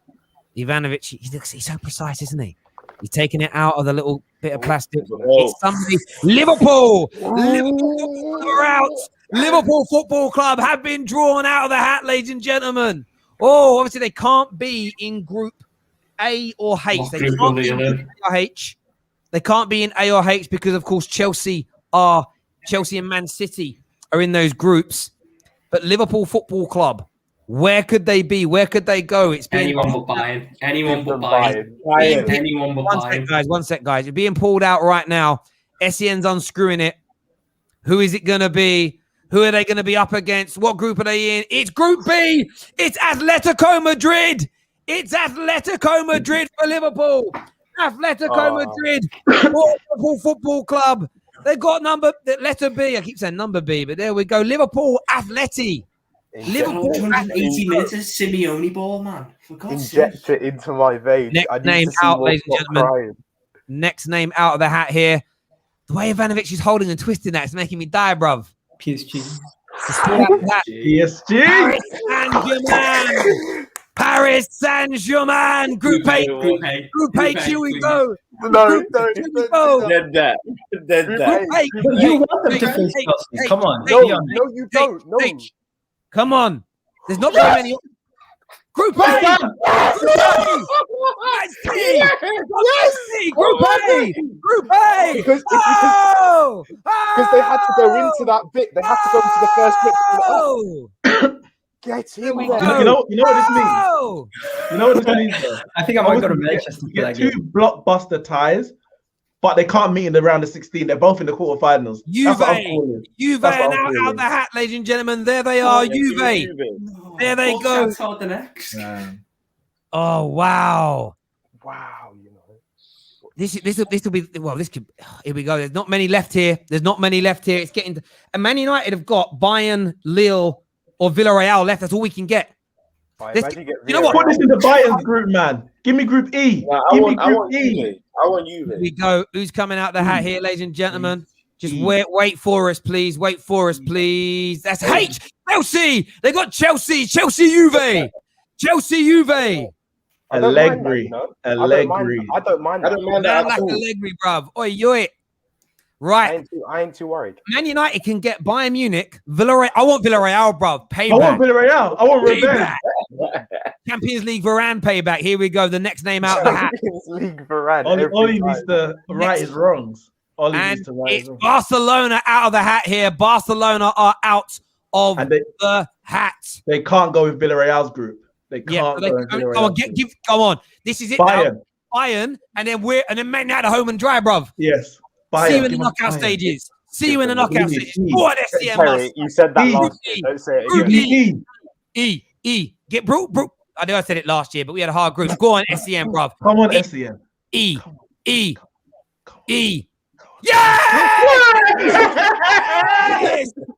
Ivanovic, he's so precise, isn't he? He's taking it out of the little bit of plastic. It's somebody. Liverpool are out. Liverpool Football Club have been drawn out of the hat, ladies and gentlemen. Oh, obviously they can't be in Group A or H. They can't be in A or H. They can't be in A or H because, of course, Chelsea and Man City are in those groups. But Liverpool Football Club, where could they be? Where could they go? It's being anyone but Bayern. Anyone but Bayern. One sec, guys. It's being pulled out right now. Essien's unscrewing it. Who is it going to be? Who are they going to be up against? What group are they in? It's Group B. It's Atletico Madrid. It's Atletico Madrid for Liverpool. Atletico Madrid, Liverpool Football Club. They've got letter B. I keep saying number B, but there we go. Liverpool Atleti. Liverpool 280 minutes of Simeone ball, man. For God's Inject sake. it into my veins. Next name out, ladies and gentlemen. Next name out of the hat here. The way Ivanovic is holding and twisting that is making me die, bruv. PSG. PSG. Paris Saint-Germain. Group H. Here we go. No. Dead that. You want them to face Chelsea. Come on. No, you don't. No. Come on. There's not very many. Group A. Group A. Because they had to go into that bit. They had to go into the first bit. Get in there. You know what this means? You know what this means? Though? I think I might go to Manchester. You get two blockbuster ties, but they can't meet in the round of 16. They're both in the quarterfinals. Juve are now out the hat, ladies and gentlemen. There they are, Juve. There they go. The next. Oh wow. You know. This will be here we go. There's not many left here. It's getting to, and Man United have got Bayern, Lille, or Villarreal left. That's all we can get. You know what? Put this in the Bayern's group, man. Give me Group E. Give me Group E. I want you. Here we go. Who's coming out the hat here, ladies and gentlemen? Just wait for us, please. Wait for us, please. That's H. Chelsea. They got Chelsea. Juve. Allegri. I don't mind that. Like Allegri, bruv. Oi. Right. I ain't too worried. Man United can get Bayern Munich, Villarreal. I want Villarreal, bruv. Payback. I want Villarreal. I want revenge. Champions League Varane payback. Here we go. The next name out of the hat. Champions League Varane. Ollie needs to right his wrongs. And it's Barcelona out of the hat here. Barcelona are out of the hat. They can't go with Villarreal's group. They can't go with Villarreal. Come on. This is it. Bayern. And then Man United home and dry, bruv. Yes. Bayern. See you in the knockout stages. Go on, SCM. You said that last year. Don't say it again. E. Get Bro. I know I said it last year, but we had a hard group. Go on, SCM, bruv. Come on, SCM. E. Yes!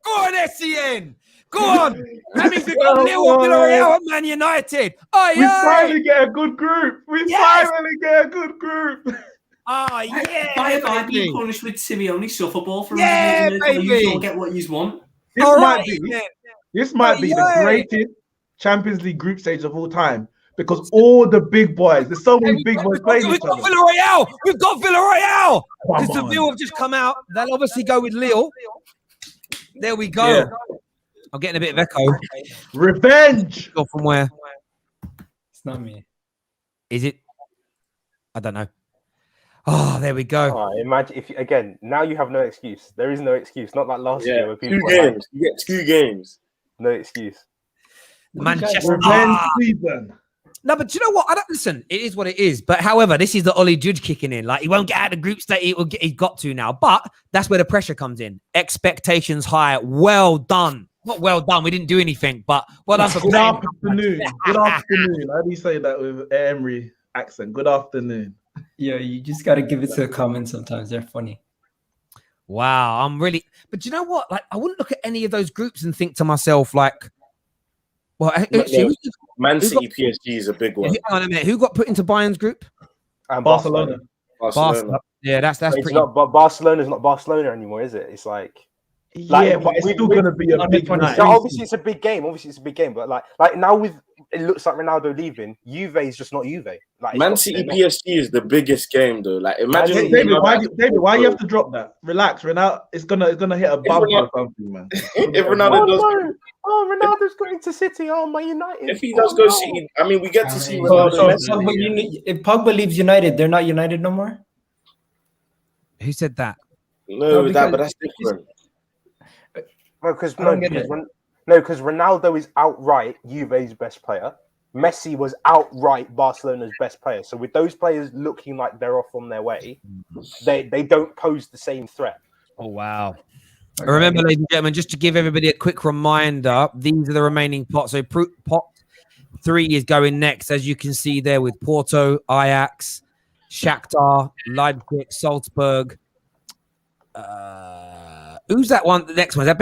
Go on, SCN. Go on. That means we've got Lille, Villarreal, and Man United. Oh, We yeah. finally get a good group. Yes. Finally get a good group. Oh, yeah. I've been punished with Simeone sufferball for Yeah, 100 minutes. baby. You don't get what you want. This All might right, be then. the yeah. greatest Champions League group stage of all time because all the big boys, there's so many big boys playing We've each got other. Villarreal. We've got Villarreal. Because Come on. Seville have just come out. They'll obviously go with Lille. There we go. Yeah. I'm getting a bit of echo. Revenge. Go from where? It's not me. Is it? I don't know. Oh, there we go. Oh, imagine if again now you have no excuse. There is no excuse. Not like last year where people 2 were like, games. You get 2 games. no excuse. Manchester. Revenge season. No, but you know what? I don't listen. It is what it is. But however, this is the Ollie Judge kicking in. Like he won't get out of the group state. He's got to now. But that's where the pressure comes in. Expectations high. Well done. Not well done. We didn't do anything. But well done for Good playing. afternoon. Good afternoon. How do you say that with Emery accent? Good afternoon. Yeah, you just got to give it to the comments sometimes. They're funny. Wow, I'm really. But you know what? Like, I wouldn't look at any of those groups and think to myself, like, well, actually, Man City PSG is a big one. hang on a minute. Who got put into Bayern's group? And Barcelona. Barcelona. Yeah, that's It's pretty. not, but Barcelona's not Barcelona anymore, is it? It's like Yeah, but it's still going to be a big night. so obviously it's a big game. But like now with it looks like Ronaldo leaving, Juve is just not Juve. Like Man City PSG is the biggest game though. Like imagine David, why you have to drop that? Relax, Ronaldo. It's gonna hit a bubble or something, man. if Ronaldo does, Ronaldo's going to City. Oh, Man United. if he does go City, I mean, we get to see So, Ronaldo. if Pogba leaves United, they're not United no more? Who said that? No, but that's different. Because I don't get it. Ronaldo is outright Juve's best player. Messi was outright Barcelona's best player. So with those players looking like they're off on their way, they don't pose the same threat. Oh wow! Remember, ladies and gentlemen, just to give everybody a quick reminder, these are the remaining pots. So pot 3 is going next, as you can see there with Porto, Ajax, Shakhtar, Leipzig, Salzburg. Who's that one? The next one is that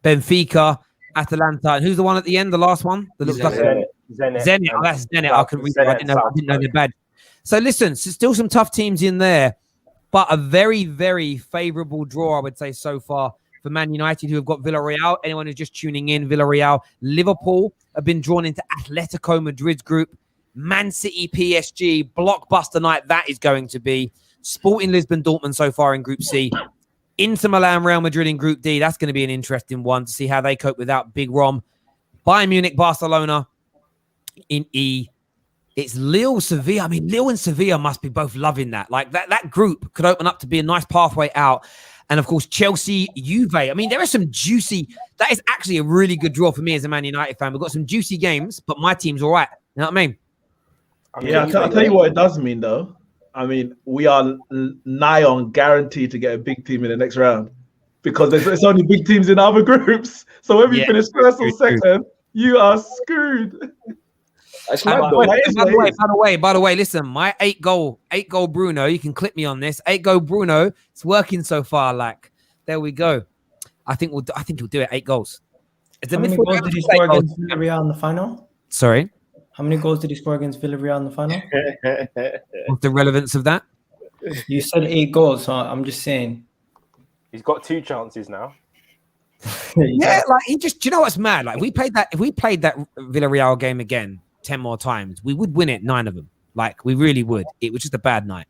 Benfica, Atalanta, and who's the one at the end? The last one that looks like Zenit. Oh, that's Zenit. I couldn't read. I didn't know their badge. So listen, still some tough teams in there, but a very, very favourable draw, I would say, so far for Man United, who have got Villarreal. Anyone who's just tuning in, Villarreal, Liverpool have been drawn into Atletico Madrid's group. Man City, PSG, blockbuster night that is going to be. Sporting Lisbon, Dortmund so far in Group C. Inter Milan, Real Madrid in Group D. That's going to be an interesting one to see how they cope without Big Rom. Bayern Munich, Barcelona in E. It's Lille, Sevilla. I mean, Lille and Sevilla must be both loving that. Like that group could open up to be a nice pathway out. And of course, Chelsea, Juve. I mean, there are some juicy. That is actually a really good draw for me as a Man United fan. We've got some juicy games, but my team's all right. You know what I mean? Yeah, I'll tell you what it does mean, though. I mean, we are nigh on guaranteed to get a big team in the next round because there's only big teams in other groups. So when we finish first or second, you are screwed. By the way, listen, my 8 goal Bruno, you can clip me on this. 8 goal Bruno, it's working so far. Like, there we go. I think he'll do it. 8 goals. How many goals did he score against Villarreal in the final? Sorry? How many goals did he score against Villarreal in the final? What's the relevance of that? You said 8 goals, so I'm just saying. He's got 2 chances now. Yeah, like he just. Do you know what's mad? Like if we played that Villarreal game again 10 more times, we would win it 9 of them. Like we really would. It was just a bad night.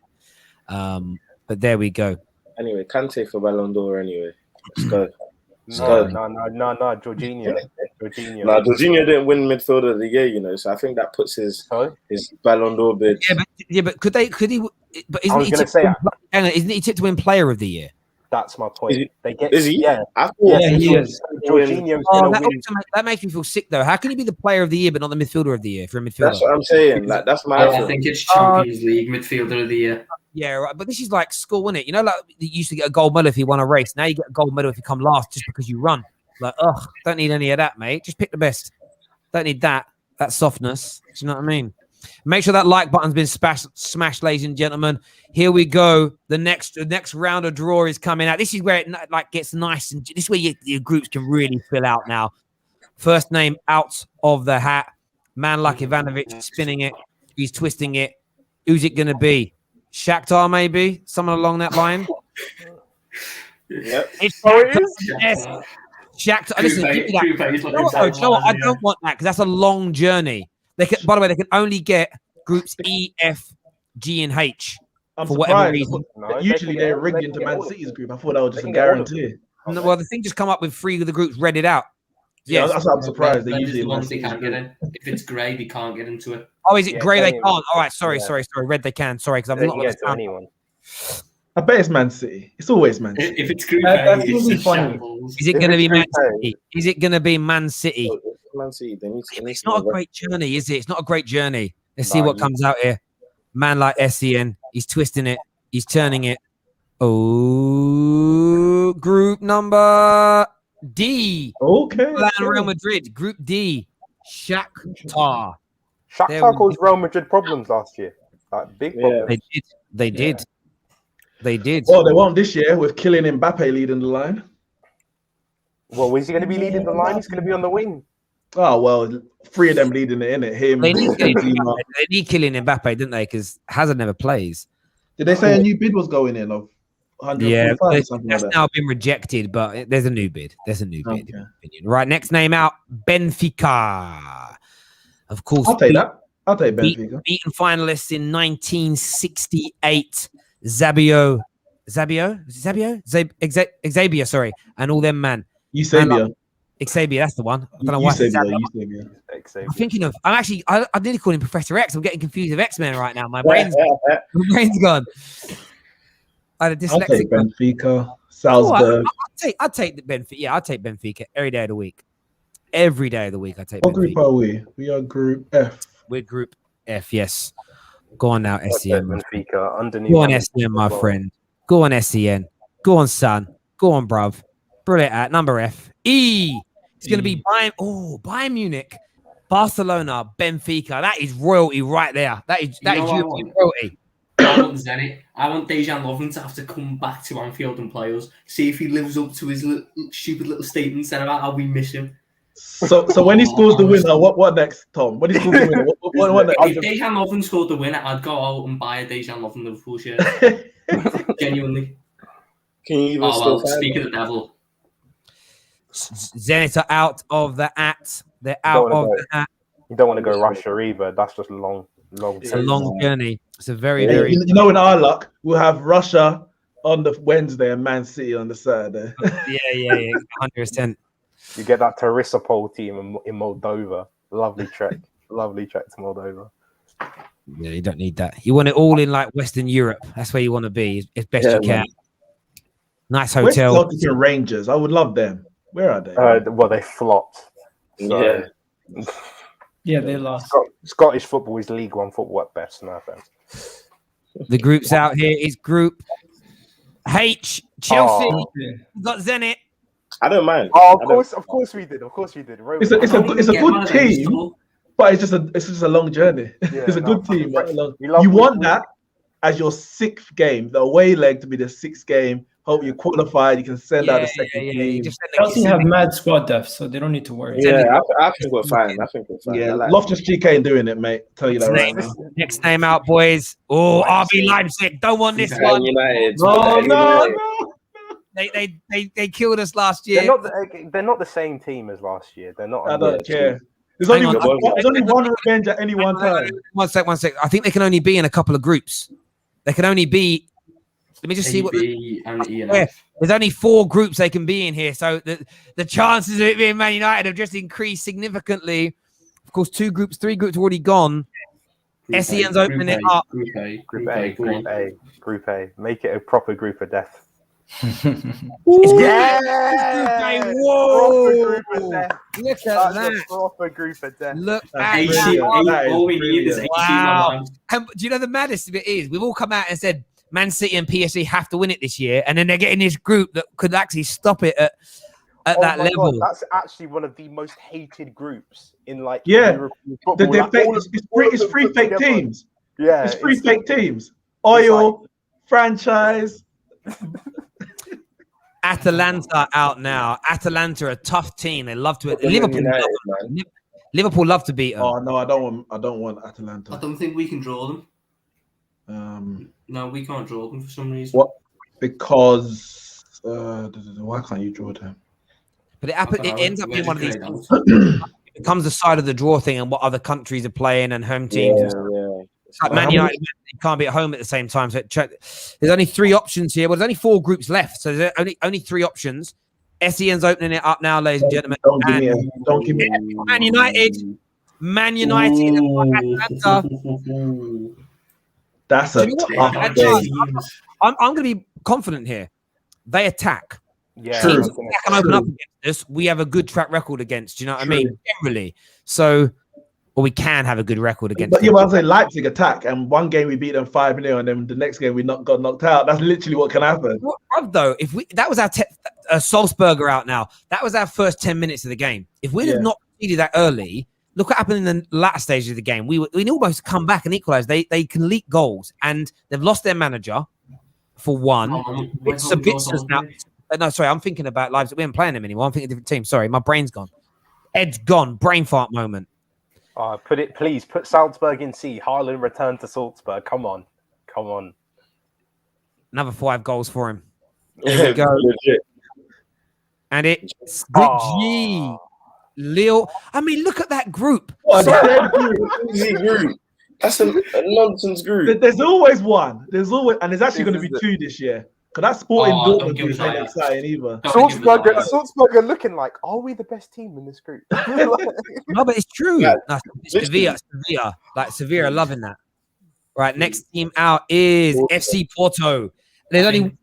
But there we go. Anyway, Kante for Ballon d'Or. Anyway, let's go. No, Jorginho. No, Jorginho didn't win midfielder of the year, you know. So I think that puts his Ballon d'Or bid. Yeah, but could he? But isn't he tipped to win Player of the Year? That's my point. Is he? Yeah, I thought he is. Jorginho's that makes me feel sick though. How can you be the Player of the Year but not the Midfielder of the Year for a midfielder? That's what I'm saying. Like that's my. I think it's Champions League Midfielder of the Year. Yeah, right. But this is like school, isn't it? You know, like you used to get a gold medal if you won a race. Now you get a gold medal if you come last just because you run. Like, don't need any of that, mate. Just pick the best. Don't need that softness. Do you know what I mean? Make sure that like button's been smashed, ladies and gentlemen. Here we go. The next round of draw is coming out. This is where it gets nice, and this is where your groups can really fill out now. First name out of the hat. Man like Ivanovic spinning it. He's twisting it. Who's it going to be? Shakhtar, maybe? Someone along that line? Yep. It's yes. Shakhtar. Listen, give me that. You know what? I don't want that because that's a long journey. By the way, they can only get groups E, F, G, and H. I'm for whatever surprised. reason. Usually they're rigged into Man City's group. I thought that was just a guarantee. No, well, the thing just come up with 3 of the groups read it out. Yeah, that's what I'm surprised. They Red usually is the ones they can't get in. If it's grey, they can't get into it. Oh, is it grey? They can't. All right, sorry. Red they can. Sorry, because I'm They not can get to understand. anyone. I bet it's Man City. It's always Man City. If it's group That A, seems it's a funny. shambles. Is it going to be Man City? Is it going to be Man City? Man City. It's not a great journey, is it? It's not a great journey. Let's see what comes out here. Man like SEN. He's twisting it. He's turning it. Oh, group number D. Okay. Real Madrid. Group D. Shakhtar. Shakhtar caused Real Madrid problems last year. Like big problems. They did. Oh, they won't this year with Kylian Mbappe leading the line. Well, is he going to be leading the line? He's going to be on the wing. Oh, well, 3 of them leading it, innit? Him. They need Kylian Mbappe, didn't they? Because Hazard never plays. Did they say a new bid was going in of 145 or something that's like that? now been rejected, but there's a new bid. In my opinion. Right, next name out, Benfica. Of course, I'll take that. I'll take Benfica. Beaten finalists in 1968. Xavier, sorry, and all them man. Xavier, that's the one. I don't know why. Xavier. I'm thinking of. I nearly call him Professor X. I'm getting confused with X-Men right now. My brain's gone. I had a I'll take Benfica. Salzburg. I'd take the Benfica. Yeah, I'd take Benfica every day of the week. Every day of the week, I take. What group are we? We are Group F. We're Group F. Yes. Go on now, SEN. Benfica underneath. Go on, SEN, my friend. Go on, SEN. Go on, son. Go on, bruv. Brilliant at number F. E. It's going to be Bayern Munich, Barcelona, Benfica. That is royalty right there. That is European royalty. I want Zenit. I want Dejan Lovren to have to come back to Anfield and play us. See if he lives up to his stupid little statements then about how we miss him. So when he scores the winner, what next, Tom? When he scores the winner, what next? If Dejan Lovren scored the winner, I'd go out and buy a Dejan Lovren Liverpool shirt. Genuinely. Can you even still speak of the devil. Zenit are out of the hat. They're out of the hat. You don't want to go Russia either. That's just long. It's a long journey. It's a very. You know, in our luck, we'll have Russia on the Wednesday and Man City on the Saturday. Yeah, 100%. You get that Tiraspol team in Moldova. Lovely trek to Moldova. Yeah, you don't need that. You want it all in like Western Europe. That's where you want to be as best you can. Man. Nice hotel. Where's Celtic and Rangers? I would love them. Where are they? Well, they flopped. So. Yeah, they lost. Scottish football is League One football at best. No offense. The groups out here is Group H. Chelsea. We've got Zenit. I don't mind. Oh, of course we did. It's a good team, but it's just a long journey. Yeah, it's a good team. You want that as your 6th game, the away leg to be the 6th game. Hope you qualified. You can send out the second game. Chelsea have mad squad depth, so they don't need to worry. Yeah, I think we're fine. Yeah, Loftus-Cheek ain't doing it, mate. Tell you that right now. Next name out, boys. Oh, RB Leipzig. Don't want this one. United. No. They killed us last year. They're not the same team as last year. They're not. I don't care. There's only one revenge at any one time. One sec. I think they can only be in a couple of groups. They can only be. Let me just see what. There's only 4 groups they can be in here, so the chances of it being Man United have just increased significantly. Of course, 3 groups already gone. SEN's opening it up. Group A. Make it a proper group of death. Yeah! Whoa! Look at that! Proper group of death. Look at that! All we need is 18. Wow! And do you know the maddest of it is we've all come out and said Man City and PSG have to win it this year, and then they're getting this group that could actually stop it at. at that my level. God, that's actually one of the most hated groups in like Yeah. European football. They're Like, fake, all of it's three put fake together. teams. Yeah, It's three fake teams. Oil, franchise. Atalanta out now. Atalanta, a tough team. They love to. Put them in United, Liverpool love to beat them. Oh no, I don't want Atalanta. I don't think we can draw them. No, we can't draw them for some reason. What? Because why can't you draw them? But it ends up being one of these. Things. It becomes the side of the draw thing and what other countries are playing and home teams. It's like Man United, you can't be at home at the same time. So there's only 3 options here. Well, there's only 4 groups left. So there's only 3 options. SEN's opening it up now, ladies and gentlemen. Don't give me Man United. Man United. Atlanta. That's a tough game. I'm going to be confident here. They attack. Yeah, Teams that can open up against us, we have a good track record against. Do you know what I mean? Generally. So, or we can have a good record against But them. yeah, but I'm saying Leipzig attack, and one game we beat them 5-0, and then the next game we got knocked out. That's literally what can happen. Though, if that was our Salzburger out now, that was our first 10 minutes of the game. If we'd have not conceded that early, look what happened in the latter stage of the game. We almost come back and equalise. They can leak goals, and they've lost their manager for one. It's Sabitzer's now. No, sorry, I'm thinking about Leipzig. We aren't playing them anymore. I'm thinking a different team. Sorry, my brain's gone. Ed's gone. Brain fart moment. Please put Salzburg in C. Haaland return to Salzburg. Come on. Another 5 goals for him. There we go. And it's G. Lille. I mean, look at that group. Easy group. That's a nonsense group. There's always one. There's actually going to be 2 this year. Because that Sporting Dortmund group ain't exciting either. Salzburg are looking like, are we the best team in this group? No, but it's true. Yeah. No, Sevilla. Like Sevilla are loving that. Right, next team out is FC Porto. There's only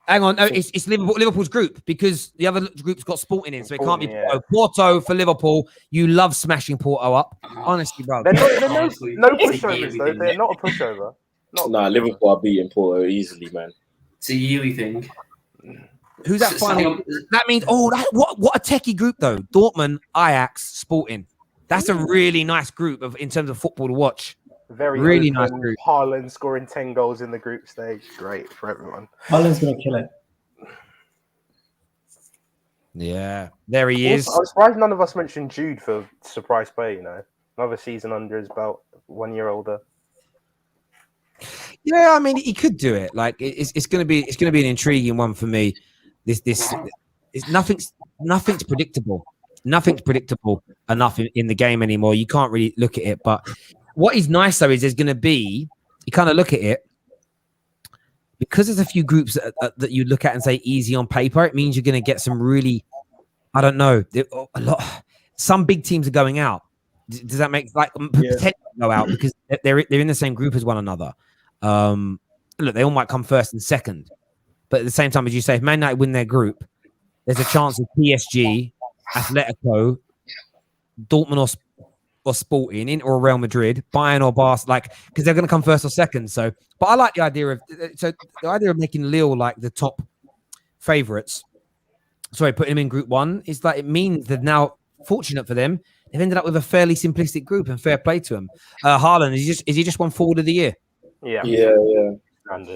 hang on, no, it's Liverpool's group because the other group's got Sporting in, so it can't be Porto. Porto for Liverpool. You love smashing Porto up. Honestly, bro. They're no pushovers, though. They're not a pushover. Liverpool are beating Porto easily, man. It's a yearly thing. Who's that final? That means what a techie group though. Dortmund, Ajax, Sporting. That's a really nice group in terms of football to watch. Very really nice group. Haaland scoring 10 goals in the group stage. Great for everyone. Haaland's gonna kill it. Yeah, there he is. I'm surprised none of us mentioned Jude for surprise play. You know, another season under his belt, 1 year older. Yeah, I mean, he could do it. Like it's going to be an intriguing one for me. This is nothing's predictable. Nothing's predictable enough in the game anymore. You can't really look at it. But what is nice though is there's going to be you kind of look at it because there's a few groups that you look at and say easy on paper. It means you're going to get some really, I don't know, a lot. Some big teams are going out. Does that make potentially go out because they're in the same group as one another? Look, they all might come first and second, but at the same time, as you say, if Man United win their group, there's a chance of PSG, Atletico, Dortmund or Sporting, or Real Madrid, Bayern or Barca, because they're going to come first or second. So, but I like the idea of making Lille like the top favourites. Sorry, putting them in Group 1 is like it means that now, fortunate for them, they've ended up with a fairly simplistic group, and fair play to him. Haaland is he just won forward of the year? Yeah.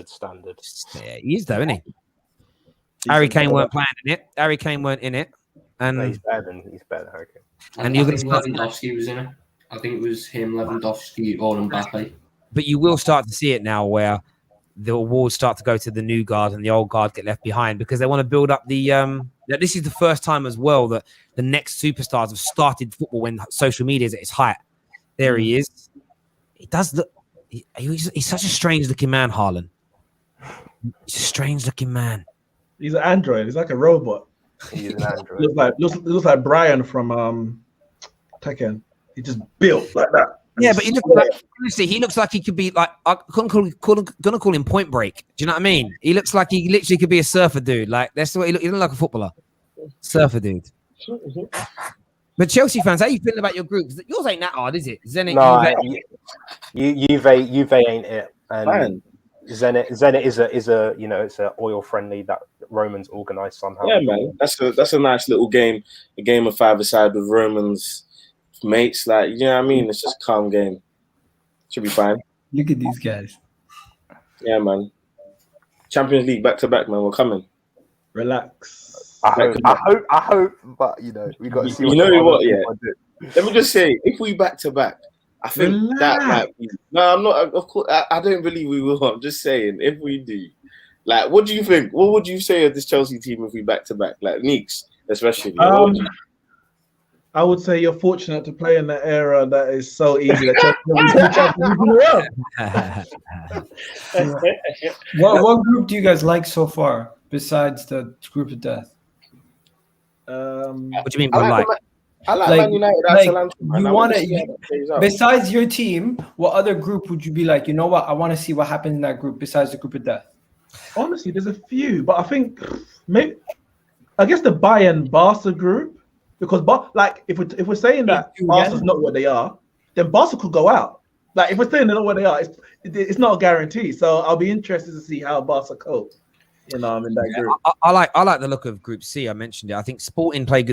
Standard. Yeah, he is though, isn't he? Harry Kane weren't playing in it. Harry Kane weren't in it, and he's better than Harry Kane. And you're going to Lewandowski was in it. I think it was him, Lewandowski, or Mbappe. But you will start to see it now, where the awards start to go to the new guard and the old guard get left behind because they want to build up the. This is the first time as well that the next superstars have started football when social media is at its height. There he is. He does look. He's such a strange looking man, Haaland. He's a strange looking man. He's an android. He's like a robot. He's an android. looks like Brian from Tekken. He just built like that. Yeah, but he looks like he could be like I'm gonna call him Point Break. Do you know what I mean? He looks like he literally could be a surfer dude. Like that's the way he looks like a footballer, surfer dude. But Chelsea fans, how you feeling about your group? Yours ain't that hard, is it? Zenit, no, Juve ain't it. And Zenit is a it's a oil friendly that Romans organise somehow. Yeah, man, that's a nice little game. A game of five-a-side with Romans mates, like you know what I mean. It's just a calm game. Should be fine. Look at these guys. Yeah, man. Champions League back to back, man. We're coming. Relax. I hope, but we got to see. You know what? Yeah. Let me just say, if we back to back, I think that might be. No, I'm not. Of course, I don't believe we will. I'm just saying, if we do, like, what do you think? What would you say of this Chelsea team if we back to back, like Neeks, especially? I would say you're fortunate to play in the era that is so easy that What group do you guys like so far besides the group of death? What do you mean by like? I like Man United. You want to, besides your team, what other group would you be like? You know what? I want to see what happens in that group besides the group of death. Honestly, there's a few, but I think I guess the Bayern Barca group, because like if we're saying that Barca's not what they are, then Barca could go out. Like if we're saying they're not what they are, it's not a guarantee. So I'll be interested to see how Barca cope. I'm in that group. I like the look of Group C. I mentioned it. I think Sporting play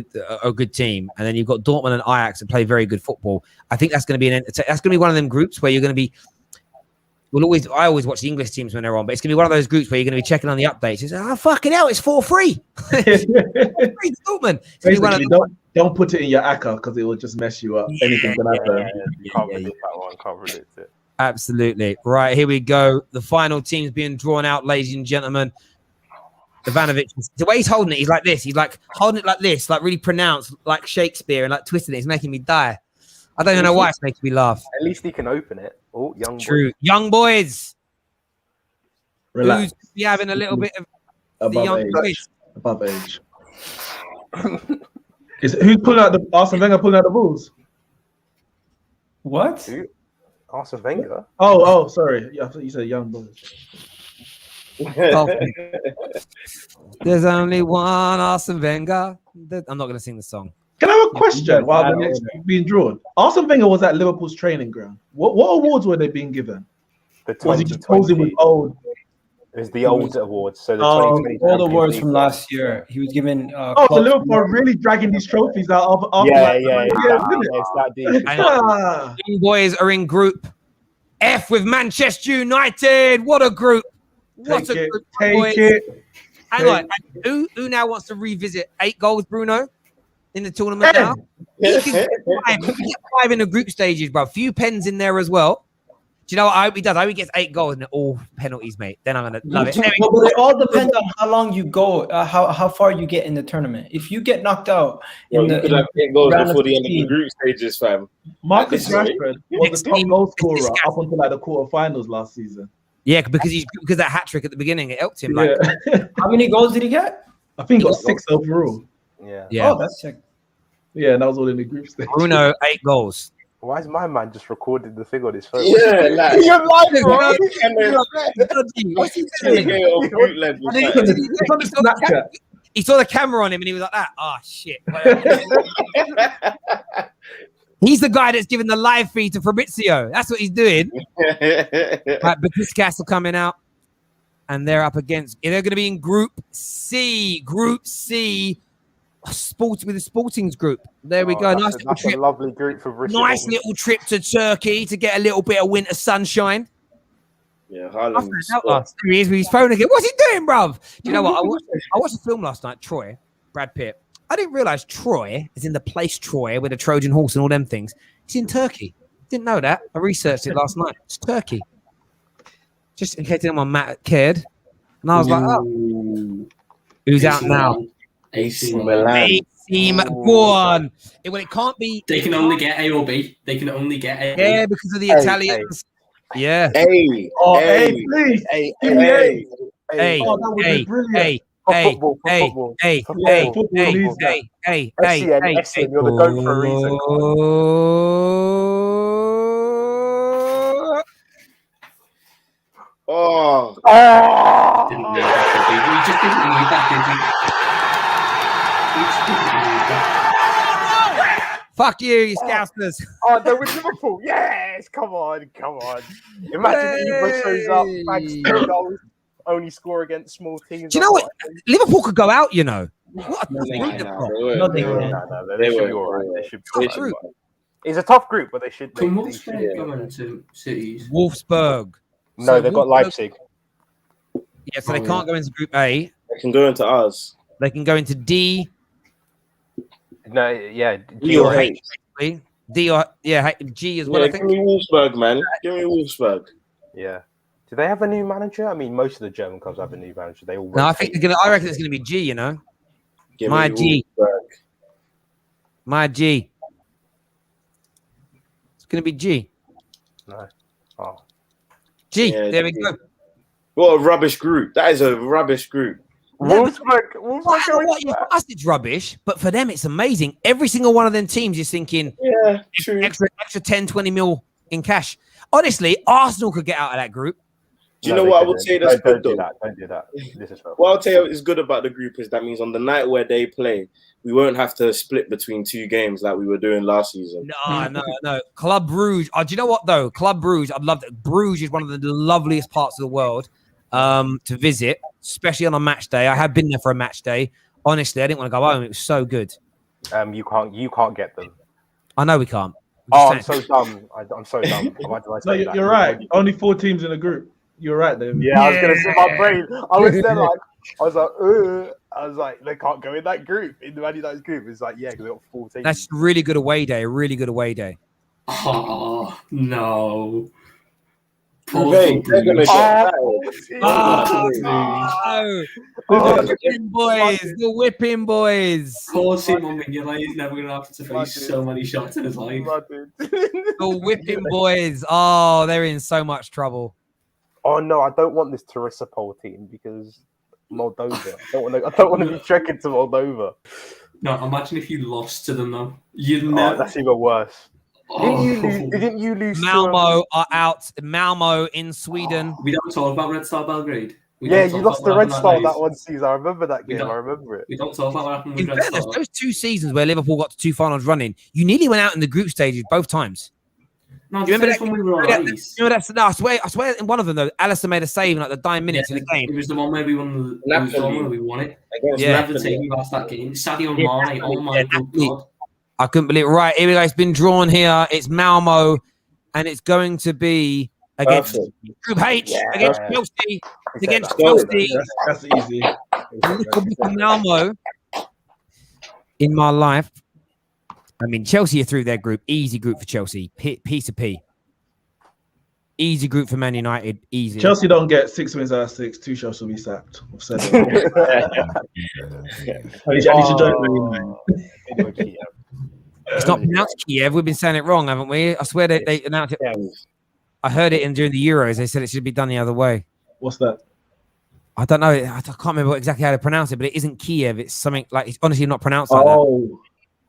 a good team, and then you've got Dortmund and Ajax that play very good football. I think that's going to be one of them groups where you're going to be. I always watch the English teams when they're on, but it's going to be one of those groups where you're going to be checking on the updates. It's fucking hell, it's 4-3. 4-3 Dortmund. Basically, don't put it in your ACCA because it will just mess you up. Anything can happen. You can't predict that one. Can't predict it. Absolutely. Right, here we go. The final team's being drawn out, ladies and gentlemen. Ivanovic, the way he's holding it, he's like this. He's like holding it like this, like really pronounced, like Shakespeare, and like twisting it. It's making me die. I don't even know why it's making me laugh. At least he can open it. Oh, True. Young boys. Relax. Who's be having a little bit of above the young age. boys? Above age. Who's pulling out the Arsene Wenger pulling out the balls? What? Arsene Wenger? Oh, sorry. Yeah, I thought you said young boys. There's only one Arsene Wenger. I'm not going to sing the song. Can I have a question while the next being drawn? Arsene Wenger was at Liverpool's training ground. What awards were they being given? The was he just posing with old? It was the old awards. So the all the awards from last year. He was given. So Liverpool are really dragging these trophies out of. It's that deep. Young boys are in Group F with Manchester United. What a group! What a group! Take it. Hang on. Who now wants to revisit 8 goals, Bruno, in the tournament now? He can get 5 in the group stages, bro. A few pens in there as well. Do you know what I hope he does? I hope he gets 8 goals and all penalties, mate. Then I'm going to love it. Anyway, but it all depends on how long you go, how far you get in the tournament. If you get knocked out you could have 8 goals before the end of the group stages, fam. Marcus Rashford was the top goal scorer up until like the quarterfinals last season. Yeah, because that hat trick at the beginning, it helped him. Yeah. Like, how many goals did he get? I think he got 6 overall. Yeah. Oh, that's sick. Yeah, and that was all in the group stage. Bruno, 8 goals. Why is my man just recording the thing on his phone? Yeah, like you're live, bro. What's he doing? He saw the camera on him and he was like that. Oh shit. He's the guy that's giving the live feed to Fabrizio. That's what he's doing. Right, but this Castle coming out, and they're up against. They're going to be in Group C. Group C. With the Sporting's group. There we go. Nice little trip. A lovely group for Bristol. Nice little trip to Turkey to get a little bit of winter sunshine. Yeah, Here he is with his phone again. What's he doing, bruv? Do you know what? I watched a film last night, Troy, Brad Pitt. I didn't realize Troy is in the place Troy with a Trojan horse and all them things. He's in Turkey. Didn't know that. I researched it last night. It's Turkey. Just in case anyone cared. And I was like, oh. Who's out now? AC Milan. Go on. Well, it can't be. They can only get A or B. They can only get A. Yeah, because of the Italians. Yeah. Please. Hey. Oh, that would be brilliant. Football. Hey. Excellent. You're the goat for a reason. We just didn't need that, did we? Fuck you scousers. Oh, they're with Liverpool. Yes, come on. Imagine Ibra shows up, bags 2 goals, only score against small teams. Do you know what? Liverpool could go out, you know. What a They They won't. should be all right. They They should Tough be group. It's a tough group, but they should. Can They Wolfsburg should. go into cities? Wolfsburg. No, So they've got Wolfsburg- Leipzig. Yeah, so they can't go into Group A. They can go into ours. They can go into D. No, yeah. D or H. basically. D or G as well. Yeah, I give think. me Wolfsburg, man. Give me Wolfsburg. Yeah. Do they have a new manager? I mean, most of the German clubs have a new manager. They all. No, I rotate. think they're gonna. I reckon it's gonna be G. You know, Give My me G. Wolfsburg. my G. It's gonna be G. No. Oh. G. Yeah, there we G. go. What a rubbish group. That is a rubbish group. Wolfsburg. Well, I don't know what you- for us it's rubbish, but for them it's amazing. Every single one of them teams is thinking Yeah, true. extra 10, 20 mil in cash. Honestly, Arsenal could get out of that group. Do you know what I would say that's good Don't do though? that. Don't do that. This is What I'll tell you is good about the group is that means on the night where they play, we won't have to split between 2 games like we were doing last season. No. Club Brugge. Oh, do you know what though? Club Brugge. I'd love that. Bruges is one of the loveliest parts of the world to visit, especially on a match day. I have been there for a match day. Honestly, I didn't want to go home. It was so good. You can't get them. I know we can't. Oh, I'm so dumb. I'm so dumb. Why did I No, say that? you're right. Only 4 teams in a group. You're right, David. Yeah, I was gonna say my brain. I was there like, I was like, they can't go in that group in the Man United group. It's like, yeah, because they got 14. That's a really good away day. A really good away day. Oh no. They're gonna get The whipping boys. The whipping boys. Poor Simon Mignolet is never going to have to face so many shots in his life. The whipping boys. Oh, they're in so much trouble. Oh no, I don't want this Tiraspol team because Moldova. I don't want to be trekking to Moldova. No, imagine if you lost to them though. You'd Oh, never. that's even worse. Oh. Didn't you lose? Malmo are out. Malmo in Sweden. We don't talk about Red Star Belgrade. We Yeah, don't you talk lost about to what Red happened Star days. that one season. I remember that We game. don't- I remember it. We don't talk about what happened In with Red fairness, Star. those 2 seasons where Liverpool got to 2 finals running, you nearly went out in the group stages both times. No, Do you remember that's when we were on Remember ice. that? No, I swear in one of them though, Alisson made a save in like the dying minutes in the game. It was the one where we won. It was the one where we won it. Against Yeah. Never take me past that game. Sadio Yeah, Mane. Oh my good exactly. god. I couldn't believe it. Right, here we go. It's been drawn here. It's Malmo, and it's going to be against Perfect. Group H, against Chelsea, against that. Chelsea. That's easy. Little bit of Malmo in my life. I mean, Chelsea are through their group. Easy group for Chelsea. Piece of P. Easy group for Man United. Easy. Chelsea don't get 6 wins out of 6. Tuchel will be sacked. I've said it. I need to join Man United. It's not pronounced Kiev. We've been saying it wrong, haven't we? I swear they announced it. I heard it during the Euros. They said it should be done the other way. What's that? I don't know. I can't remember exactly how to pronounce it, but it isn't Kiev. It's something like it's honestly not pronounced like that. Oh,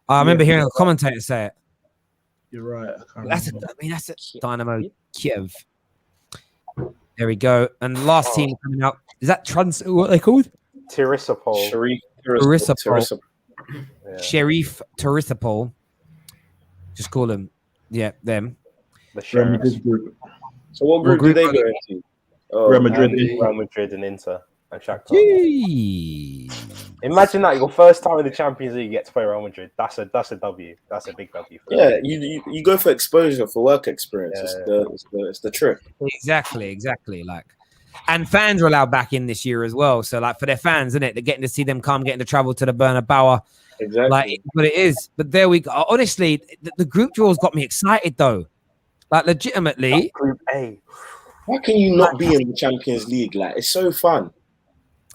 I remember hearing a commentator say it. you're right. I can't That's remember. that's a Dynamo Kiev. There we go. And last team coming out is that what are they called? Tiraspol. Tiraspol. Yeah. Sheriff Tiraspol. Just call them. Yeah, them. The Real Sheriffs. Madrid group. So what group group do they are go into? Oh, Real Madrid. Real Madrid and Inter and Shakhtar. Jeez. Imagine that your first time in the Champions League, you get to play Real Madrid. That's a W. That's a big W. For Yeah, them. you go for exposure, for work experience. Yeah. It's the trick. Exactly. Like, and fans are allowed back in this year as well. So, like, for their fans, isn't it? They're getting to see them come, getting to travel to the Bernabeu. Exactly. Like, but it is. But there we go. Honestly, the group draws got me excited though. Like, legitimately. Group A. Why can you not be in the Champions League? Like, it's so fun.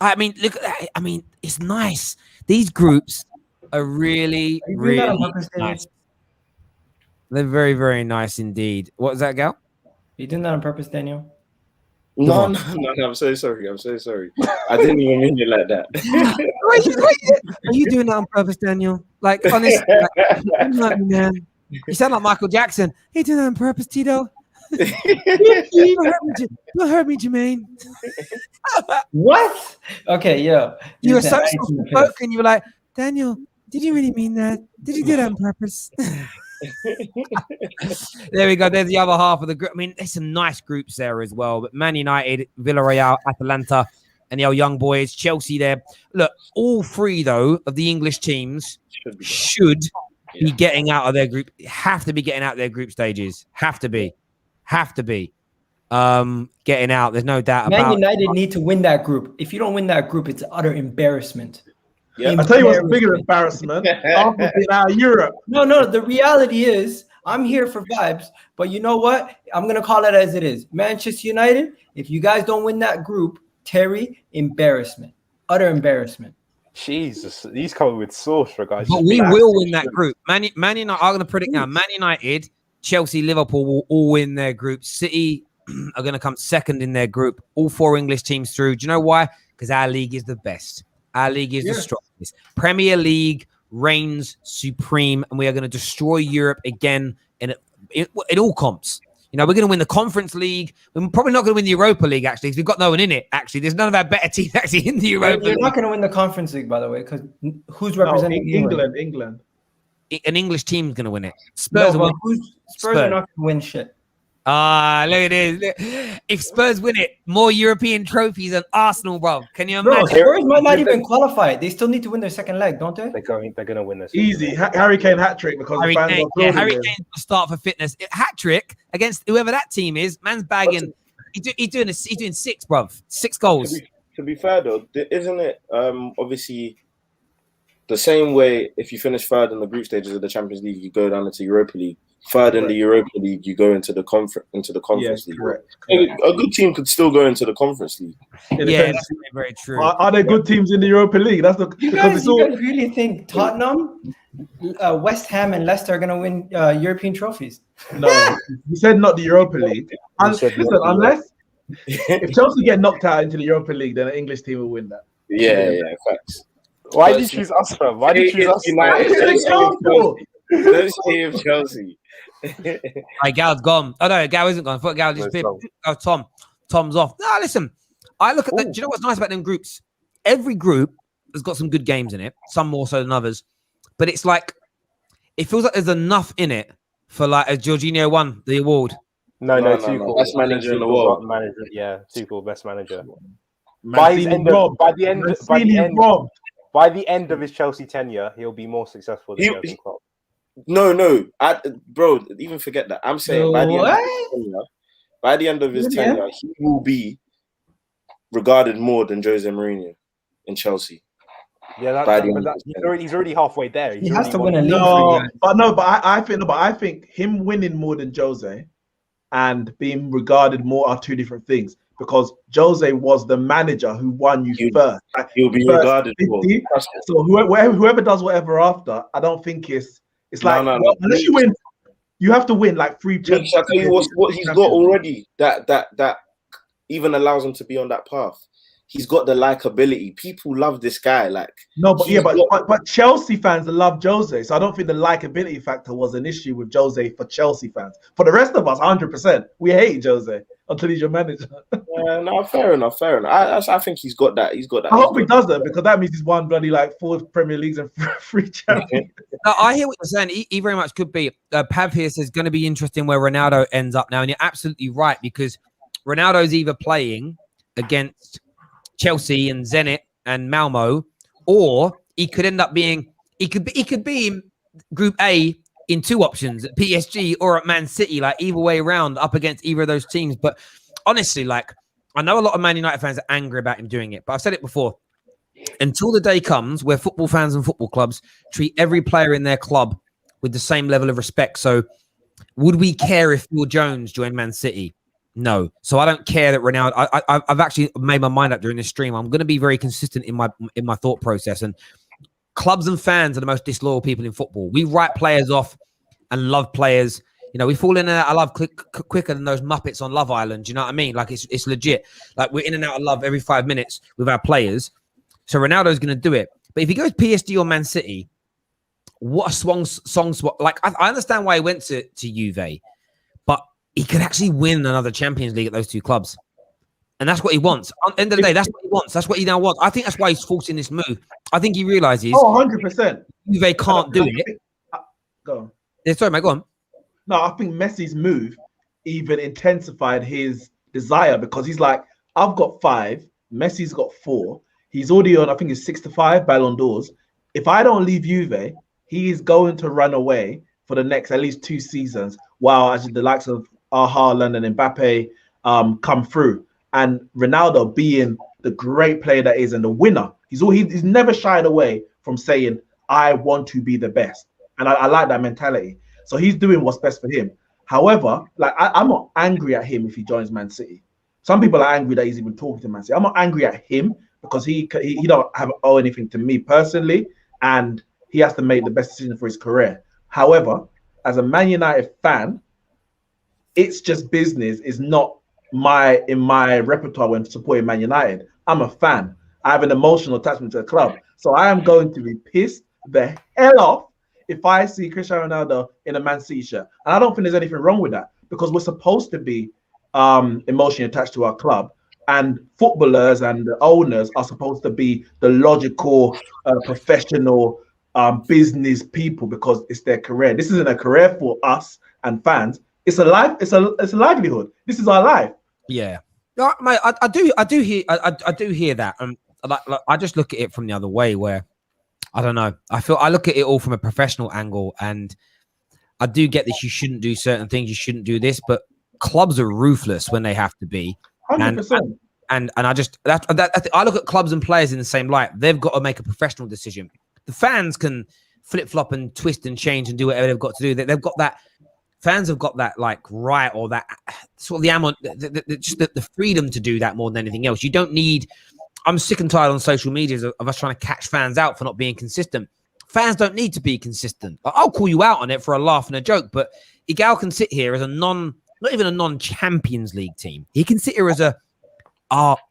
I mean, look at that. I mean, it's nice. These groups are really, Are you doing that on really purpose, David? nice. They're very, very nice indeed. What was that, Gal? Are you doing that on purpose, Daniel? No, I'm so sorry. I didn't even mean it like that. Are you doing that on purpose, Daniel? Like, honestly, like, man. You sound like Michael Jackson. Are you doing that on purpose, Tito? Don't hurt me, Jermaine. What? Okay, yeah. You were Listen, so I ain't seen the piss. spoken. You were like, Daniel, Did you really mean that? Did you do that on purpose? There we go. There's the other half of the group. I mean, there's some nice groups there as well. But Man United, Villarreal, Atalanta, and the old young boys, Chelsea there. Look, all three, though, of the English teams should be getting out of their group. Have to be getting out of their group stages. Have to be. Getting out. There's no doubt about it. Man United need to win that group. If you don't win that group, it's an utter embarrassment. Yeah, I'll tell you what's a bigger embarrassment. After being out of Europe. No. The reality is, I'm here for vibes, but you know what? I'm gonna call it as it is. Manchester United. If you guys don't win that group, Terry, embarrassment, utter embarrassment. Jesus, he's coming with sauce for guys. But we will win that group. Man United. I'm going to predict now. Man United, Chelsea, Liverpool will all win their group. City are going to come second in their group. All four English teams through. Do you know why? Because our league is the best. Our league is the strongest. Premier League reigns supreme, and we are going to destroy Europe again in all comps. You know, we're going to win the Conference League. We're probably not going to win the Europa League, actually, because we've got no one in it, actually. There's none of our better teams actually in the Europa League. You're not going to win the Conference League, by the way, because who's representing England? An English team's going to win it. Spurs are not going to win shit. Look at this. Look. If Spurs win it, more European trophies than Arsenal, bro. Can you imagine? Spurs might not even qualify. They still need to win their second leg, don't they? They're going to win this. Easy. Harry Kane hat trick because Harry Kane will start for fitness. Hat trick against whoever that team is. Man's bagging. He's doing 6, bro. 6 goals. To be fair though, isn't it obviously the same way? If you finish third in the group stages of the Champions League, you go down into Europa League. Third in the Europa League, you go into the conference league. Correct. A good team could still go into the Conference League. Yeah, that's very true. Are there good teams in the Europa League? That's the you guys really think Tottenham, West Ham, and Leicester are going to win European trophies? No, you said not the Europa League. Unless if Chelsea get knocked out into the Europa League, then an English team will win that. Yeah, facts. Why did you choose us, fam? Why did you choose us? Don't say of Chelsea. Hey, Gal's gone. Oh no, Gal isn't gone. I thought Gal just Tom's off. No, listen. I look at that. Do you know what's nice about them groups? Every group has got some good games in it. Some more so than others. But it's like it feels like there's enough in it for like as Jorginho won the award. No. Best manager in the world. Tuchel, best manager. By the end of his Chelsea tenure, he'll be more successful than Jurgen Klopp. No, bro, even forget that. I'm saying by the end of his tenure, he will be regarded more than Jose Mourinho in Chelsea. Yeah, he's already halfway there. He has to win a league. But I think him winning more than Jose and being regarded more are two different things. Because Jose was the manager who won you first. He'll be regarded more. So whoever does whatever after, I don't think it's like unless you win, you have to win like 3 Champions. I'll tell you what he's got already that even allows him to be on that path. He's got the likability. People love this guy. But Chelsea fans love Jose, so I don't think the likability factor was an issue with Jose for Chelsea fans. For the rest of us, 100%, we hate Jose until he's your manager. Fair enough. I think he's got that. I hope he does that because that means he's won bloody like 4 Premier Leagues and 3 Champions. No, I hear what you're saying. He very much could be. Pav here says going to be interesting where Ronaldo ends up now, and you're absolutely right because Ronaldo's either playing against Chelsea and Zenit and Malmo, or he could end up being he could be in Group A in 2 options at PSG or at Man City, like either way around up against either of those teams. But honestly, like I know a lot of Man United fans are angry about him doing it, but I've said it before. Until the day comes where football fans and football clubs treat every player in their club with the same level of respect. So would we care if Phil Jones joined Man City? No. So I don't care that Ronaldo. I've actually made my mind up during this stream. I'm going to be very consistent in my thought process. And clubs and fans are the most disloyal people in football. We write players off and love players. You know, we fall in and out of love quicker than those Muppets on Love Island. Do you know what I mean? Like it's legit. Like we're in and out of love every 5 minutes with our players. So Ronaldo's going to do it. But if he goes PSG or Man City, what a song swap. Like I understand why he went to Juve, but he could actually win another Champions League at those 2 clubs. And that's what he wants. At the end of the day, that's what he wants. That's what he now wants. I think that's why he's forcing this move. I think he realizes 100%. Juve can't do it. Go on. Yeah, sorry, mate, go on. No, I think Messi's move even intensified his desire because he's like, I've got 5, Messi's got 4. He's already on, I think it's 6 to 5 Ballon d'Ors. If I don't leave Juve, he is going to run away for the next at least 2 seasons while actually the likes of Haaland and Mbappe come through. And Ronaldo being the great player that is and the winner, he's never shied away from saying, I want to be the best. And I like that mentality. So he's doing what's best for him. However, like I'm not angry at him if he joins Man City. Some people are angry that he's even talking to Man City. I'm not angry at him because he don't owe anything to me personally, and he has to make the best decision for his career. However, as a Man United fan, it's just business. Is not in my repertoire when supporting Man United. I'm a fan. I have an emotional attachment to the club, so I am going to be pissed the hell off if I see Cristiano Ronaldo in a Man City shirt. And I don't think there's anything wrong with that because we're supposed to be emotionally attached to our club, and footballers and the owners are supposed to be the logical, professional business people because it's their career. This isn't a career for us and fans. It's a life. It's a livelihood. This is our life. Yeah, no, mate, I do hear that. Like, I just look at it from the other way where I don't know. I look at it all from a professional angle, and I do get that you shouldn't do certain things. You shouldn't do this, but clubs are ruthless when they have to be. 100%. And I just I look at clubs and players in the same light. They've got to make a professional decision. The fans can flip flop and twist and change and do whatever they've got to do. They've got that. Fans have got that like right or that sort of the freedom to do that more than anything else. You don't need. I'm sick and tired on social media of us trying to catch fans out for not being consistent. Fans don't need to be consistent. I'll call you out on it for a laugh and a joke, but Igal can sit here as not even a non-Champions League team. He can sit here as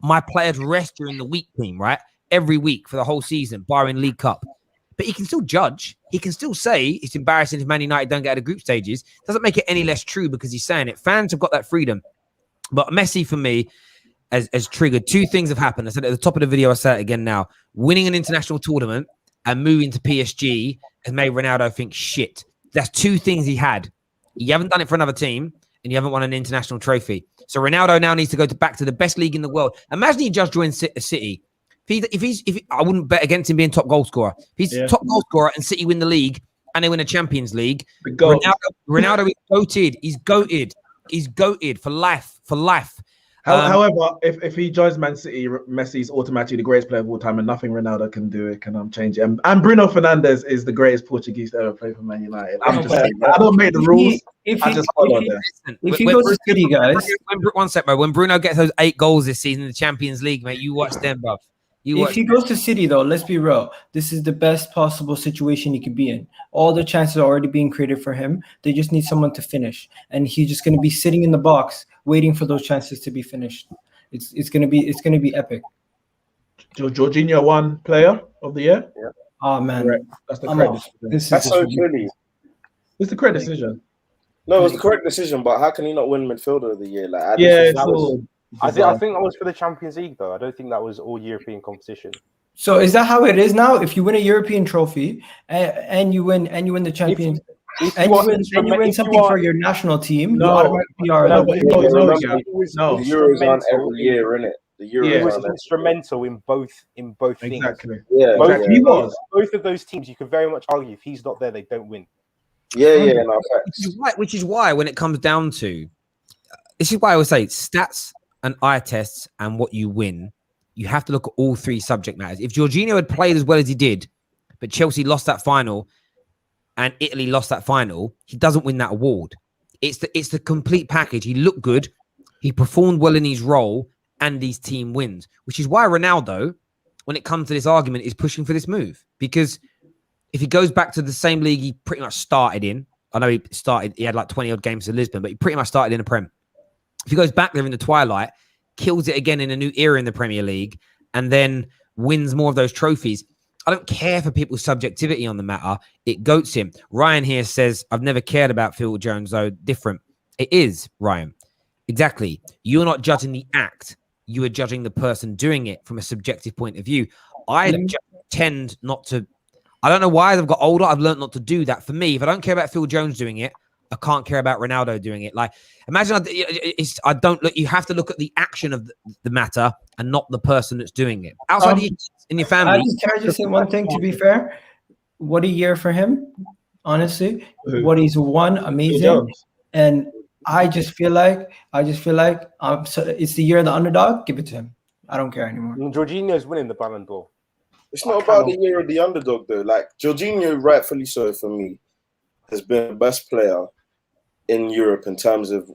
my players rest during the week team, right? Every week for the whole season, barring League Cup. But he can still judge. He can still say it's embarrassing if Man United don't get out of group stages. Doesn't make it any less true because he's saying it. Fans have got that freedom. But Messi, for me, has triggered 2 things have happened. I said at the top of the video, I say it again now. Winning an international tournament and moving to PSG has made Ronaldo think shit. That's 2 things he had. You haven't done it for another team, and you haven't won an international trophy. So Ronaldo now needs to go back to the best league in the world. Imagine he just joined City. If I wouldn't bet against him being top goal scorer. If he's top goal scorer and City win the league and they win a Champions League, Ronaldo is goated. He's goated. He's goated for life. For life. However, if he joins Man City, Messi's automatically the greatest player of all time, and nothing Ronaldo can do it can change it. And Bruno Fernandes is the greatest Portuguese to ever play for Man United. I'm just saying, I don't make the rules. I just follow them. If you go to City, guys, one sec, bro. When Bruno gets those 8 goals this season in the Champions League, mate, you watch them, bro. If he goes to City, though, let's be real. This is the best possible situation he could be in. All the chances are already being created for him. They just need someone to finish, and he's just going to be sitting in the box waiting for those chances to be finished. It's going to be epic. Jorginho won Player of the Year. Yeah. Oh man, correct. That's the correct decision. That's so silly. It's the correct decision. No, it was the correct decision, but how can he not win Midfielder of the Year? Like, I think that was for the Champions League, though. I don't think that was all European competition. So is that how it is now? If you win a European trophy and you win the Champions, and you win something for your national team, you automatically are. The Euros aren't every year, innit? The Euros was instrumental in both things. Exactly. Yeah, both of those teams. You could very much argue if he's not there, they don't win. No, which is why when it comes down to, this is why I always say stats and eye tests and what you win, you have to look at all 3 subject matters. If Jorginho had played as well as he did, but Chelsea lost that final and Italy lost that final, he doesn't win that award. It's the complete package. He looked good, he performed well in his role, and his team wins. Which is why Ronaldo, when it comes to this argument, is pushing for this move. Because if he goes back to the same league he pretty much started in, I know he had like 20 odd games in Lisbon, but he pretty much started in the Prem. If he goes back there in the twilight, kills it again in a new era in the Premier League, and then wins more of those trophies, I don't care for people's subjectivity on the matter. It goats him. Ryan here says, I've never cared about Phil Jones, though. Different. It is, Ryan. Exactly. You're not judging the act. you are judging the person doing it from a subjective point of view. I tend not to. I don't know why. I've got older. I've learned not to do that. For me, if I don't care about Phil Jones doing it, I can't care about Ronaldo doing it. Like, imagine I don't look. You have to look at the action of the matter and not the person that's doing it. Outside in your family. Can I just say one thing? To be fair, what a year for him. Honestly, what he's won, amazing. And I just feel like so it's the year of the underdog. Give it to him. I don't care anymore. Jorginho's winning the Ballon d'Or. It's not about the year of the underdog though. Like Jorginho, rightfully so for me, has been the best player in Europe in terms of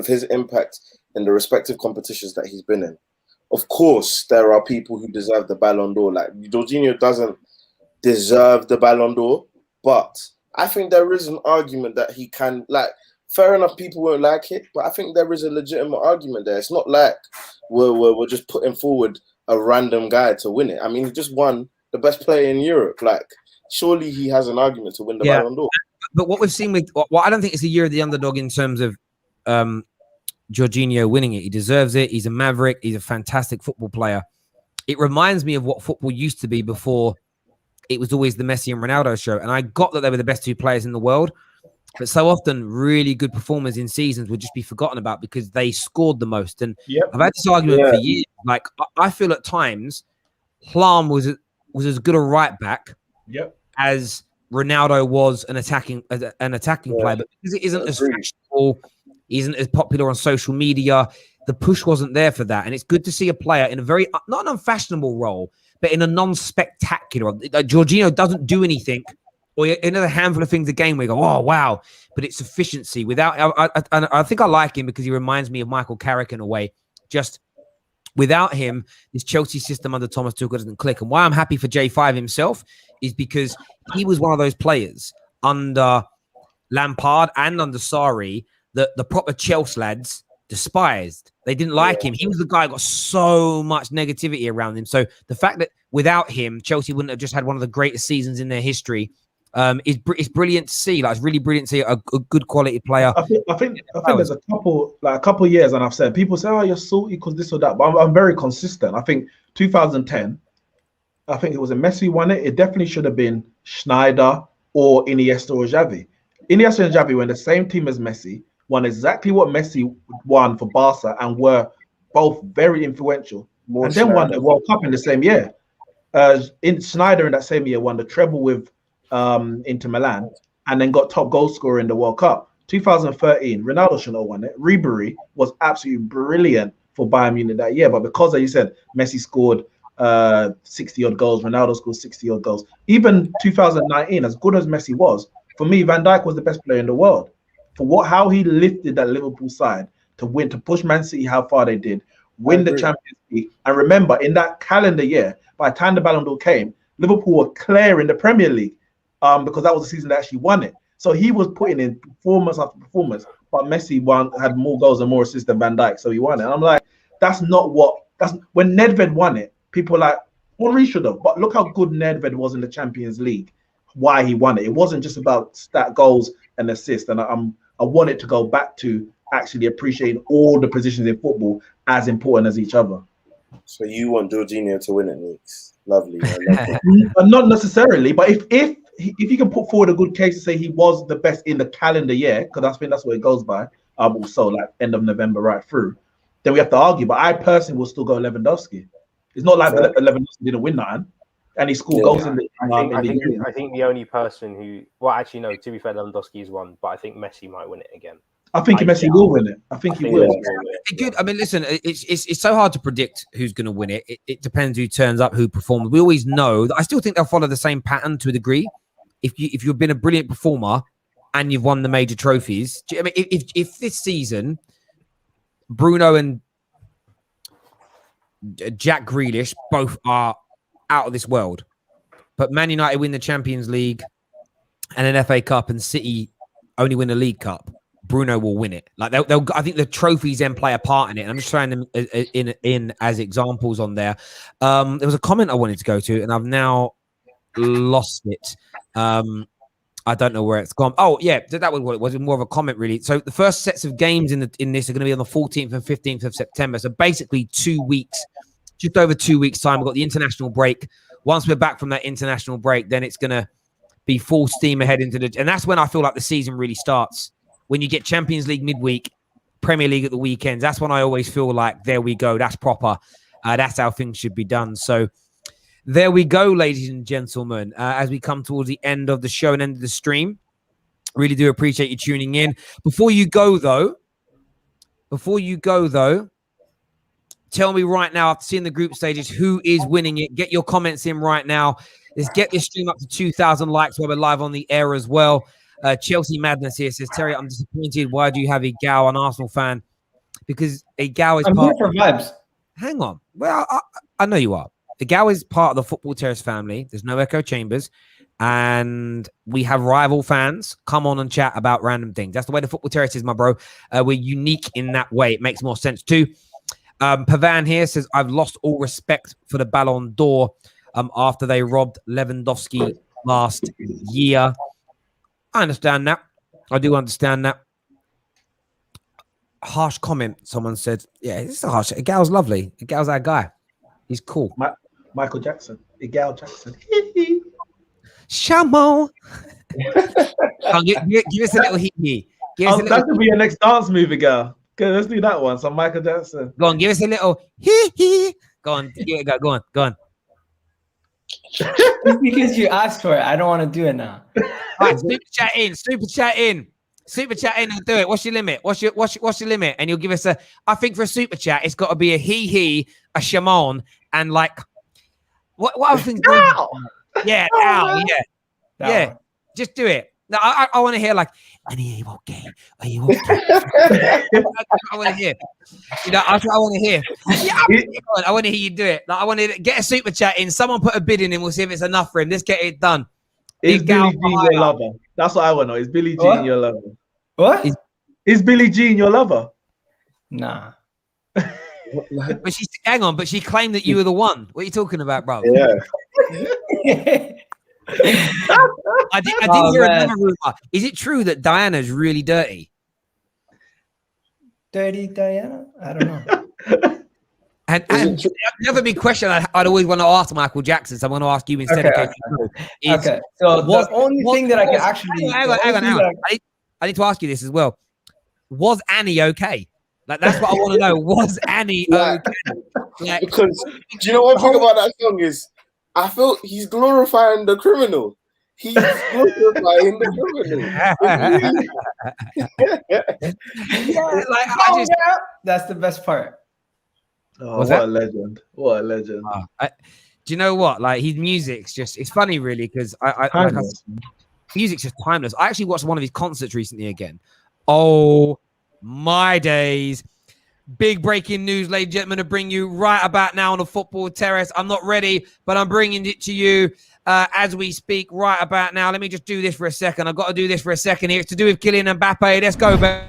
his impact in the respective competitions that he's been in. Of course, there are people who deserve the Ballon d'Or. Like Jorginho doesn't deserve the Ballon d'Or, but I think there is an argument that he can. Like, fair enough, people won't like it, but I think there is a legitimate argument there. It's not like we're just putting forward a random guy to win it. I mean, he just won the best player in Europe. Like, surely he has an argument to win the Ballon d'Or. But what we've seen with, well, I don't think it's the year of the underdog in terms of Jorginho winning it. He deserves it. He's a maverick. He's a fantastic football player. It reminds me of what football used to be before it was always the Messi and Ronaldo show. And I got that they were the best two players in the world. But so often, really good performers in seasons would just be forgotten about because they scored the most. And I've had this argument for years. Like, I feel at times, Hlam was as good a right back as Ronaldo was an attacking player. But because it isn't as fashionable, isn't as popular on social media, the push wasn't there for that. And it's good to see a player in a very, not an unfashionable role, but in a non-spectacular. Jorginho doesn't do anything. Or another handful of things a game where you go, oh, wow. But it's efficiency. I think I like him because he reminds me of Michael Carrick in a way. Just without him, this Chelsea system under Thomas Tuchel doesn't click. And why I'm happy for J5 himself is because he was one of those players under Lampard and under Sarri that the proper Chelsea lads despised. They didn't like him. He was the guy who got so much negativity around him. So the fact that without him, Chelsea wouldn't have just had one of the greatest seasons in their history. It's brilliant to see. Like, it's really brilliant to see a good quality player. I think there's a couple years, and I've said people say, "Oh, you're salty because this or that," but I'm very consistent. I think 2010, I think it was a Messi won it. It definitely should have been Schneider or Iniesta or Xavi. Iniesta and Xavi were in the same team as Messi, won exactly what Messi won for Barca, and were both very influential. And then won the World Cup in the same year. Schneider in that same year won the treble with Inter Milan, and then got top goal scorer in the World Cup. 2013, Ronaldo should have won it. Ribery was absolutely brilliant for Bayern Munich that year, but because, as you said, Messi scored 60-odd goals, Ronaldo scored 60-odd goals. Even 2019, as good as Messi was, for me, Van Dijk was the best player in the world. For how he lifted that Liverpool side to win, to push Man City how far they did, win the Champions League. And remember, in that calendar year, by the time the Ballon d'Or came, Liverpool were clear in the Premier League. Because that was the season that actually won it. So he was putting in performance after performance, but Messi had more goals and more assists than Van Dijk, so he won it. And I'm like, that's when Nedved won it, people were like, Henry should have. But look how good Nedved was in the Champions League, why he won it. It wasn't just about stat goals and assists. And I want it to go back to actually appreciating all the positions in football as important as each other. So you want Jorginho to win it, Nicks? Lovely. Not necessarily, but if you can put forward a good case to say he was the best in the calendar year, because I think that's what it goes by, also like end of November right through, then we have to argue. But I personally will still go Lewandowski. It's not like Lewandowski didn't win nothing, and he scored goals in the. I think the only person who, well, actually no. To be fair, Lewandowski's won, but I think Messi might win it again. I think Messi will win it. I think he will. Good. I mean, listen, it's so hard to predict who's going to win it. It depends who turns up, who performs. We always know that. I still think they'll follow the same pattern to a degree. If you've been a brilliant performer and you've won the major trophies, I mean, if this season Bruno and Jack Grealish both are out of this world, but Man United win the Champions League and an FA Cup, and City only win a League Cup, Bruno will win it. Like they'll I think the trophies then play a part in it. And I'm just throwing them in as examples on there. There was a comment I wanted to go to, and I've now lost it. I don't know where it's gone. Oh, yeah, that was what it was. More of a comment, really. So the first sets of games in this are going to be on the 14th and 15th of September. So basically 2 weeks, just over 2 weeks' time. We've got the international break. Once we're back from that international break, then it's going to be full steam ahead into and that's when I feel like the season really starts. When you get Champions League midweek, Premier League at the weekends, that's when I always feel like, there we go. That's proper. That's how things should be done. So there we go, ladies and gentlemen, as we come towards the end of the show and end of the stream. Really do appreciate you tuning in. Before you go, though, tell me right now, after seeing the group stages, who is winning it. Get your comments in right now. Let's get this stream up to 2,000 likes while we're live on the air as well. Chelsea Madness here says, Terry, I'm disappointed. Why do you have Igao, an Arsenal fan? Because Igao is here for vibes. Hang on. Well, I know you are. Igao is part of the Football Terrace family. There's no echo chambers. And we have rival fans come on and chat about random things. That's the way the Football Terrace is, my bro. We're unique in that way. It makes more sense too. Pavan here says, I've lost all respect for the Ballon d'Or after they robbed Lewandowski last year. I understand that. I do understand that. Harsh comment, someone said. Yeah, it's a harsh. Igao's lovely. Igao's our guy. He's cool. Michael Jackson. Igao Jackson. Shamo. Give us a little hee. That could be your next dance move, Igao. Okay, let's do that one. Some Michael Jackson. Go on, give us a little hee. Go on, go on. Just because you asked for it, I don't want to do it now. All right, super chat in and do it. What's your limit? What's your limit? And you'll give us I think for a super chat, it's got to be a hee, a Shimon, and like what other things? Yeah, yeah. Just do it. No, I want to hear like, are you okay? Are you okay? I want to hear. You know, I want to hear. Yeah, I want to hear you do it. Like, I want to get a super chat in. Someone put a bid in, and we'll see if it's enough for him. Let's get it done. Is Billie Jean your lover? That's what I want to know. Is Billie Jean your lover? What? Is Billie Jean your lover? Nah. But she claimed that you were the one. What are you talking about, bro? Yeah. I did hear another rumor. Is it true that Diana's really dirty? Dirty Diana? I don't know. And another big question I'd always want to ask Michael Jackson, so I'm going to ask you instead. Okay. So the only thing that I can actually... Hang on. I need to ask you this as well. Was Annie okay? Like, that's what I want to know. Was Annie okay? Like, because do you know one thing about that song is I feel he's glorifying the criminal. He's glorifying the criminal. That's the best part. Oh, what a legend. What a legend. Do you know what? Like, his music's just, it's funny, really, because music's just timeless. I actually watched one of his concerts recently again. Oh, my days. Big breaking news, ladies and gentlemen, to bring you right about now on the Football Terrace. I'm not ready, but I'm bringing it to you as we speak right about now. Let me just do this for a second. I've got to do this for a second here. It's to do with Kylian Mbappe. Let's go, baby.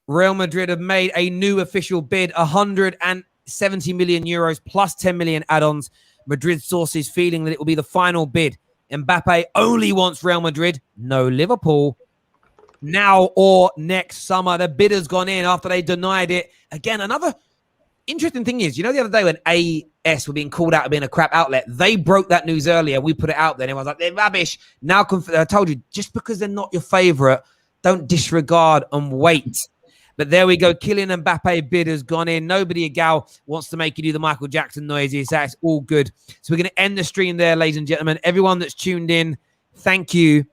Real Madrid have made a new official bid, 170 million euros plus 10 million add-ons. Madrid sources feeling that it will be the final bid. Mbappe only wants Real Madrid, no Liverpool. Now or next summer, the bid has gone in after they denied it. Again, another interesting thing is, you know, the other day when AS were being called out of being a crap outlet, they broke that news earlier. We put it out there. And everyone's like, they're rubbish. Now, I told you, just because they're not your favorite, don't disregard and wait. But there we go. Kylian Mbappe bid has gone in. Nobody, Gal, wants to make you do the Michael Jackson noises. That's all good. So we're going to end the stream there, ladies and gentlemen. Everyone that's tuned in, thank you.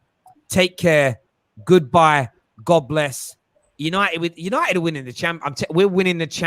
Take care. Goodbye. God bless. United are winning the champ. We're winning the champ.